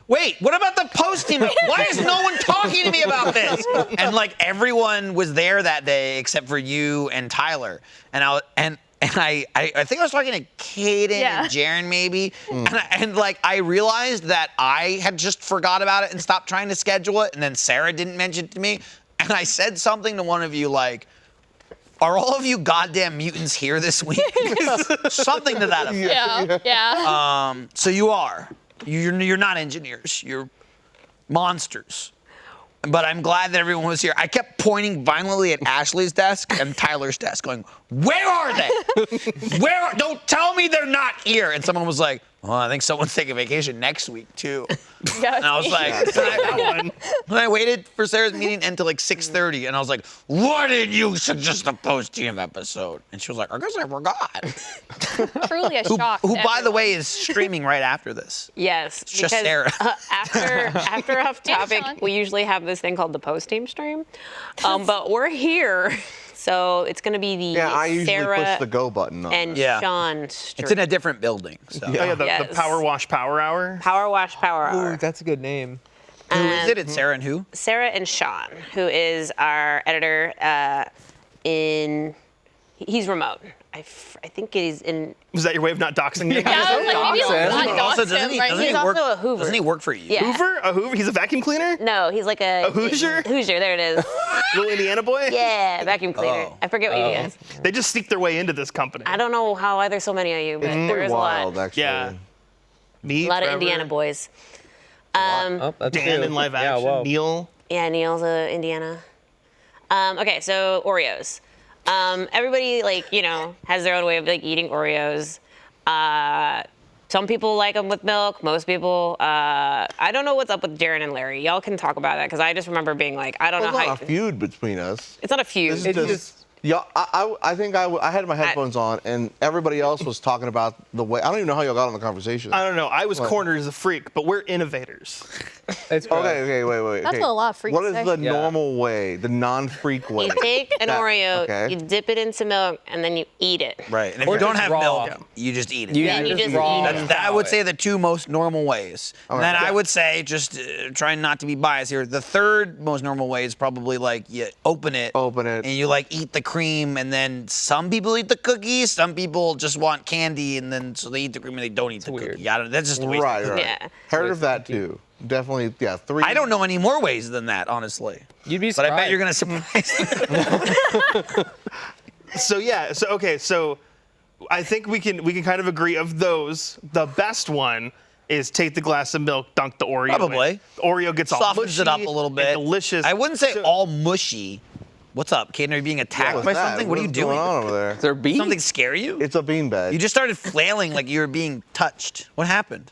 A: wait, what about the post team? Why is no one talking to me about this? And like everyone was there that day except for you and Tyler. And I think I was talking to Kaden and Jarren maybe. And like I realized that I had just forgot about it and stopped trying to schedule it. And then Sarah didn't mention it to me. And I said something to one of you like, are all of you goddamn mutants here this week? Something to that effect.
C: Yeah.
A: So you are. You're not engineers. You're monsters. But I'm glad that everyone was here. I kept pointing violently at Ashley's desk and Tyler's desk, going, "Where are they? Don't tell me they're not here." And someone was like, "Well, I think someone's taking vacation next week too." And I was like, and I waited for Sarah's meeting until like 6:30, and I was like, "Why didn't you suggest a post-team episode?" And she was like, "I guess I forgot."
C: Truly a shock.
A: Who,
C: to
A: by the
C: everyone.
A: way, is streaming right after this.
D: Yes,
A: It's just
D: because
A: Sarah.
D: after Off Topic,
C: Sean.
D: we usually have this thing called the post-team stream, but we're here, so it's going to be the
B: Yeah, I usually
D: Sarah
B: push the go button on
D: and
B: that.
A: Yeah.
D: Sean stream.
A: It's in a different building. So.
E: Oh, yeah, the
D: Yes.
E: Power Wash Power Hour.
D: Power Wash Power Hour.
J: Ooh, that's a good name.
A: Who is it? It's Sarah and who?
D: Sarah and Sean, who is our editor he's remote. I think he's in.
E: Was that your way of not doxing me?
C: Yeah, I was like, maybe
F: Dawson.
C: not
A: Also,
C: dox him, right?
D: He's also a Hoover.
A: Doesn't he work for you?
D: Yeah.
E: Hoover? A Hoover? He's a vacuum cleaner?
D: No, he's like a
E: Hoosier?
D: Hoosier, there it is.
E: Little Indiana boy?
D: Yeah, vacuum cleaner.
A: Oh.
D: I forget what he is.
E: They just sneak their way into this company.
D: I don't know why there's so many of you, but
B: It's
D: there
B: pretty
D: is a
B: wild,
D: lot.
B: actually.
E: Yeah. Me,
D: A lot of
E: Trevor,
D: Indiana boys.
J: Oh, that's
E: Dan
J: two.
E: in live
J: Yeah,
E: action.
J: whoa.
E: Neil.
D: Yeah, Neil's Indiana. Okay, so Oreos. Everybody has their own way of eating Oreos. Some people like them with milk. Most people, I don't know what's up with Jarren and Larry. Y'all can talk about that because I just remember being like, I don't
B: Well,
D: know
B: it's
D: how.
B: not a feud between us.
D: It's not a feud.
B: This is just. Yeah, I think I had my headphones on, and everybody else was talking about the way. I don't even know how y'all got on the conversation.
E: I don't know. I was cornered as a freak, but we're innovators.
J: It's gross.
B: Okay, wait.
C: That's
B: okay.
C: what a lot of freaks
B: What is
C: say.
B: the
J: Yeah.
B: normal way, the non-freak way?
D: You take an Oreo,
B: okay.
D: you dip it into milk, and then you eat it.
A: Right. And if
J: Or
A: you don't
J: just
A: have
J: raw.
A: milk,
J: Yeah.
A: you just eat it.
J: You
D: Yeah, you just
J: raw
D: eat it.
A: That I would
J: it.
A: say the two most normal ways. And then I would say, just trying not to be biased here, the third most normal way is probably you open it. And you eat the cream, and then some people eat the cookies, some people just want candy, and then so they eat the cream and they don't eat the
J: weird.
A: cookie. That's just a waste.
B: Right.
D: Yeah.
B: Heard of that too. Definitely, yeah. 3.
A: I don't know any more ways than that, honestly.
J: You'd be
A: But I bet
J: surprised.
A: you're gonna surprise me.
E: So I think we can kind of agree of those. The best one is take the glass of milk, dunk the Oreo.
A: Probably.
E: in. The Oreo gets all
A: Softens
E: mushy
A: it up a little
E: and
A: bit.
E: delicious.
A: I wouldn't say
E: So-
A: all mushy. What's up, Kaden? Are you being attacked
B: What's
A: by
B: that?
A: something? What are you
B: What's
A: doing?
B: going on over there?
F: Is there beef?
A: Something scare you?
B: It's a beanbag.
A: You just started flailing like you were being touched. What happened?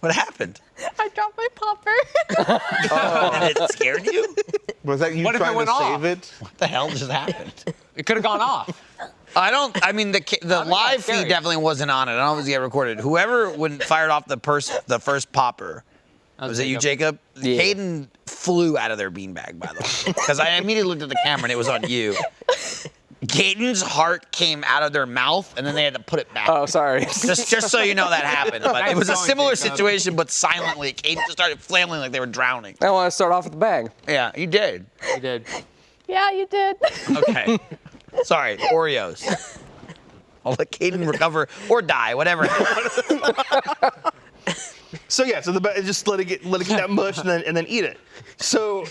A: What happened?
C: I dropped my popper.
A: And it scared you?
B: Was that you
G: What if it
B: trying to
G: went
B: save
G: off?
B: it?
A: What the hell just happened?
G: It could have gone off.
A: I mean, the live
G: scary.
A: feed definitely wasn't on it. I don't know if it was get recorded. Whoever fired off the first popper, was it you, Jacob?
F: Yeah.
A: Kaden flew out of their beanbag, by the way. Because I immediately looked at the camera and it was on you. Kaden's heart came out of their mouth and then they had to put it back.
F: Oh, sorry.
A: Just so you know that happened. But it was a
G: Nice going,
A: similar
G: Jacob.
A: situation, but silently. Kaden just started flailing like they were drowning.
F: I want to start off with the bag.
A: Yeah, you did.
G: You did.
C: Yeah, you did.
A: Okay. Sorry, Oreos. I'll let Kaden recover or die, whatever.
E: So just let it get that mush and then eat it. So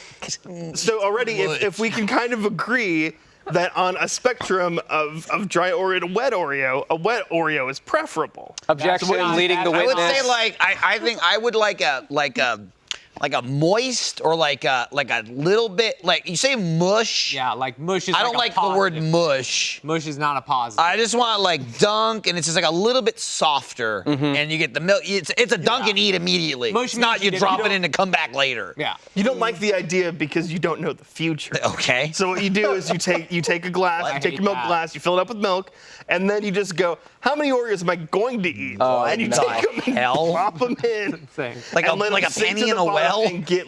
E: already if we can kind of agree that on a spectrum of dry Oreo to wet Oreo, a wet Oreo is preferable.
F: Objection,
G: not
F: leading
G: bad.
F: the
A: I
F: witness.
A: would say I think I would like a moist or like a little bit you say mush.
G: Yeah, like mush is
A: I don't like the word mush.
G: Mush is not a positive.
A: I just want dunk, and it's just a little bit softer, and you get the milk. It's a dunk and eat immediately.
G: Mush
A: It's not
G: means
A: you
G: you
A: drop
G: don't-
A: it in and come back later.
G: Yeah.
E: You don't like the idea because you don't know the future.
A: Okay.
E: So what you do is you take a glass,
G: I
E: you take
G: hate
E: your milk
G: that.
E: glass, you fill it up with milk, and then you just go, how many Oreos am I going to eat?
F: Oh,
E: and you
F: no.
E: take them and
A: Hell?
E: drop them in.
G: Thing.
A: Like
E: and let
A: a
E: them sink
A: penny
E: to
A: in
E: the
A: a
E: bottom
A: well.
E: and get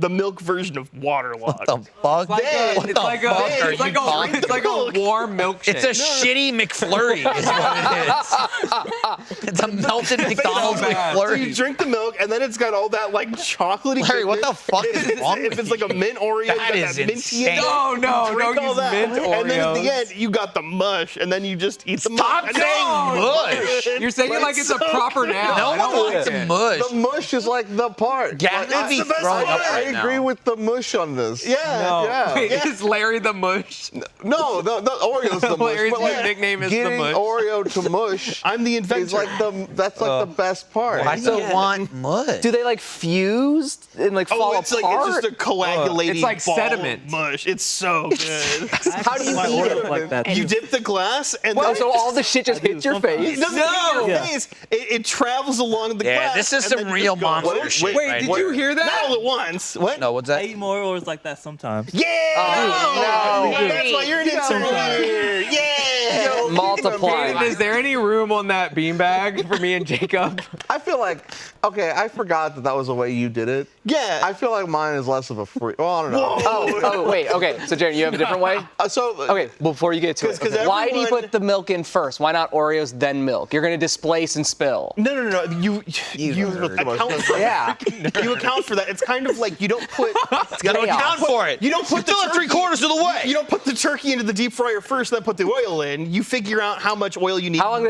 E: the milk version of waterlogged.
A: What the fuck?
G: Like a,
A: what
G: it's
A: the
G: like
A: fuck
G: a,
A: are
G: it's
A: you
G: like
A: talking
G: a, it's like a
E: about?
G: warm milkshake.
A: It's a shitty McFlurry is what it is. It's a melted McDonald's
G: bad.
E: So you
A: McFlurry.
E: drink the milk, and then it's got all that chocolatey.
A: Larry, what the
E: goodness.
A: fuck is wrong
E: If
A: with
E: it's like a
A: you?
E: mint Oreo,
A: That
E: you got
A: is
E: that minty
A: insane.
G: No, no,
E: drink
G: don't
E: all
G: use
E: that.
G: mint
E: And then at the
G: Oreos.
E: end, you got the mush, and then you just eat the
A: Stop
E: mush.
A: saying mush.
G: You're saying it like it's a proper noun.
A: No
G: I don't
A: one
G: like
A: likes
G: it.
A: mush.
B: The mush is like the part.
A: Gavin
B: Like,
A: would be
E: the best
A: throwing up
E: part.
B: I
A: right
B: agree
A: now.
B: with the mush on this.
E: Yeah.
G: No.
B: Yeah.
G: Wait,
E: Yeah.
G: is Larry the mush?
B: No, Oreo's the mush.
G: Larry's
B: but
G: new nickname is the
B: getting
G: mush.
B: Oreo to mush
E: I'm the inventor.
B: is that's the best part.
A: I still want mush.
F: Do they fuse and fall
E: it's
F: apart?
E: it's just a coagulating
G: It's like
E: ball
G: sediment.
E: of mush. It's so good.
F: How do you
H: My
F: eat
H: order
F: it?
H: like that.
E: You dip the glass and
F: Oh,
E: then
F: so all the shit just hits your
E: it
F: face?
E: doesn't
G: No.
E: hit your face. It travels along the
A: Yeah,
E: glass.
A: this is
E: and
A: some
E: then you
A: real
E: just go,
A: monster
E: "Wait,
A: shit.
G: Wait,
A: right
G: did
A: here.
G: you hear
E: Not
G: that?
E: all at once. What?
A: No, what's
H: I
A: that?
H: eat more Oreos like that sometimes.
E: Yeah.
F: no.
E: That's why you're an intern here. Yeah.
F: Multiply.
G: Kaden, is there any room on that beanbag for me and Jacob?
B: I feel like, okay, I forgot that was the way you did it.
E: Yeah.
B: I feel like mine is less of a free. Well, I don't know.
F: Oh, wait. Okay. So, Jared, you have a different way? Okay, before you get to it.
E: 'Cause
F: Why do you
E: everyone-
F: put the milk in first? Why not Oreos, then milk? You're going to displace and spill.
E: No. You
A: nerd.
E: account for
F: Yeah.
E: you account account for that. It's kind of like you don't put.
A: It's got to account for it.
E: You don't put
A: still at 3/4 of the way.
E: You don't put the turkey into the deep fryer first, then put the oil in. You figure out how much oil you need.
F: How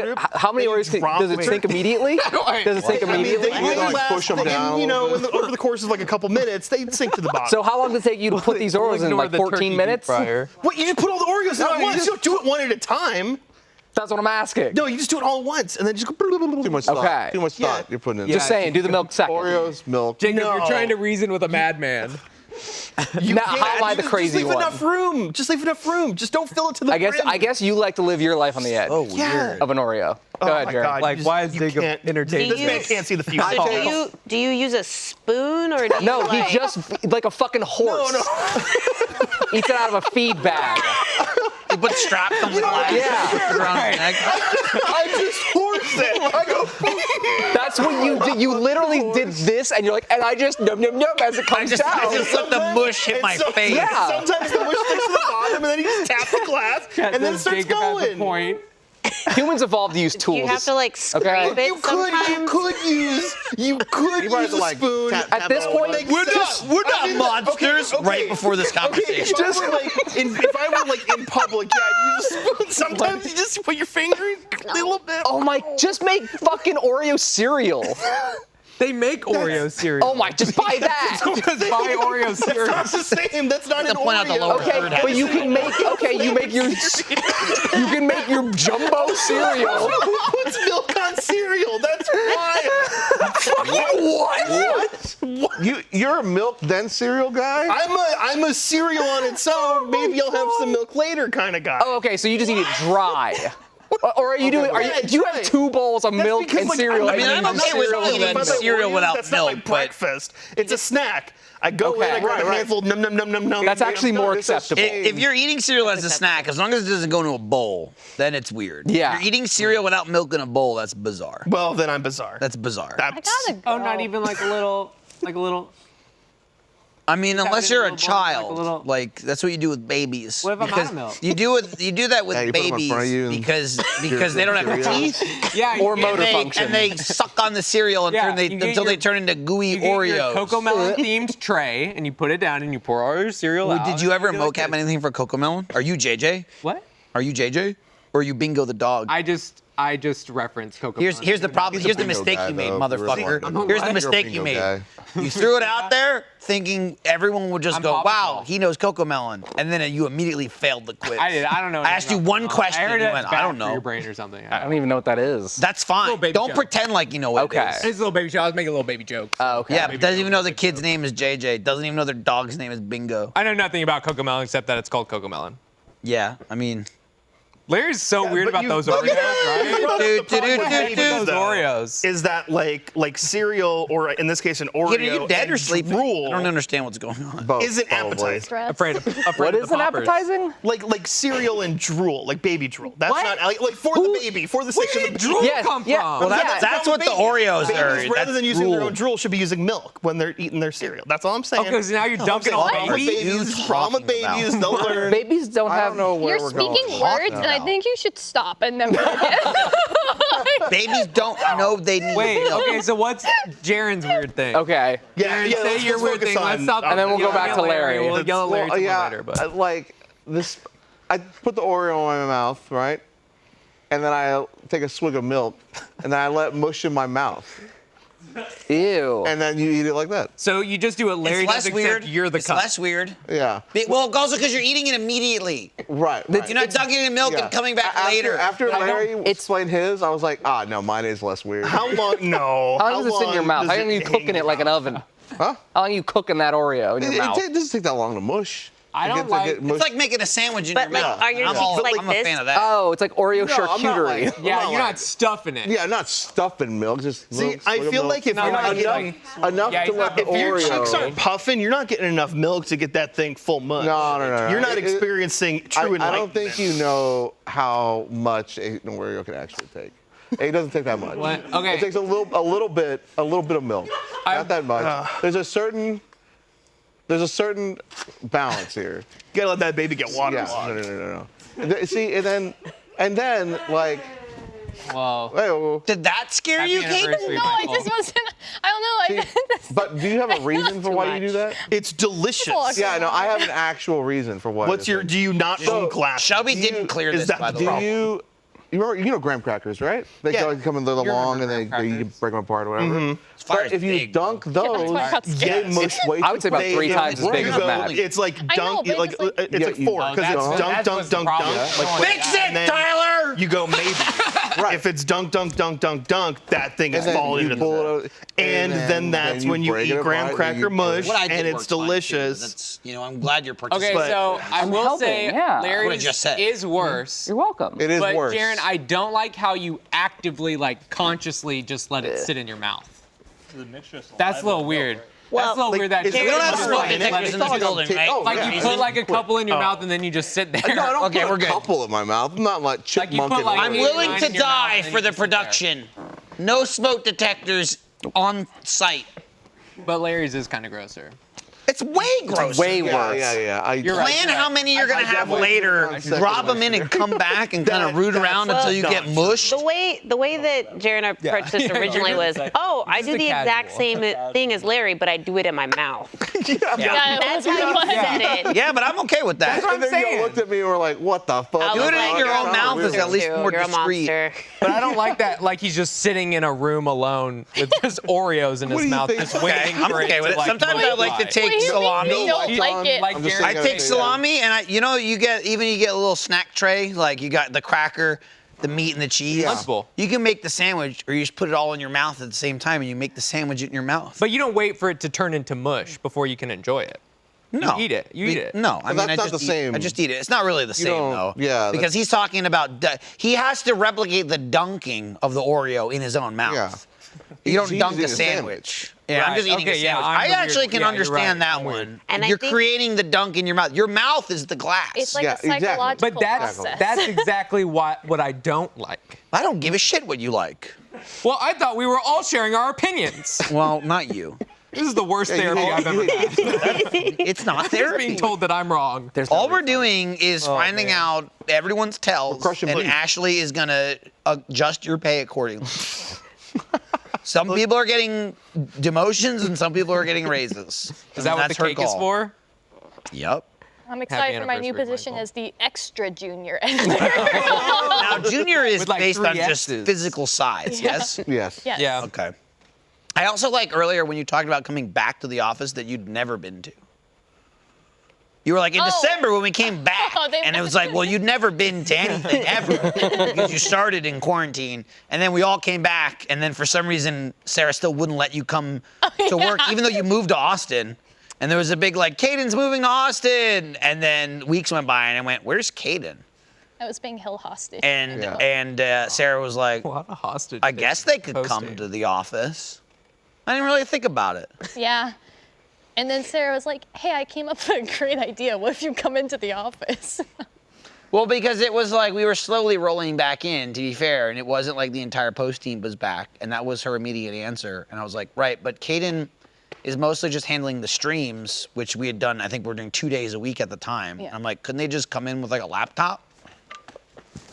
F: many Oreos does it sink immediately? Does it sink immediately?
E: They last,
B: push them down.
E: over the course of like a couple minutes, they sink to the bottom.
F: So how long does it take you to put these Oreos in? Like 14 minutes?
E: What? You just put all the Oreos in at once. You don't do it one at a time.
F: That's what I'm asking.
E: No, you just do it all at once, and then just go.
B: Too much thought.
F: Okay.
B: Too much thought you're putting in.
F: Just saying, do the milk second.
B: Oreos, milk.
J: Jacob,
E: No.
J: you're trying to reason with a madman.
F: Now, how am I the crazy
E: just leave
F: one?
E: enough room. Just leave enough room. Just don't fill it to the brim.
F: I guess you like to live your life on the edge of an Oreo. Go ahead,
E: my
F: Jarren.
E: God.
J: Like, why is
E: You
J: Jacob
E: can't-
J: entertained?
D: Do
E: This man can't see the future.
D: Do you use a spoon or do you
F: No, he
D: like,
F: just like a fucking horse. Eats it out of a feed bag.
A: You put straps on the glass.
F: Yeah.
A: Around his neck.
E: I just forced it. I go.
F: That's what you did. You literally did this, and you're like, and I just num num num as it comes down.
A: I just let the mush hit my face.
F: Yeah.
E: Sometimes the mush sticks to the bottom, and then you just tap the glass, and then it starts
J: Jacob has a
E: going.
J: point.
F: Humans evolved to use tools.
D: you have to like scrape
F: Okay.
D: it
E: You
D: sometimes?
E: could use a spoon.
F: At this point,
A: We're not monsters.
E: okay.
A: Right before this conversation.
E: If I were like in public, yeah, I'd use a spoon. Sometimes you just put your finger in a little bit.
F: oh my, just make fucking Oreo cereal.
J: They make Oreo cereal.
F: Oh my, just buy that.
J: Just buy Oreo cereal.
E: That's not the same. That's not an
A: point out the
E: Oreo.
A: lower
F: Okay,
A: third
F: but you can make you can make your jumbo cereal.
E: Who puts milk on cereal? That's
B: What? You're a milk then cereal guy?
E: I'm a cereal on its own. Maybe I'll have some milk later kind of guy.
F: Oh, okay, so you just eat it dry. Or are you doing? Do you have 2 bowls of milk
E: because,
F: and
E: like,
F: cereal?
A: I mean, I'm
F: and
A: okay with
F: cereal and
A: eating
F: then milk?
A: cereal without
E: That's
A: milk,
E: not my
A: but
E: breakfast. It's a snack. I go in, I grab a handful, num num num num num.
F: That's actually more acceptable.
A: if you're eating cereal as a snack, as long as it doesn't go into a bowl, then it's weird.
F: Yeah.
A: If you're eating cereal without milk in a bowl, that's bizarre.
E: Well, then I'm bizarre.
A: That's bizarre.
C: I gotta go.
G: Oh, not even like a little.
A: I mean, unless
G: it in
A: you're
G: a
A: a
G: little bowl, like a
A: child,
G: little-
A: like that's what you do with babies.
G: What if I'm out of milk?
A: You do that with
B: Yeah, you put 'em in
A: babies
B: front of you and
A: because they don't have
B: cereal.
A: teeth.
G: Yeah,
F: Or
G: you
F: motor
G: get,
F: function.
A: And they suck on the cereal
G: Yeah, you get
A: until
G: your-
A: they turn into gooey
G: you get your
A: Oreos.
G: Cocoa Melon themed tray, and you put it down, and you pour all your cereal out.
A: Did you ever
G: and like
A: mocap
G: this.
A: anything for Cocoa Melon? Are you JJ?
G: What?
A: Are you JJ? Or are you Bingo the dog?
G: I just referenced Cocoa
A: Here's
G: Melon.
A: the problem.
B: He's a
A: Here's the
B: bingo
A: mistake
B: guy,
A: you made,
B: though.
A: motherfucker.
B: Really?
A: Here's the
B: You're a
A: mistake you
B: bingo
A: made.
B: guy.
A: You threw it out there thinking everyone would just
G: I'm
A: go,
G: Paw
A: wow,
G: Patrol.
A: he knows Cocoa Melon. And then you immediately failed the quiz.
G: I did. I don't know.
A: I asked you
G: anything
A: one
G: about Cocoa
A: question
G: Melon. I
A: and
G: heard
A: you
G: it's
A: went,
G: bad
A: I don't
G: for your
A: know.
G: brain or something.
F: I don't even know what that is.
A: That's fine.
G: Little baby
A: Don't
G: joke.
A: pretend like you know what
F: Okay.
A: it is.
J: It's a little baby show. I was making a little baby joke.
F: Oh, okay.
A: Yeah, but doesn't even know the kid's name is JJ. Doesn't even know their dog's name is Bingo.
G: I know nothing about Cocoa Melon except that it's called Cocoa Melon.
A: Yeah, I mean,
G: Larry's so weird about those Oreos, right?
A: Dude,
G: Those Oreos.
E: Is that like cereal, or in this case, an Oreo?
A: are you dead or
E: and
A: sleeping?
E: drool
A: I don't understand what's going on.
B: Both,
E: Isn't
B: probably.
E: appetizing.
C: Stress.
G: Afraid of
F: What
G: the
F: is an
G: poppers.
F: appetizing?
E: Like cereal and drool, like baby drool. That's not like for the baby, for the section of the
G: drool
F: Yes,
G: come
F: yeah.
G: from?
A: Well,
F: Yeah.
A: that's what the Oreos are.
E: Babies, rather
A: That's
E: than using their
A: drool.
E: own drool, should be using milk when they're eating their cereal. That's all I'm saying.
G: Okay, so now you're dunking all
A: What are
G: babies.
A: you
E: babies,
A: talking
E: drama babies, they'll learn.
F: Babies don't
B: I
F: have.
B: don't know where
C: You're
B: we're
C: speaking
B: going.
C: words, and I think you should stop and then
A: Babies don't know they need
G: Wait,
A: milk.
G: okay, so what's Jaren's weird thing?
F: Okay.
E: Yeah, yeah.
G: Say
E: let's
G: your weird
E: focus
G: thing.
E: on-
G: Let's stop.
F: And then we'll go
G: yelling
F: back
G: at
F: to Larry.
G: We'll yell at Larry
B: Well, yeah,
G: later, but
B: like this, I put the Oreo in my mouth, right? And then I take a swig of milk, and then I let it mush in my mouth.
F: Ew.
B: And then you eat it like that.
G: so you just do what Larry
A: It's
G: does,
A: less weird.
G: except you're the
A: It's
G: cup.
A: less weird.
B: Yeah.
A: Well, also because you're eating it immediately.
B: Right.
A: You're not dunking it in milk and coming back later.
B: After Larry explained his, I was like, no, mine is less weird.
E: How long? No.
F: How long does it sit in your mouth?
E: does
F: How long are you
E: hang
F: cooking
E: in
F: it like an
E: your
F: oven?
B: Huh?
F: How long are you cooking that Oreo in your
B: It
F: mouth?
B: doesn't take that long to mush.
G: I don't like-
A: It's like making a sandwich in
D: But,
A: your
D: like,
A: mouth.
D: are your
A: I'm
D: cheeks like
A: I'm a
D: this?
A: fan of that.
F: Oh, it's like Oreo
B: No, I'm not
F: charcuterie.
B: like-
G: Yeah,
B: I'm
G: you're
B: like-
G: not stuffing it.
B: Yeah, not stuffing milk, just
E: See,
B: milk,
E: I
B: swig of
E: feel
B: milk.
E: like if
G: No,
E: you're
G: no,
E: not
G: he's
E: getting,
B: enough
G: Yeah,
B: to
G: he's
B: let
G: not-
B: the
E: if your
B: Oreo.
E: cheeks aren't puffing, you're not getting enough milk to get that thing full mush.
B: No.
E: You're not
B: It-
E: experiencing true
B: I
E: enlightenment.
B: don't think you know how much an Oreo can actually take. It doesn't take that much.
G: What? Okay.
B: It takes a little bit of milk. Not that much. There's a certain balance here.
E: You gotta let that baby get waterlogged.
B: Yeah. No. See, and then like
G: Whoa.
B: Hey, well,
A: Did that scare
G: Happy
A: you, Kaden?
G: anniversary,
C: No, I
G: Michael.
C: just wasn't. I don't know.
B: but do you have a reason for why you do that?
E: It's delicious.
C: Fuck.
B: Yeah, no, I have an actual reason for why.
E: What's your? Do you not own glasses?
A: Shelby didn't clear
E: is
A: this,
E: that
A: by
E: the
A: the way.
E: problem?
B: You know graham crackers, right? They
A: Yeah.
B: come in the long and
G: graham
B: you can
G: crackers.
B: break them apart or whatever.
E: Mm-hmm.
A: Fire's
B: But if you
A: big,
B: dunk
C: That's
B: those,
C: why I got
B: they
C: scared.
B: mush way
F: I would say about
B: too
F: three
B: fast.
F: times as big as a Mac.
E: It's like
C: I know,
E: dunk.
C: but
E: Like
C: it's like-
E: it's
B: Yeah,
E: like
B: you-
E: four
G: Oh,
E: because it's
G: that's-
E: dunk,
G: that's
E: dunk,
G: what's the
E: dunk,
G: problem.
E: dunk.
G: Yeah.
E: Like,
A: Fix
E: and
A: it,
E: then
A: Tyler!
E: You go maybe.
B: Right.
E: If it's dunk, dunk, dunk, dunk, dunk, that thing is
B: And then
E: falling
B: you
E: into
B: pull
E: the.
B: it out,
E: And then that's when you
B: break
E: eat
B: it
E: graham
B: apart,
E: cracker
B: you-
E: mush,
A: What I did
E: and it's
A: worked fine, too.
E: delicious.
A: That's, I'm glad you're
G: Okay,
A: participating.
G: so I will
K: helping,
G: say
K: yeah.
A: Would've
G: Larry's
A: just said.
G: is worse.
K: You're welcome.
B: It is
G: But
B: worse.
G: Jarren, I don't like how you actively, like, consciously just let it sit in your mouth. That's a little weird.
D: Well,
G: That's a little
E: like,
G: weird. That
E: it's-
G: just
A: we don't have
G: let
A: smoke
G: it
A: detectors
G: sit
A: in
G: in
A: this
G: your
A: building,
G: mouth.
A: right?
B: Oh,
G: Like
B: yeah.
G: you put like a couple in your mouth and then you just sit there.
B: No, I don't
A: Okay,
B: put
A: we're
B: a
A: good.
B: couple in my mouth. I'm not like
G: Like you
B: chipmunking.
G: put, like,
B: over
A: I'm
B: it.
A: willing
G: Nine
A: to
G: in your mouth
A: die
G: and then
A: for
G: you
A: the
G: just sit there.
A: production. No smoke detectors on site.
G: But Larry's is kind of grosser.
A: It's way grosser.
F: Way
B: Yeah,
F: worse.
B: yeah.
G: You're right.
A: Plan how many you're gonna have
B: definitely
A: later.
B: put it on
A: Drop
B: second
A: them in
B: list
A: and come back and kind of root around
E: that's
A: until you get
E: not
A: mushed.
D: The way that Jarren approached this originally was, oh, I
G: This
D: do
G: is
D: the
G: the
D: exact
G: casual.
D: same thing as Larry, but I do it in my mouth.
C: Yeah, it
D: That's
C: was
D: how you
C: really
D: said it.
A: Yeah, but I'm okay with that.
B: And then you looked at me and were like, "What the fuck?"
D: I
A: Do
D: was
A: it in
D: like,
A: your
D: "You're
A: own
D: a
A: mouth is
D: monster,
A: at least
D: too.
A: more
D: You're a
A: discreet.
D: monster."
G: But I don't like that. Like he's just sitting in a room alone with just Oreos in
B: What
G: his
B: do you
G: mouth,
B: think?
G: just
B: Okay,
G: waiting
A: I'm
G: for
A: okay
G: it
A: with
G: to,
A: it.
G: like,
A: Sometimes I like to
G: multiply.
A: take
C: What do you mean
A: salami.
C: you don't like it?
G: Like
B: I'm just
G: Jarren
B: saying
A: I
B: Okay,
A: take
B: yeah.
A: salami and you get a little snack tray, like you got the cracker, the meat and the cheese.
G: Lunchable.
A: You can make the sandwich or you just put it all in your mouth at the same time and you make the sandwich in your mouth.
G: But you don't wait for it to turn into mush before you can enjoy it.
A: No.
G: You eat it. You eat it.
A: No, I
B: But
A: mean,
B: that's not the same.
A: I just eat it. It's not really the same
B: don't-
A: though.
B: yeah,
A: Because he's talking about he has to replicate the dunking of the Oreo in his own mouth.
B: Yeah.
A: You don't
B: He's
A: dunk
B: eating
A: a
B: a
A: sandwich. Yeah, I'm
G: Right.
A: just eating a
G: Okay, yeah,
A: sandwich.
G: I'm
A: I
G: the
A: actually
G: weird-
A: can
G: yeah, you're
A: understand
G: right.
A: that
G: I'm
A: one.
G: weird.
D: And I
A: You're
D: think-
A: creating the dunk in your mouth. Your mouth is the glass.
C: It's like
B: Yeah,
C: a
B: exactly.
C: psychological
G: But that's
C: process.
G: exactly what I don't like.
A: I don't give a shit what you like.
G: Well, I thought we were all sharing our opinions.
A: Well, not you.
G: This is the worst
B: Yeah,
G: therapy I've ever had.
A: It's not
G: Just being
A: therapy.
G: told that I'm wrong.
A: All we're doing is finding out everyone's tells,
B: crushing
A: and
B: belief.
A: Ashley is gonna adjust your pay accordingly. Some people are getting demotions, and some people are getting raises.
G: Is that what the cake is for?
A: Yep.
C: I'm excited for my new
G: anniversary,
C: position
G: Michael.
C: as the extra junior.
A: Now, junior is
G: With, like,
A: based
G: 3
A: on just
G: X's.
A: physical size, yes?
B: Yes.
C: Yes.
G: Yeah.
A: Okay. I also like earlier when you talked about coming back to the office that you'd never been to. You were like, in
C: Oh.
A: December when we came back,
C: Oh, they
A: and it was like, well, you'd never been to anything ever because you started in quarantine. And then we all came back, and then for some reason, Sarah still wouldn't let you come to work, even though you moved to Austin. And there was a big, like, Kaden's moving to Austin. And then weeks went by, and I went, where's Kaden?
C: I was being held hostage.
A: And Sarah was like,
G: A lot of hostage.
A: I guess they could come
G: posting.
A: to the office. I didn't really think about it.
C: Yeah. And then Sarah was like, hey, I came up with a great idea. What if you come into the office?
A: Well, because it was like we were slowly rolling back in, to be fair, and it wasn't like the entire post team was back, and that was her immediate answer. And I was like, right, but Kaden is mostly just handling the streams, which we had done, I think we were doing 2 days a week at the time.
C: Yeah.
A: I'm like, couldn't they just come in with like a laptop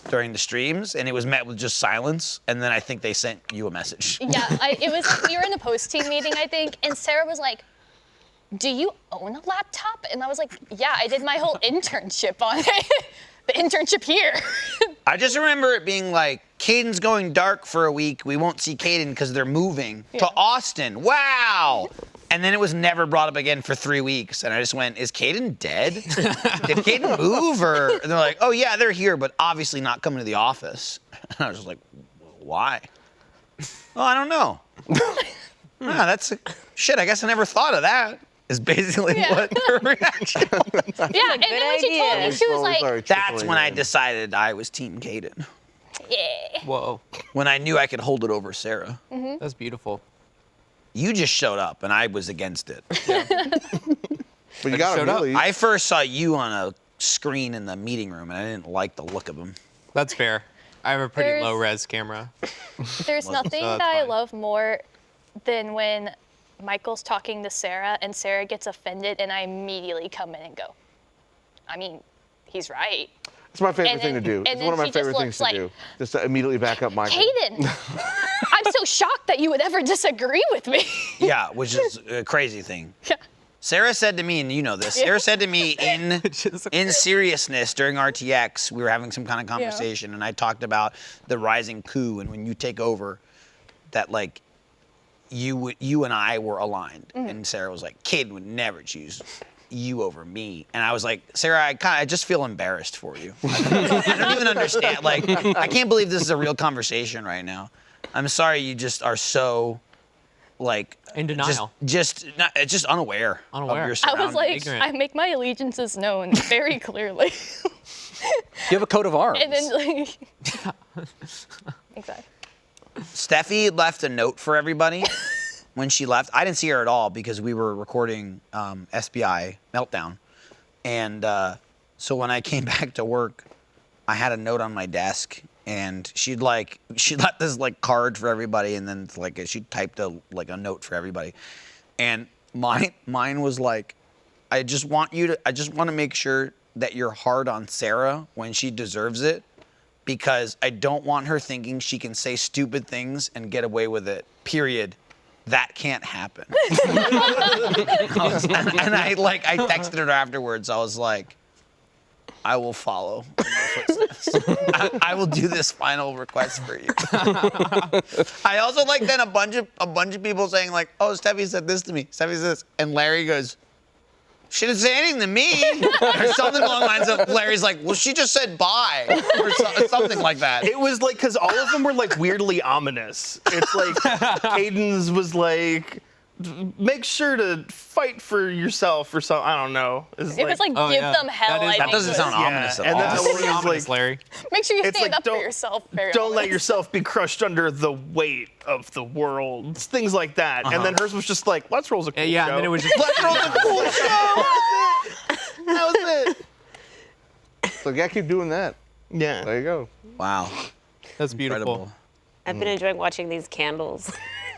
A: during the streams? And it was met with just silence, and then I think they sent you a message.
C: Yeah, we were in a post team meeting, I think, and Sarah was like, do you own a laptop? And I was like, yeah, I did my whole internship on it. The internship here.
A: I just remember it being like, Caden's going dark for a week. We won't see Kaden because they're moving to Austin. Wow. And then it was never brought up again for 3 weeks. And I just went, is Kaden dead? Did Kaden move? And they're like, oh, yeah, they're here, but obviously not coming to the office. And I was just like, why? Oh, I don't know. Shit, I guess I never thought of that. Is basically what her reaction was.
C: Yeah, and then when she told me, she was like,
A: That's when I decided I was Team Kaden.
C: yeah.
G: Whoa.
A: When I knew I could hold it over Sarah.
G: That's beautiful.
A: You just showed up, and I was against it.
B: But you got
G: showed up.
B: really.
A: I first saw you on a screen in the meeting room, and I didn't like the look of him.
G: That's fair. I have a pretty
C: There's-
G: low res camera.
C: There's nothing
G: that's
C: that I
G: fine.
C: love more than when Michael's talking to Sarah and Sarah gets offended and I immediately come in and go, I mean, he's right.
B: It's my favorite thing to do.
C: And
B: It's one of
C: then
B: my
C: she just
B: favorite things
C: looks
B: to
C: like,
B: do. Just to immediately back up Michael.
C: Kaden, I'm so shocked that you would ever disagree with me.
A: Yeah, which is a crazy thing.
C: Yeah.
A: Sarah said to me, and you know this, Sarah said to me in seriousness during RTX, we were having some kind of conversation, and I talked about the rising coup, and when you take over, that like, you and I were aligned. And Sarah was like, Kaden would never choose you over me. And I was like, Sarah, I just feel embarrassed for you. I don't even understand. Like, I can't believe this is a real conversation right now. I'm sorry you just are so, like,
G: In denial.
A: just unaware of your
C: I was
A: surroundings.
C: like,
G: ignorant.
C: I make my allegiances known very clearly.
F: You have a coat of arms.
C: And then, like, exactly.
A: Steffi left a note for everybody when she left. I didn't see her at all because we were recording SBI Meltdown. And so when I came back to work, I had a note on my desk, and she left this like card for everybody, and then like she typed a note for everybody. And mine was like, I just want to make sure that you're hard on Sarah when she deserves it, because I don't want her thinking she can say stupid things and get away with it. Period. That can't happen. and I texted her afterwards. I was like, I will follow in your footsteps. I will do this final request for you. I also like then a bunch of people saying like, oh, Steffi said this to me. Steffi said this, and Larry goes, she didn't say anything to me. Or something along the lines of Larry's like, well, she just said bye, or something like that.
E: It was like, because all of them were like weirdly ominous. It's like, Kaden's was like, make sure to fight for yourself or something. I don't know.
C: It was like, give them hell.
A: That doesn't sound ominous at all.
E: And that's
G: Pretty
E: what
G: ominous,
E: like,
G: Larry.
C: Make sure you
E: It's
C: stand
E: like,
C: up for
E: don't-
C: yourself.
E: don't let yourself be crushed under the weight of the world. Things like that. And then hers was just like, let's roll a cool
G: Yeah,
E: show.
G: and then it was just
E: Let's roll a cool show. That was it.
B: So yeah, keep doing that.
E: Yeah.
B: There you go.
A: Wow.
G: that's beautiful.
A: Incredible.
D: I've been enjoying watching these candles.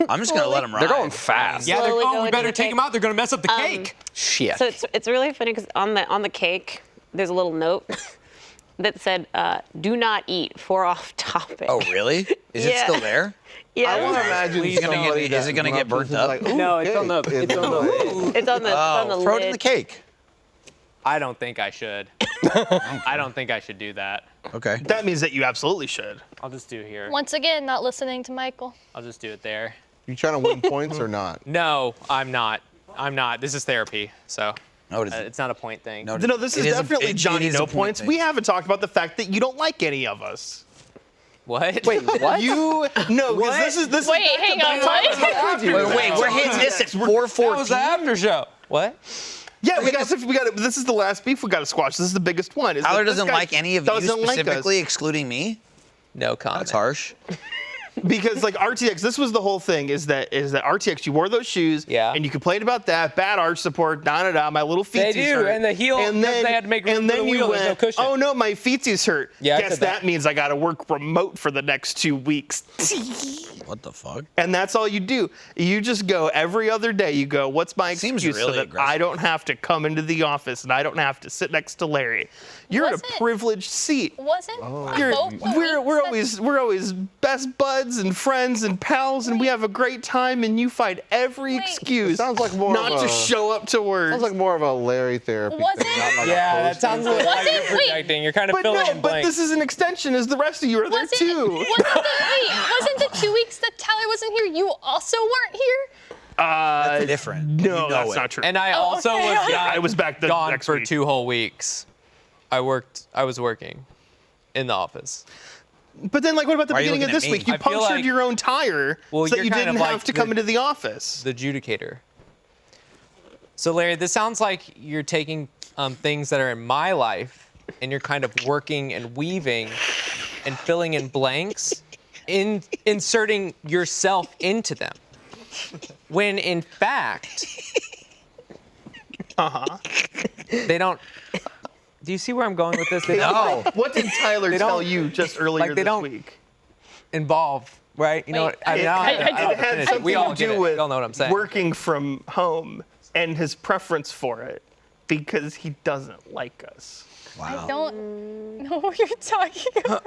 A: I'm just gonna let them ride.
F: They're going fast.
G: Yeah,
D: Slowly
G: we
D: going
G: better
D: to the
G: take them
D: cake.
G: out. They're gonna mess up the cake.
F: Shit.
D: So it's really funny because on the cake, there's a little note that said, "Do not eat for off topic."
A: Oh, really? Is it
D: Yeah.
A: still there?
D: Yeah.
B: I want to imagine
A: Is it gonna
B: somebody
A: get- is it gonna get burnt up?
B: like, ooh,
F: No, it's
B: cake.
F: on the- it's on the-
D: It's on the
A: Oh, throw it in
D: lid.
A: the cake.
G: I don't think I should. I don't think I should do that.
A: Okay.
E: That means that you absolutely should.
G: I'll just do it here.
C: Once again, not listening to Michael.
G: I'll just do it there.
B: You trying to win points or not?
G: No, I'm not. I'm not. This is therapy, so
A: No, it isn't.
G: it's not a point thing.
A: No,
E: No, this is definitely Johnny No Points. We haven't talked about the fact that you don't like any of us.
G: What?
F: Wait, what?
E: You no, because this
C: Wait,
E: is
C: hang on. What?
A: Wait, we're hitting this at 4:14.
G: That was the after show. What?
E: yeah, we got this is the last beef we got to squash. This is the biggest one. is that
A: Tyler
E: this
A: doesn't
E: guy
A: like any of you
E: doesn't like us.
A: specifically, excluding me.
G: No comment.
A: That's harsh.
E: Because like RTX, this was the whole thing is that RTX, you wore those shoes,
G: Yeah.
E: and you complained about that, bad arch support, da. My little feetsies
G: They do,
E: hurt.
G: and the heel,
E: and
G: because
E: then
G: they had to make room
E: and
G: for
E: then
G: the
E: you
G: wheel, there's no
E: went,
G: cushion.
E: oh no, my feetsies hurt.
G: Yeah, I
E: Guess
G: said
E: that
G: that.
E: means I got to work remote for the next 2 weeks.
A: What the fuck?
E: And that's all you do. You just go every other day. You go, what's my
A: Seems
E: excuse so
A: really
E: that
A: aggressive.
E: I don't have to come into the office and I don't have to sit next to Larry? You're in
C: Wasn't-
E: a privileged seat.
C: Wasn't
E: You're-
C: both the
E: we're
C: weeks
E: we're always best buds and friends and pals, and we have a great time. And you find every
C: Wait.
E: excuse
B: Sounds like more
E: not
B: of
E: to
B: a-
E: show up to work.
B: Sounds like more of a Larry therapy
C: Was
B: thing,
C: it?
B: not like
G: Yeah,
B: a
G: that
B: post
G: sounds a
B: thing.
G: little like
C: Was
G: you're
C: it? Wait.
G: projecting. You're kind of
E: but
G: filling
E: no,
G: in
E: but
G: blanks.
E: this is an extension, as the rest of you are there
C: wasn't
E: too.
C: wasn't the 2 weeks that Tyler wasn't here? You also weren't here.
A: That's different.
E: No,
A: You know
E: that's
A: it.
E: not true.
G: And I also
C: okay.
G: was
E: Yeah, I was back the
G: gone
E: next
G: for
E: week.
G: 2 whole weeks. I was working in the office.
E: But then, like, what about the
A: Why are you
E: beginning of
A: looking
E: this
A: at me?
E: week? You
G: I feel
E: punctured
G: like-
E: your own tire
G: Well,
E: so that
G: you're
E: you
G: kind
E: didn't
G: of
E: have
G: like
E: to come
G: the-
E: into the office.
G: The adjudicator. So Larry, this sounds like you're taking things that are in my life and you're kind of working and weaving and filling in blanks, inserting yourself into them. When in fact, they don't. Do you see where I'm going with this? They don't
A: No.
E: What did Tyler
G: They
E: tell
G: don't-
E: you just earlier
G: they
E: this
G: don't-
E: week?
G: involve, right? You know
C: Wait,
G: what? I mean, I don't have to- I don't
E: It
G: have to
E: had
G: finish it.
E: something
G: We all
E: to
G: get
E: do
G: it.
E: with
G: We all know what I'm saying.
E: working from home and his preference for it. Because he doesn't like us.
C: I don't know what you're talking about.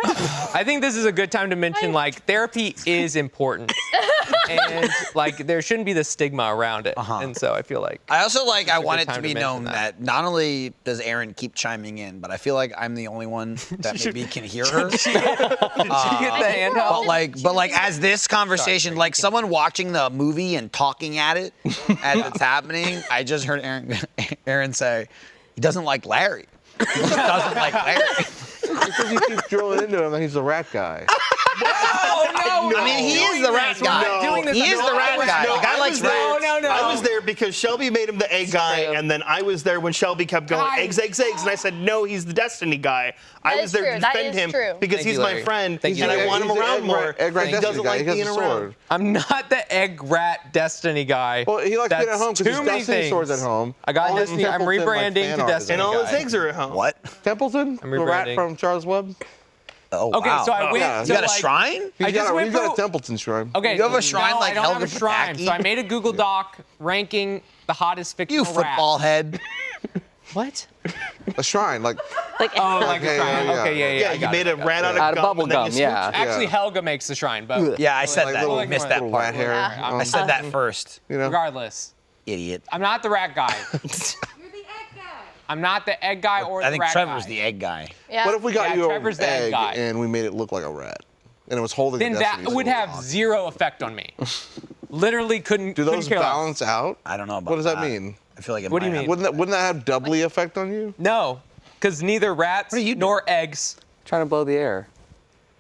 G: I think this is a good time to mention like therapy is important, and like there shouldn't be the stigma around it. And so I feel like
A: I also like. I
G: good
A: want it
G: time
A: to
G: to
A: be
G: mention
A: known
G: that.
A: that not only does Arryn keep chiming in, but I feel like I'm the only one that maybe can hear her.
G: Did she get the handheld?
A: But like as this conversation, like someone watching the movie and talking at it as it's happening, I just heard Arryn say, he doesn't like Larry. He just doesn't like Larry.
B: Because you keep drilling into him that he's the rat guy.
G: Oh no!
A: I mean, he is the rat guy. He is the rat guy. The guy likes rats.
G: No.
E: I was there because Shelby made him the egg guy, and then I was there when Shelby kept going, eggs, eggs, eggs, and I said, no, he's the Destiny guy. I was
C: is
E: there to
C: true. That
E: defend
C: is
E: him
C: true.
E: because
G: Thank
E: he's
G: you,
E: my
G: Larry.
E: friend,
G: Thank you,
E: and I
G: Larry.
E: want him
B: He's the
E: around more.
B: egg rat
E: He
B: Destiny
E: doesn't
B: guy.
E: like
B: He has
E: being
B: a
E: around.
B: sword.
G: I'm not the egg rat Destiny guy.
B: Well, he likes being at home because
G: Too
B: his
G: many
B: Destiny
G: things.
B: sword's at home.
G: I got
B: All his
G: Destiny. I'm
B: Templeton, like,
G: rebranding
B: fan
G: to
B: art is
G: Destiny.
E: And all his
G: guy.
E: eggs are at home.
A: What?
B: Templeton,
G: I'm
B: the rat
G: rebranding.
B: from Charles Webb.
A: Oh,
G: Okay,
A: wow.
G: so I went.
B: Yeah.
A: You
G: so,
A: got a
G: like,
A: shrine?
G: I just went
B: He's got
G: through-
B: a Templeton shrine.
G: Okay.
A: You have a shrine
G: no,
A: like
G: I don't have
A: Helga
G: a shrine.
A: Pataki?
G: So I made a Google Doc ranking the hottest
A: You
G: fictional
A: football
G: rats.
A: head.
G: What?
B: A shrine, like
G: Oh, like
B: Okay,
G: a shrine.
B: yeah.
G: Okay, yeah.
E: Yeah,
G: I
E: you
G: got
E: made
G: it,
E: a
G: I got it.
E: rat out
F: Out
E: of
F: of
E: gum,
F: bubble
E: and then
F: gum,
E: you
F: yeah.
G: Actually,
B: Yeah.
G: Helga makes the shrine, but
A: Yeah, I said
B: like
A: that.
B: little-
A: I missed that
B: little
A: part.
B: rat hair.
C: Yeah.
A: I said that first.
B: You know.
G: regardless,
A: Idiot.
G: I'm not the rat guy.
I: You're the egg guy.
G: I'm not the egg guy or
A: I
G: the
A: think
G: rat
A: Trevor's
G: guy.
A: the egg guy.
C: Yeah.
B: What if we got
G: Yeah,
B: you an
G: Trevor's the egg
B: egg
G: guy.
B: and we made it look like a rat, and it was holding?
G: Then
B: the
G: that
B: Destiny
G: would
B: sword
G: have
B: on?
G: zero effect on me. Literally couldn't.
B: Do
G: couldn't
B: those
G: care less.
B: balance out?
A: I don't know about
B: What does that mean?
A: I feel like it
G: What do you
A: might
G: mean?
A: have-
B: Wouldn't that have doubly effect on you?
G: No, because neither rats
A: What are you
G: nor eggs
F: Trying to blow the air.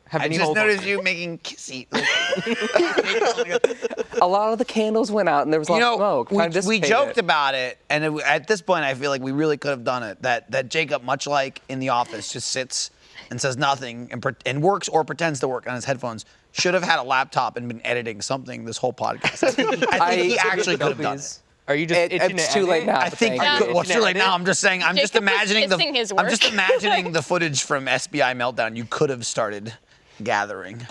G: have
A: I
G: any
A: just
G: hold on
A: noticed
G: me.
A: you making kissy.
F: A lot of the candles went out and there was a lot
A: You
F: of
A: know,
F: smoke. Kinda
A: we
F: dissipated
A: joked
F: it.
A: about it, and at this point, I feel like we really could have done it. That Jacob, much like in the office, just sits and says nothing and works or pretends to work on his headphones. Should have had a laptop and been editing something this whole podcast. I think he actually could have done it.
G: Are you just itching
F: It's
G: to
F: too late
G: edit?
F: now.
A: I think
F: thank
A: you
F: you.
A: could. Well, it's too late now. I'm just saying. I'm just
C: Jacob was
A: imagining
C: missing his
A: I'm just
C: work.
A: imagining the footage from SBI Meltdown. You could have started gathering.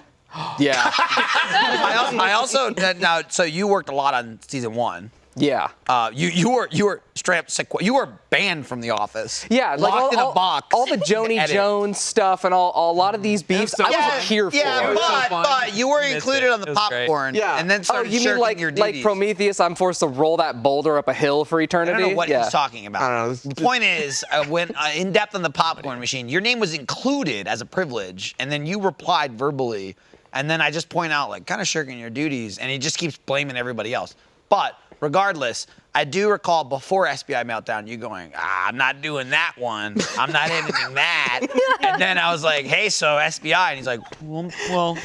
F: Yeah.
A: I also now. So you worked a lot on season 1.
F: Yeah.
A: You were straight up you were banned from the office.
F: Yeah, like
A: locked in a box.
F: all the Joni
A: Edit.
F: Jones stuff and a lot of these beefs,
G: so
F: I
G: fun.
F: wasn't here for.
A: Yeah,
G: was so fun.
A: but you were
G: Missed
A: included
G: it.
A: on the
G: It was great.
A: popcorn.
B: Yeah.
A: And then
F: Oh,
A: started
F: you mean
A: shirking
F: like
A: your duties.
F: Prometheus? I'm forced to roll that boulder up a hill for
A: I
F: eternity.
A: don't know what
F: yeah.
A: he's talking about.
B: I don't know.
A: The point is, when in depth on the popcorn machine, your name was included as a privilege, and then you replied verbally, and then I just point out like kind of shirking your duties, and he just keeps blaming everybody else. But regardless, I do recall before SBI Meltdown, you going, I'm not doing that one. I'm not editing that. And then I was like, hey, so SBI, and he's like, well,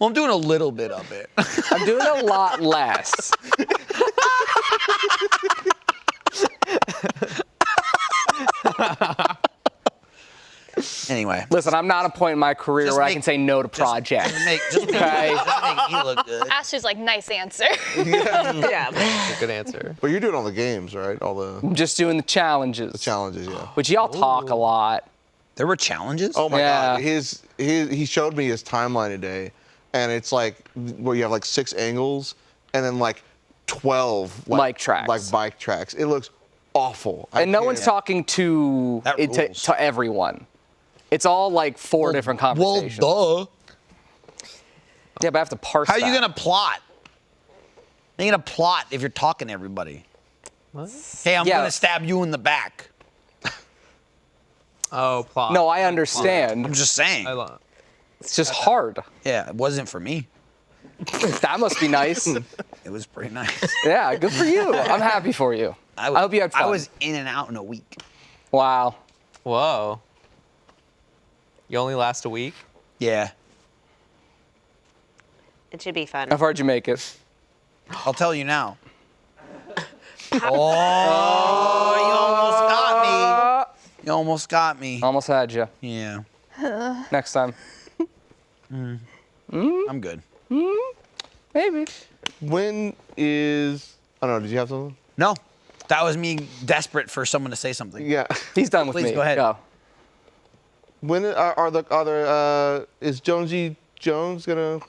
A: I'm doing a little bit of it.
F: I'm doing a lot less.
A: Anyway.
F: Listen, I'm not at a point in my career
A: Just
F: where I
A: make-
F: can say no to projects.
A: Just make
F: Okay.
A: you look good.
C: Ashley's like, nice answer.
D: Yeah.
G: Good answer.
B: But you're doing all the games, right? All the
F: I'm just doing the challenges.
B: challenges, yeah.
F: Which y'all talk a lot.
A: There were challenges?
B: Oh my
F: Yeah.
B: God, he showed me his timeline today, and it's like where you have like 6 angles, and then like 12 like,
F: Mic tracks.
B: like bike tracks. It looks awful.
F: And no one's talking to
A: That rules.
F: to everyone. It's all like 4 different conversations.
A: Well, duh.
F: Yeah, but I have to parse
A: How are you
F: that.
A: gonna plot? How are you gonna plot if you're talking to everybody? What? Hey, I'm
F: Yeah.
A: gonna stab you in the back.
G: Oh, plot.
F: No, I understand.
A: I'm just saying.
G: I love.
F: It's just hard.
A: Yeah, it wasn't for me.
F: That must be nice.
A: It was pretty nice.
F: Yeah, good for you. I'm happy for you. I hope you had fun.
A: I was in and out in a week.
F: Wow.
G: Whoa. You only last a week?
A: Yeah.
D: It should be fun.
F: How far did you make it?
A: I'll tell you now. Oh, you almost got me. You almost got me.
F: Almost had you.
A: Yeah.
F: Next time.
A: I'm good.
F: Maybe.
B: When is? I don't know. Did you have something?
A: No. That was me desperate for someone to say something.
B: Yeah.
F: He's done with
A: Please
F: me.
A: go ahead.
B: When are the other? Is Jonesy Jones gonna?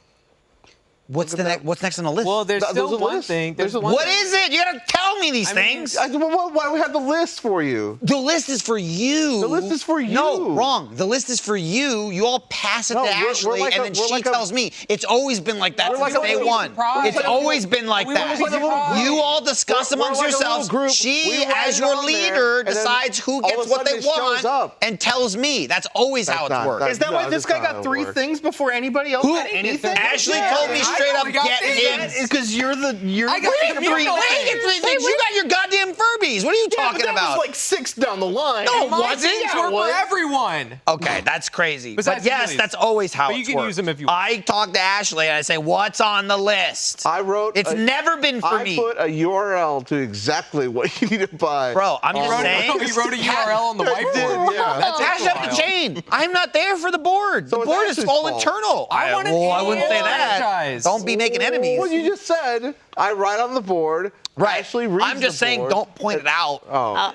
A: What's next on the list?
G: Well, there's
B: There's
G: still
B: a
G: one
B: list.
G: thing.
B: There's
G: There's
B: a
G: one
A: What is it? You gotta tell tell me these things.
B: Why do we have the list for you?
A: The list is for you.
B: The list is for you.
A: No, wrong. The list is for you. You all pass it
B: No,
A: to
B: we're
A: Ashley,
B: like
A: and
B: a-
A: then
B: we're
A: she
B: like a-
A: tells me. It's always been like that
B: We're like
A: since
B: a
A: day
B: little
A: one.
G: surprise.
A: It's always been like
G: We
A: that.
G: want to be surprised.
A: You all discuss
B: We're
A: amongst
B: like a little
A: yourselves.
B: group.
A: She,
B: We write
A: as
B: it
A: your
B: on there,
A: leader,
B: and then
A: decides who
B: all of
A: gets
B: a
A: what they
B: sudden it shows
A: want
B: up.
A: and tells me. That's always how
B: That's
A: it's
B: not-
A: worked.
B: that's-
E: Is that why
B: No,
E: this
B: that's
E: guy
B: not how
E: got
B: it
E: 3
B: works.
E: things before anybody else had anything?
A: Ashley told me straight up, get him.
E: Because you're the
G: I got
A: Wait,
G: three
A: wait, 3 things. You got your goddamn Furbies. What are you talking
E: that
A: about?
E: was like 6 down the line.
A: No, it
G: My
A: wasn't.
G: things
E: Yeah,
G: were
E: it was.
G: for everyone.
A: Okay, that's crazy.
G: Besides
A: But yes,
G: Lily's.
A: that's always how
G: But you
A: it's
G: can
A: worked.
G: use them if you want.
A: I talk to Ashley and I say, what's on the list?
B: I wrote.
A: It's never been for
B: I
A: me.
B: put a URL to exactly what you need to buy.
A: Bro, I'm just saying.
G: He wrote a URL on the
B: I did,
G: whiteboard.
B: yeah.
G: That takes
A: Ash
G: a
A: up the
G: while.
A: chain. I'm not there for the board.
B: So
A: The
B: it's
A: board is
B: Ashley's
A: all
B: fault.
A: internal.
G: I want an
A: I wouldn't say that.
G: franchise.
A: Don't be making enemies.
B: Well, you just said I write on the board.
A: Right.
B: Ashley reads
A: I'm just
B: the
A: saying,
B: board.
A: don't point it out.
B: Oh,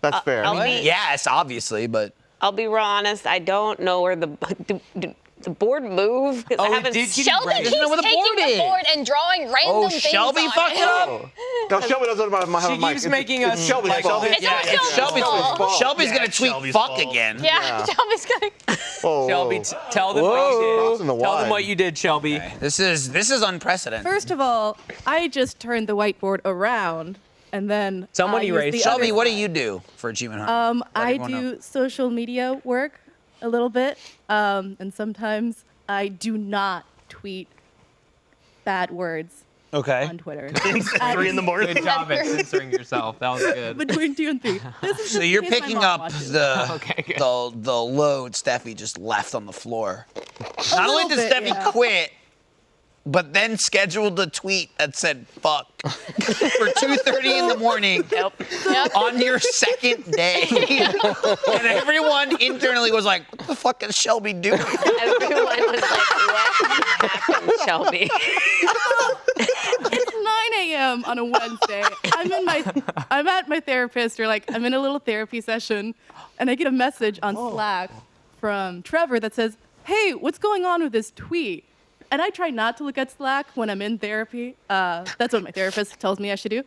B: that's fair.
D: I'll be-
A: Yes, obviously, but
D: I'll be real honest. I don't know where the board move because
G: Oh,
D: I
G: it
D: haven't.
G: did get
C: Shelby
G: erased.
C: keeps
A: know where the
C: taking
A: board
C: the
A: is.
C: board and drawing random
A: oh,
C: things
A: Shelby
C: on
A: fucked
C: it.
A: it up.
B: No, Shelby doesn't have a
G: She
B: mic.
G: keeps making us
B: it's Shelby's
G: like
B: fault.
C: It's not Shelby's fault.
A: Shelby's
E: Yeah,
A: gonna tweet
E: Shelby's
A: fuck
E: fault.
A: again.
C: Yeah, Shelby's gonna.
B: Whoa,
G: Shelby,
B: whoa.
G: tell them
B: Whoa.
G: what you did. Tell them what you did, Shelby.
A: This is unprecedented.
I: First of all, I just turned the whiteboard around and then
G: Someone
I: I used
G: erased
I: the
A: Shelby,
I: other
A: what do
I: side.
A: you do for Achievement Hunt? Let
I: I
A: everyone know.
I: do social media work a little bit, and sometimes I do not tweet bad words
A: Okay.
I: on Twitter.
E: 3 in the morning.
G: Good job at censoring yourself. That was good.
I: Between 2 and 3. This is
A: So
I: just
A: you're
I: in case my
A: picking
I: mom
A: up
I: watches.
G: Okay, good.
A: the load Steffi just left on the floor. Not only did
I: little bit,
A: Steffi
I: yeah.
A: quit, but then scheduled a tweet that said "fuck" for 2:30 in the morning
D: Yep.
A: on your second day, and everyone internally was like, "What the fuck is Shelby doing?"
D: Everyone was like, "What happened, Shelby?"
I: It's 9 a.m. on a Wednesday. I'm at my therapist, or like I'm in a little therapy session, and I get a message on Slack from Trevor that says, "Hey, what's going on with this tweet?" And I try not to look at Slack when I'm in therapy. That's what my therapist tells me I should do.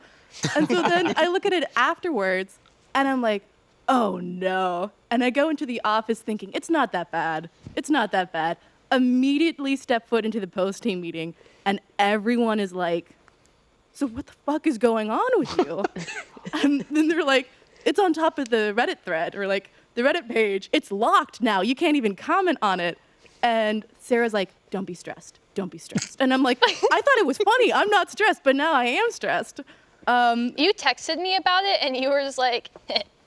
I: And so then I look at it afterwards, and I'm like, oh no. And I go into the office thinking, it's not that bad. It's not that bad. Immediately step foot into the post-team meeting, and everyone is like, so what the fuck is going on with you? And then they're like, it's on top of the Reddit thread, or like the Reddit page. It's locked now. You can't even comment on it. And Sarah's like, don't be stressed. Don't be stressed. And I'm like, I thought it was funny. I'm not stressed, but now I am stressed.
C: You texted me about it, and you were just like,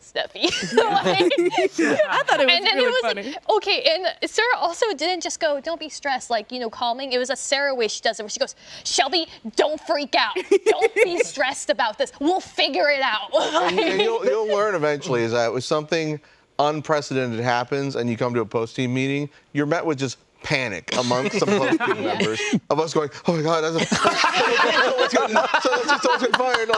C: Steffi.
I: I thought it was
C: And then
I: really
C: it was
I: funny.
C: okay. And Sarah also didn't just go, "Don't be stressed," like calming. It was a Sarah way she does it, where she goes, "Shelby, don't freak out. Don't be stressed about this. We'll figure it out."
B: And you'll learn eventually is that when something unprecedented happens and you come to a post-team meeting, you're met with just panic amongst some post-team members of us going, oh my God, someone's getting fired.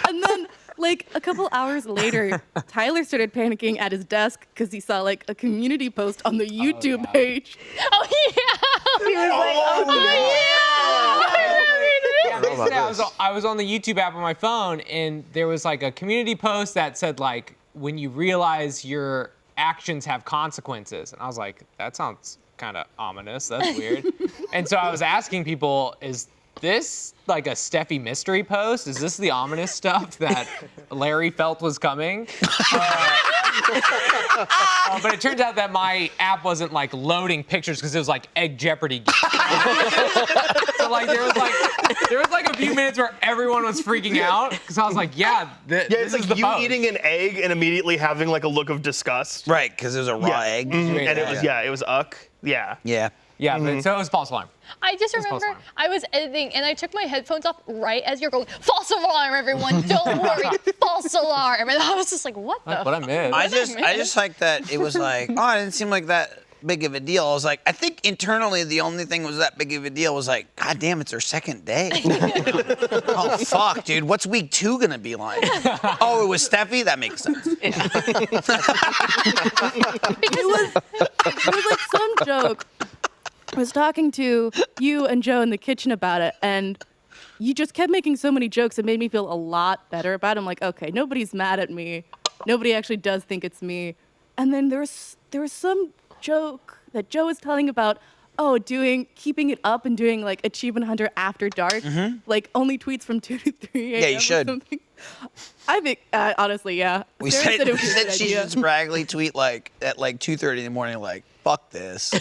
I: And then, like, a couple hours later, Tyler started panicking at his desk because he saw, like, a community post on the YouTube page.
C: Oh yeah. He was like,
G: Yeah, basically, I was on the YouTube app on my phone, and there was like a community post that said like, when you realize your actions have consequences, and I was like, that sounds kind of ominous. That's weird. And so I was asking people, is this like a Steffi mystery post? Is this the ominous stuff that Larry felt was coming? But it turns out that my app wasn't like loading pictures because it was like Egg Jeopardy. So like there was like a few minutes where everyone was freaking out because I was like, this
E: It's
G: is
E: like
G: the
E: you
G: post.
E: eating an egg and immediately having like a look of disgust.
A: Right, because it was a raw egg.
E: And it was it was uck. Yeah.
A: Yeah.
G: Yeah, but so it was false alarm.
C: I just remember I was editing and I took my headphones off right as you're going, false alarm, everyone, don't worry, false alarm. And I was just like, what the?
G: What I missed.
A: I just like that it was like, oh, it didn't seem like that big of a deal. I was like, I think internally the only thing was that big of a deal was like, God damn, it's our second day. Oh fuck, dude, what's week 2 gonna be like? Oh, it was Steffi? That makes sense.
I: It was like some joke. I was talking to you and Joe in the kitchen about it, and you just kept making so many jokes. It made me feel a lot better about it. I'm like, okay, nobody's mad at me. Nobody actually does think it's me. And then there was some joke that Joe was telling about, keeping it up and doing like Achievement Hunter after dark, like only tweets from 2 to 3 a.m.
A: Yeah, you should.
I: Or something. I think, honestly, yeah.
A: We
I: Sarah
A: said
I: it was a good
A: she
I: idea.
A: should spraggly tweet like at like 2:30 in the morning, like fuck this, or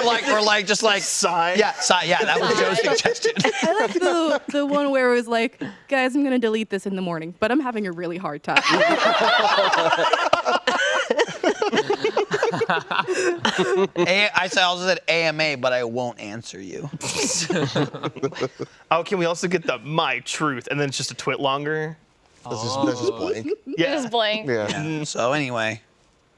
A: like just like
E: Sigh.
A: Yeah, sigh. Yeah, that was Joe's suggestion.
I: I like the one where it was like, guys, I'm gonna delete this in the morning, but I'm having a really hard time.
A: I also said AMA, but I won't answer you.
E: Oh, can we also get the my truth and then it's just a twit longer?
B: That's just blank.
E: Yeah.
C: Just blank.
B: Yeah.
A: So anyway,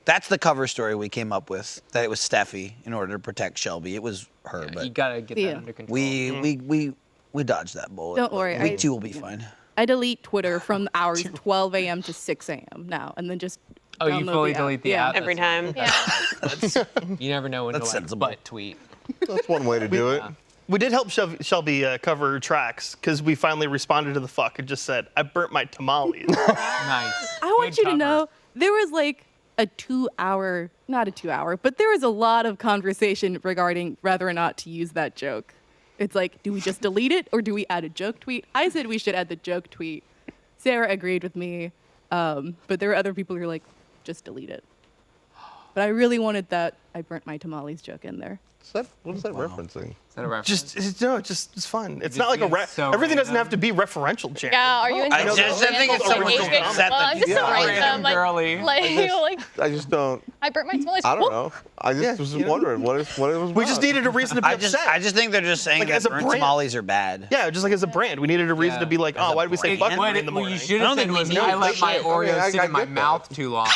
A: that's the cover story we came up with. That it was Steffi in order to protect Shelby. It was her,
J: You
A: but
J: gotta get
I: Yeah.
J: that under control.
A: we dodged that bullet.
I: Don't worry,
A: Week 2 will be fine.
I: I delete Twitter from the hours 12 a.m. to 6 a.m. now, and then just
J: Oh, you
I: download
J: fully
I: the app.
J: delete the
I: Yeah.
J: app?
D: Every time.
C: Yeah.
J: You never know when to
A: That's
J: like
A: sensible.
J: butt tweet.
B: That's one way to do it.
E: We did help Shelby cover her tracks because we finally responded to the fuck and just said, I burnt my tamales.
J: Nice.
I: I want
J: Good
I: you to
J: cover.
I: know there was like a 2-hour, not a 2-hour, but there was a lot of conversation regarding whether or not to use that joke. It's like, do we just delete it or do we add a joke tweet? I said we should add the joke tweet. Sarah agreed with me, but there were other people who were like, just delete it. But I really wanted that I burnt my tamales joke in there.
B: What is that referencing?
J: Is that a reference?
E: It's fun. It's not like a
J: being so
E: everything doesn't have
J: random.
E: to be referential, Jarren.
C: Yeah, are you into
A: I just think it's so much
C: Well,
A: upset that
C: I'm just
A: people
C: a
A: are
C: random, like,
J: girly.
C: like,
B: I just don't.
C: I burnt my tamales.
B: I don't know. I just was wondering what it was.
E: We just needed a reason to be
A: I
E: upset.
A: just think they're just saying
E: Like,
A: that
E: as a
A: burnt
E: brand.
A: tamales are bad.
E: Yeah, just like as a brand, we needed a reason to be like, oh, why did we say fuck
J: What
E: in the morning?
J: you should
A: I
J: have
A: don't
J: said
A: think we
J: was,
A: need
J: I
A: to
J: let my
B: push it. I mean,
J: Oreos
B: I
J: sit in my
B: get that.
J: mouth too long.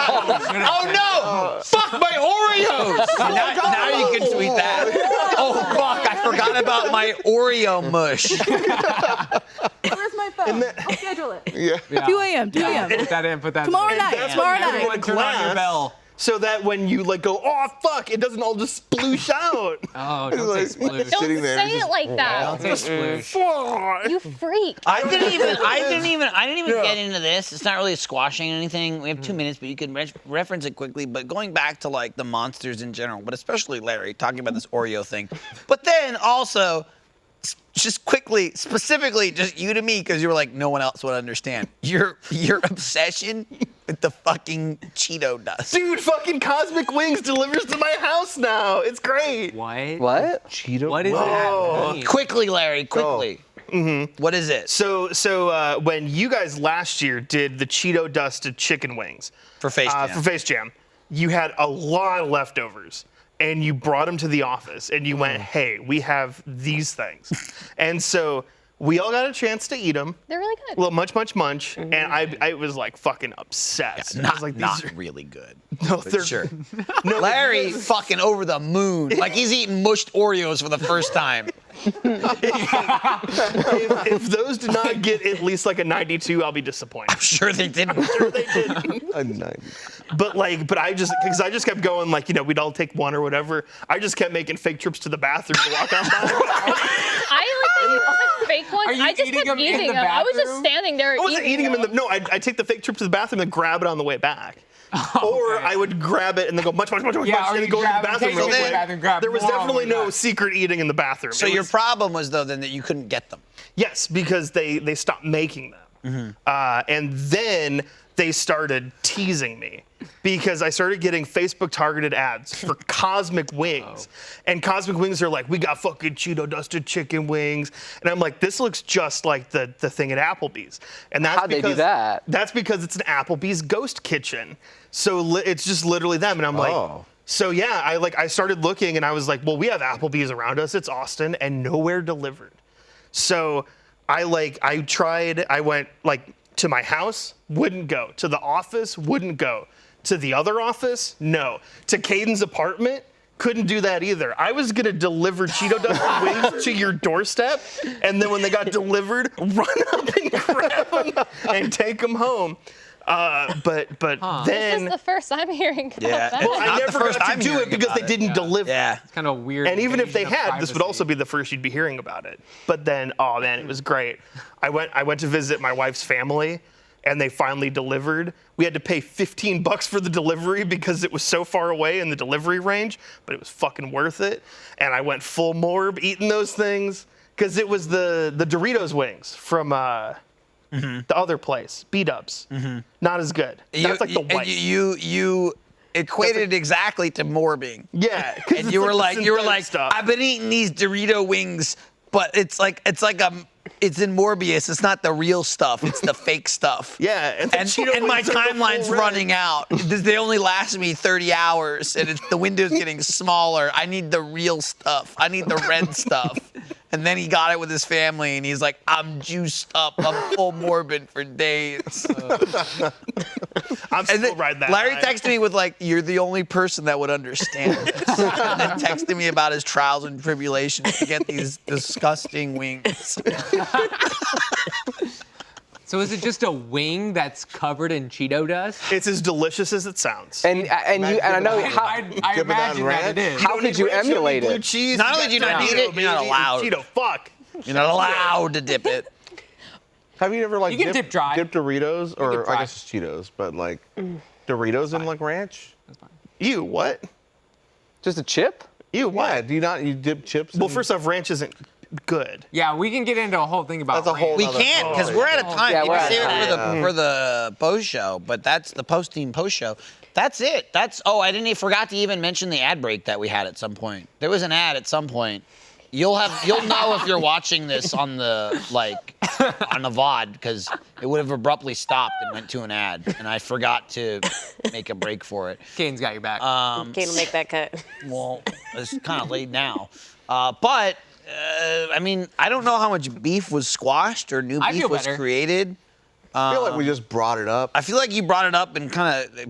A: Oh no! Fuck my Oreos! now you can tweet that. Oh fuck! I forgot about my Oreo mush.
I: Where's my phone? I'll schedule it.
B: Yeah.
I: 2 a.m., 2 a.m.
J: Put that in. Put that
I: Tomorrow
J: in.
I: night,
E: That's
I: tomorrow
E: what
I: night.
E: everyone
J: Turn on your bell.
E: So that when you like go, oh fuck, it doesn't all just sploosh out.
J: Oh, don't
B: Like,
J: say sploosh.
C: Don't
B: sitting there,
C: say
B: just-
C: it like that.
J: Don't say sploosh.
C: You freak.
A: I didn't even get into this. It's not really squashing anything. We have 2 minutes, but you can reference it quickly. But going back to like the monsters in general, but especially Larry talking about this Oreo thing, but then also just quickly, specifically, just you to me, because you were like, no one else would understand. Your obsession with the fucking Cheeto dust.
E: Dude, fucking Cosmic Wings delivers to my house now. It's great.
J: What?
F: What?
B: Cheeto.
J: What is that? mean?
A: Quickly, Larry, quickly. What is it?
E: So when you guys last year did the Cheeto dusted chicken wings
A: For Face Jam.
E: for Face Jam, you had a lot of leftovers. And you brought them to the office, and you went, "Hey, we have these things," and so we all got a chance to eat them.
C: They're really good.
E: Well, munch, and I was like fucking obsessed. I
A: Not,
E: was like,
A: not
E: these are,
A: really good.
E: no,
A: But
E: they're
A: sure.
E: no,
A: Larry fucking over the moon. Like he's eating mushed Oreos for the first time.
E: if those did not get at least like a 92, I'll be disappointed.
A: Sure they didn't.
E: Sure they did.
B: A 90.
E: But I just kept going, like, you know, we'd all take one or whatever. I just kept making fake trips to the bathroom to walk on by.
C: I like that you took fake ones.
J: Are you
C: I just
J: eating
C: kept
J: them in
C: eating
J: the
C: them. I was just
J: bathroom?
C: standing there
E: I wasn't eating them in the. No, I'd take the fake trip to the bathroom and grab it on the way back. Or I would grab it and then go munch,
J: Yeah,
E: and
J: or
E: then
J: you
E: go to the
J: grab it,
E: bathroom
J: take
E: real
J: it to the
E: quick.
J: bathroom, grab
E: There was
J: more on the
E: definitely
J: way
E: no
J: back.
E: secret eating in the bathroom.
A: So
E: It
A: your
E: was-
A: problem was though then that you couldn't get them.
E: Yes, because they stopped making them. And then they started teasing me because I started getting Facebook targeted ads for Cosmic Wings. And Cosmic Wings are like, we got fucking Cheeto dusted chicken wings. And I'm like, this looks just like the thing at Applebee's. And that's
F: How'd they do
E: because
F: that?
E: That's because it's an Applebee's ghost kitchen. So it's just literally them. And I'm like,
B: Oh.
E: so yeah, I started looking and I was like, well, we have Applebee's around us. It's Austin and nowhere delivered. So I went like to my house, wouldn't go. To the office, wouldn't go. To the other office, no. To Kaden's apartment, couldn't do that either. I was gonna deliver Cheeto dusted wings to your doorstep, and then when they got delivered, run up and grab them and take them home. But
C: This
E: then
C: is the first I'm hearing about that.
E: well, I
A: Not the
E: never
A: first
E: got
A: I'm
E: to do
A: hearing
E: it because
A: about
E: they
A: it.
E: didn't deliver.
A: Yeah.
J: It's kind of weird.
E: And even if they
J: invasion of
E: had, this would
J: privacy.
E: also be the first you'd be hearing about it. But then, oh man, it was great. I went to visit my wife's family, and they finally delivered. We had to pay $15 for the delivery because it was so far away in the delivery range, but it was fucking worth it. And I went full morb eating those things because it was the Doritos wings from the other place, B-Dubs. Not as good. That's like the white.
A: You equated exactly to morbing.
E: Yeah,
A: And you were like,
E: stuff.
A: I've been eating these Dorito wings, but it's in Morbius. It's not the real stuff. It's the fake stuff.
E: Yeah, and
A: my timeline's running out. They only last me 30 hours, and the window's getting smaller. I need the real stuff. I need the red stuff. And then he got it with his family, and he's like, I'm juiced up. I'm full morbid for days.
E: I'm still riding that.
A: Larry
E: high.
A: texted me with like, you're the only person that would understand this. And then texted me about his trials and tribulations to get these disgusting wings.
J: So is it just a wing that's covered in Cheeto dust?
E: It's as delicious as it sounds.
F: And I know how.
J: I
B: Dip it on
J: imagine that it
B: ranch?
J: is.
F: How could you emulate
E: Blue
F: it?
E: cheese.
A: Not only do you not need it, you're not allowed.
E: Cheeto, fuck.
A: You're not allowed to dip it.
B: Have you ever like
J: You can dip dry.
B: dipped Doritos, or
J: dip dry.
B: I guess it's Cheetos, but like Doritos in like ranch?
E: You what?
F: Just a chip?
E: You what?
B: Yeah. Do you not? You dip chips?
E: Well,
B: in-
E: first off, ranch isn't good.
J: Yeah, we can get into a whole thing about
B: That's a whole
J: ranch.
A: We
B: Another
A: can't because
B: story.
A: we're at a time.
F: Yeah,
A: You
F: we're
A: can
F: at
A: save
F: a
A: it for the post show, but that's the post-team post show. That's it. I didn't even forgot to even mention the ad break that we had at some point. There was an ad at some point. You'll know if you're watching this on the on the VOD because it would have abruptly stopped and went to an ad, and I forgot to make a break for it.
J: Kaden's got your back.
D: Kate will make that cut.
A: Well, it's kind of late now, but I mean, I don't know how much beef was squashed or new
J: I
A: beef
J: feel
A: was
J: better.
A: created.
B: I feel like we just brought it up.
A: I feel like you brought it up and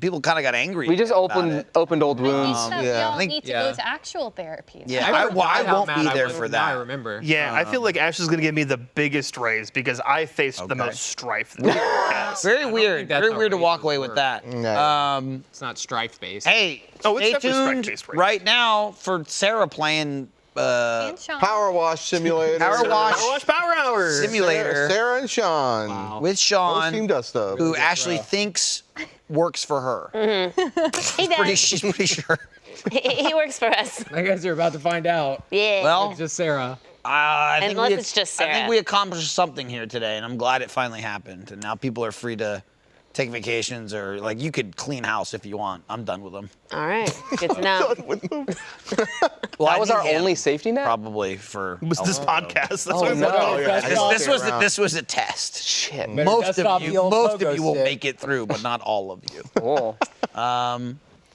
A: people kind of got angry.
F: We just
A: about
F: opened old
C: I think
F: wounds.
C: that
B: yeah.
C: we all
A: I think-
C: need to
J: yeah.
C: go to actual therapy.
A: Yeah,
J: I
A: I
J: forgot
A: won't
J: how
A: be
J: mad I
A: there
J: was.
A: for
J: Now I
A: that.
J: remember.
E: Yeah, I feel like Ash is gonna give me the biggest raise because I faced the
A: Okay.
E: most strife. That has.
A: Very
J: think
A: weird.
J: that's
A: Very
J: how
A: weird to walk
J: raises
A: away with
J: work.
A: that.
B: Yeah.
J: It's not strife based.
A: Hey,
E: Oh, it's
A: stay
E: definitely
A: tuned
E: strike-based, right?
A: right now for Sarah playing
C: And Sean.
B: Power Wash Simulator.
A: Power Wash
E: Power Wash Power Hour.
A: Simulator
B: Sarah and Sean.
A: with
B: Team
A: Sean,
B: Dust Stuff.
A: who Ashley thinks works for her.
D: He does.
A: She's pretty sure.
D: He works for us.
J: I guess you're about to find out.
D: Yeah.
A: Well,
J: It's just Sarah.
A: I think
D: Unless it's just
A: I think
D: Sarah.
A: we accomplished something here today, and I'm glad it finally happened. And now people are free to take vacations, or like you could clean house if you want. I'm done with them.
D: All right. Good to know.
A: Well,
F: That
A: I
F: was
A: need
F: our
A: him,
F: only safety net?
A: probably for.
E: It was this podcast. That's why I
F: no.
E: said, oh, yeah.
A: This was a test.
F: Shit.
A: Most
J: dust off
A: of
J: the
A: you,
J: old
A: most
J: pogo
A: of you will
J: stick.
A: make it through, but not all of you.
F: Oh.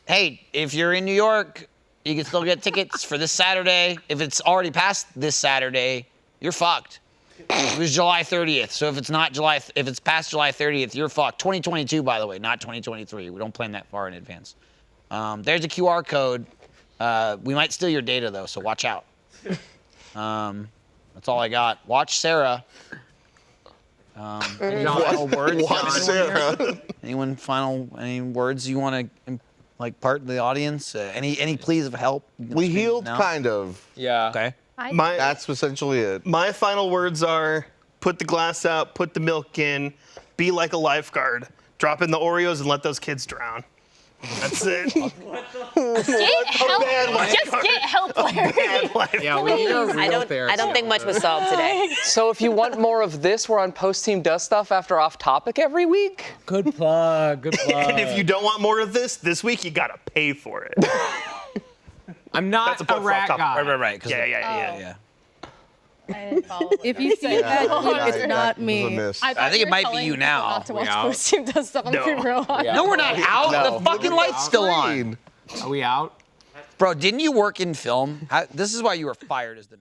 A: Hey, if you're in New York, you can still get tickets for this Saturday. If it's already past this Saturday, you're fucked. It was July 30th, so if it's past July 30th, you're fucked. 2022, by the way, not 2023. We don't plan that far in advance. There's a QR code. We might steal your data though, so watch out. That's all I got. Watch Sarah. Any final words?
B: Watch Sarah.
A: Any words you want to part in the audience? Any pleas of help?
B: We healed, kind of.
J: Yeah.
A: Okay.
B: That's essentially it.
E: My final words are: put the glass out, put the milk in, be like a lifeguard, drop in the Oreos, and let those kids drown. That's it.
C: Get help. Just get help, Larry.
J: Yeah, we need a real
D: I don't
J: therapist.
D: think much was solved today.
F: So if you want more of this, we're on Post Team Dust Stuff after Off Topic every week?
J: Good plug. Good plug.
E: And if you don't want more of this week you gotta pay for it.
J: I'm not
E: That's a plug for
J: rat
E: off topic.
J: guy.
A: Right. 'cause
E: Yeah.
C: I didn't follow what
I: If
C: you
I: you see that,
B: Yeah,
I: it's not
B: that was a
I: me.
B: miss.
C: thought
A: I think
C: you
A: it
C: were
A: might be
C: telling
A: you
C: people
A: now.
C: Not to watch
J: out?
C: Post Team does stuff on
E: No.
C: real hard.
A: No, we're not out.
F: No.
A: The fucking light's still on.
B: Green.
J: Are we out?
A: Bro, didn't you work in film? This is why you were fired as the.